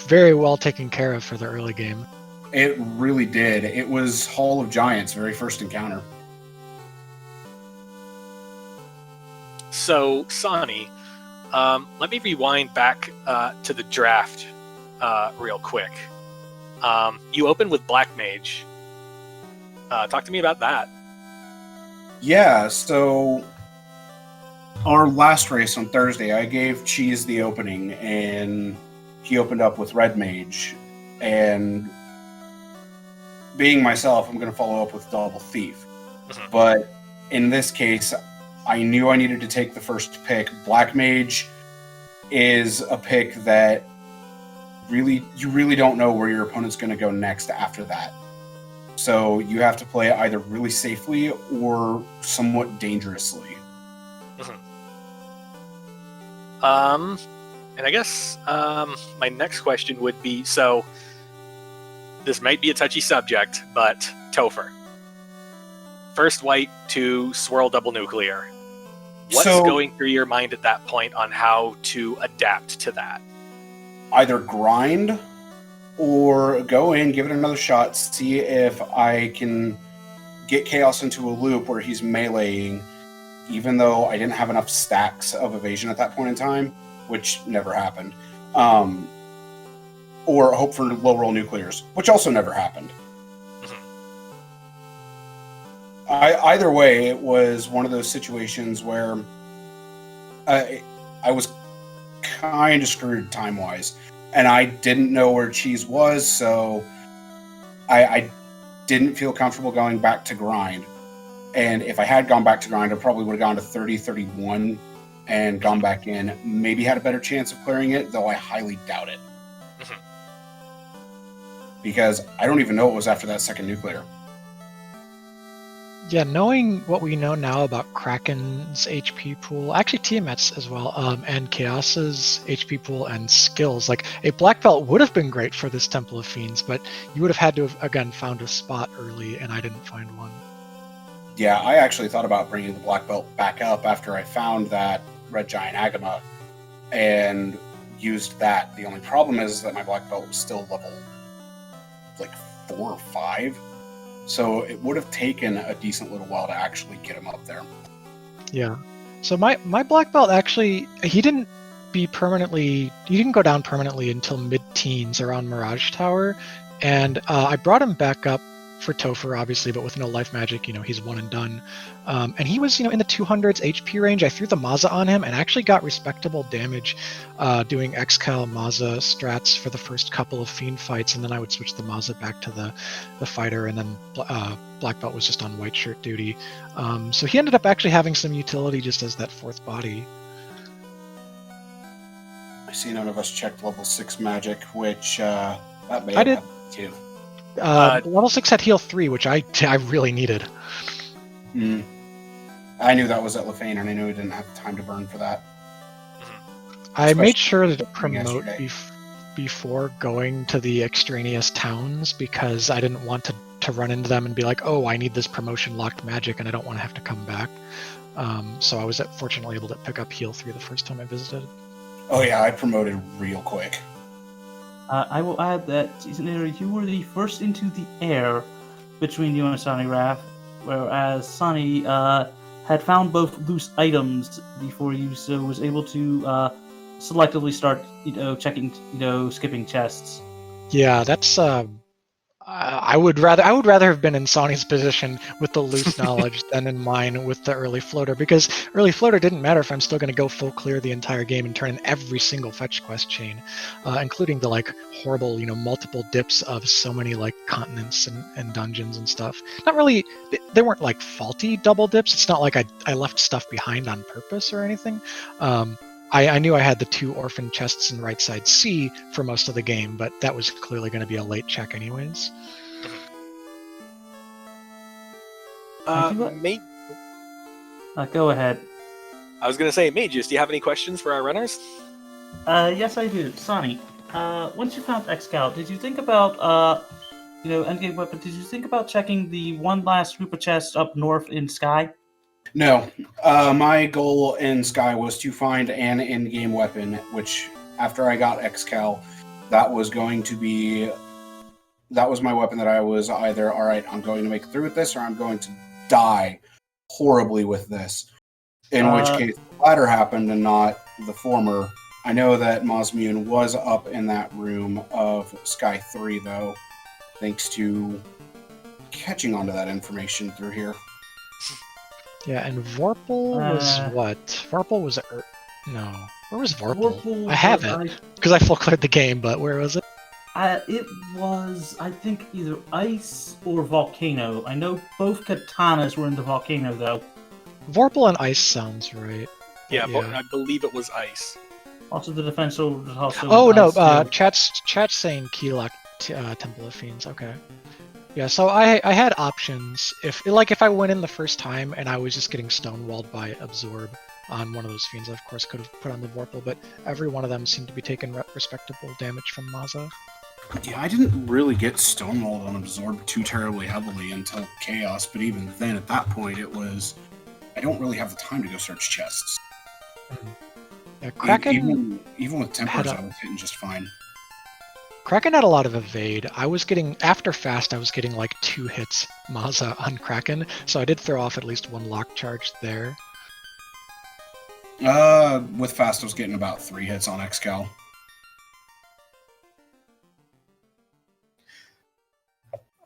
very well taken care of for the early game. It really did. It was Hall of Giants, very first encounter. So, Sani, let me rewind back to the draft real quick. You opened with Black Mage. Talk to me about that. Yeah, so our last race on Thursday, I gave Cheese the opening, and he opened up with Red Mage. And being myself, I'm going to follow up with Double Thief. But in this case, I knew I needed to take the first pick. Black Mage is a pick that you really don't know where your opponent's going to go next after that. So you have to play it either really safely or somewhat dangerously. And I guess my next question would be, so this might be a touchy subject, but Topher. First white to swirl double nuclear. What's going through your mind at that point on how to adapt to that? Either grind or go in, give it another shot, see if I can get Chaos into a loop where he's meleeing, even though I didn't have enough stacks of evasion at that point in time, which never happened. Or hope for low roll nuclears, which also never happened. Either way, it was one of those situations where I was kind of screwed time-wise, and I didn't know where Cheese was, so I didn't feel comfortable going back to grind. And if I had gone back to grind, I probably would have gone to 30-31 and gone back in. Maybe had a better chance of clearing it, though I highly doubt it. Because I don't even know what was after that second nuclear. Yeah, knowing what we know now about Kraken's HP pool, actually Tiamat's as well, and Chaos's HP pool and skills, like a black belt would have been great for this Temple of Fiends, but you would have had to have, again, found a spot early, and I didn't find one. Yeah, I actually thought about bringing the black belt back up after I found that Red Giant Agama and used that. The only problem is that my black belt was still level like 4 or 5. So it would have taken a decent little while to actually get him up there. Yeah. So my black belt actually, he didn't go down permanently until mid-teens around Mirage Tower. And I brought him back up for Topher, obviously, but with no life magic, he's one and done. And he was, in the 200s HP range. I threw the Maza on him and actually got respectable damage doing Excal Maza strats for the first couple of Fiend fights, and then I would switch the Maza back to the fighter, and then Black Belt was just on white shirt duty. So he ended up actually having some utility just as that fourth body. I see none of us checked level 6 magic, which that may I did too. Level 6 had heal 3, which I really needed. I knew that was at Lefane, and I knew I didn't have time to burn for that. I made sure to promote before going to the extraneous towns, because I didn't want to run into them and be like, oh, I need this promotion locked magic, and I don't want to have to come back. So I was fortunately able to pick up Heal 3 the first time I visited. Oh yeah, I promoted real quick. I will add that, Cheezinator, you were the first into the air between you and Sawneyrath, whereas Sonny had found both loose items before you, so was able to selectively start, checking, skipping chests. Yeah, that's. I would rather have been in Sonny's position with the loose knowledge than in mine with the early floater, because early floater didn't matter if I'm still going to go full clear the entire game and turn in every single fetch quest chain, including the horrible multiple dips of so many continents and dungeons and stuff. Not really, they weren't faulty double dips. It's not like I left stuff behind on purpose or anything. I knew I had the 2 orphan chests in right side C for most of the game, but that was clearly going to be a late check anyways. Go ahead. I was going to say, Mages, do you have any questions for our runners? Yes, I do. Sonny, once you found Excal, did you think about, endgame weapon, did you think about checking the one last group of chests up north in Sky? No, my goal in Sky was to find an in-game weapon, which after I got Excal, that was my weapon that I was either, all right, I'm going to make it through with this, or I'm going to die horribly with this. In which case, the latter happened and not the former. I know that Mosmune was up in that room of Sky 3, though, thanks to catching onto that information through here. Yeah, and Vorpal was what? Vorpal was no. Where was Vorpal? I have it because I full cleared the game, but where was it? It was, I think, either Ice or Volcano. I know both katanas were in the Volcano, though. Vorpal and Ice sounds right. Yeah, I believe it was Ice. Also, the defensor was also. Oh no! Ice, chat's saying Keylak Temple of Fiends. Okay. Yeah, so I had options. If I went in the first time and I was just getting stonewalled by Absorb on one of those fiends, I of course could have put on the Vorpal, but every one of them seemed to be taking respectable damage from Maza. Yeah, I didn't really get stonewalled on Absorb too terribly heavily until Chaos, but even then, at that point, it was, I don't really have the time to go search chests. Yeah, Kraken... Even with Tempers, I was hitting just fine. Kraken had a lot of evade. I was getting, after Fast, I was getting 2 hits Maza on Kraken, so I did throw off at least 1 lock charge there. With Fast, I was getting about 3 hits on Excal.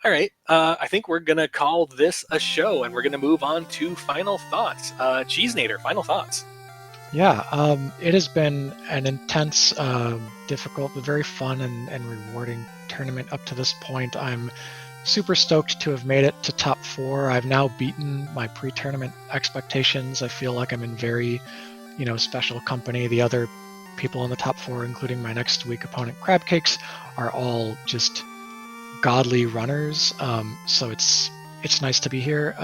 All right, I think we're going to call this a show, and we're going to move on to final thoughts. Cheezinator, final thoughts. Yeah, it has been an intense, difficult, but very fun and rewarding tournament up to this point. I'm super stoked to have made it to top 4. I've now beaten my pre-tournament expectations. I feel like I'm in very, special company. The other people in the top 4, including my next week opponent, Crabcakes, are all just godly runners. So it's nice to be here.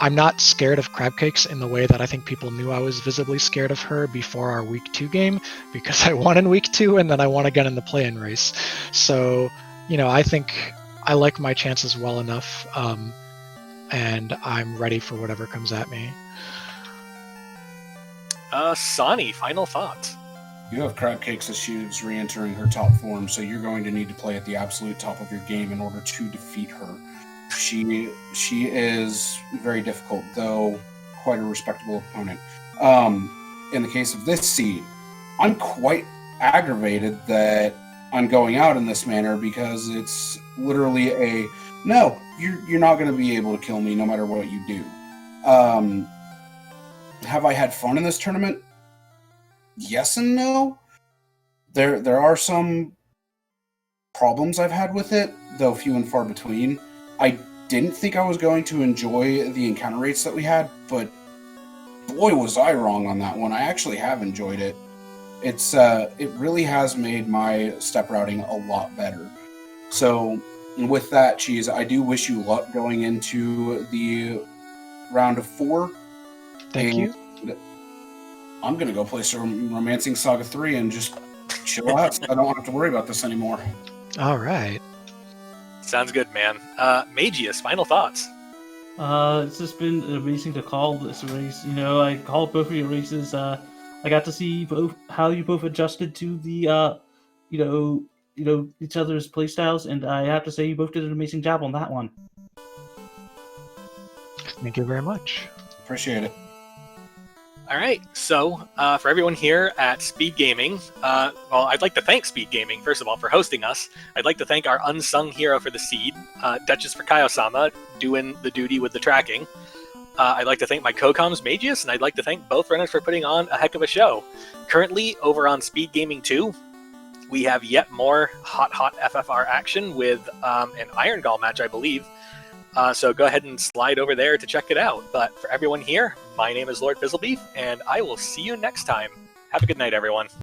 I'm not scared of Crabcakes in the way that I think people knew I was visibly scared of her before our Week 2 game, because I won in Week 2 and then I won again in the play-in race. So, I think I like my chances well enough, and I'm ready for whatever comes at me. Sonny, final thoughts. You have Crabcakes as she's re-entering her top form, so you're going to need to play at the absolute top of your game in order to defeat her. She is very difficult, though quite a respectable opponent. In the case of this seed, I'm quite aggravated that I'm going out in this manner, because it's literally a, no, you're not going to be able to kill me no matter what you do. Have I had fun in this tournament? Yes and no. There are some problems I've had with it, though few and far between. I didn't think I was going to enjoy the encounter rates that we had, but boy was I wrong on that one. I actually have enjoyed it. It really has made my step routing a lot better. So with that, Cheese, I do wish you luck going into the round of 4. Thank you. I'm going to go play some Romancing Saga 3 and just chill out so I don't have to worry about this anymore. All right. Sounds good, man. Magius, final thoughts. It's just been amazing to call this race. I called both of your races. I got to see both how you both adjusted to the each other's playstyles, and I have to say you both did an amazing job on that one. Thank you very much. Appreciate it. All right, so for everyone here at Speed Gaming, I'd like to thank Speed Gaming, first of all, for hosting us. I'd like to thank our unsung hero for the seed, Duchess for Kaio-sama, doing the duty with the tracking. I'd like to thank my co-coms, Magius, and I'd like to thank both runners for putting on a heck of a show. Currently, over on Speed Gaming 2, we have yet more hot FFR action with an Iron Gall match, I believe. So go ahead and slide over there to check it out. But for everyone here, my name is Lord Fizzlebeef, and I will see you next time. Have a good night, everyone.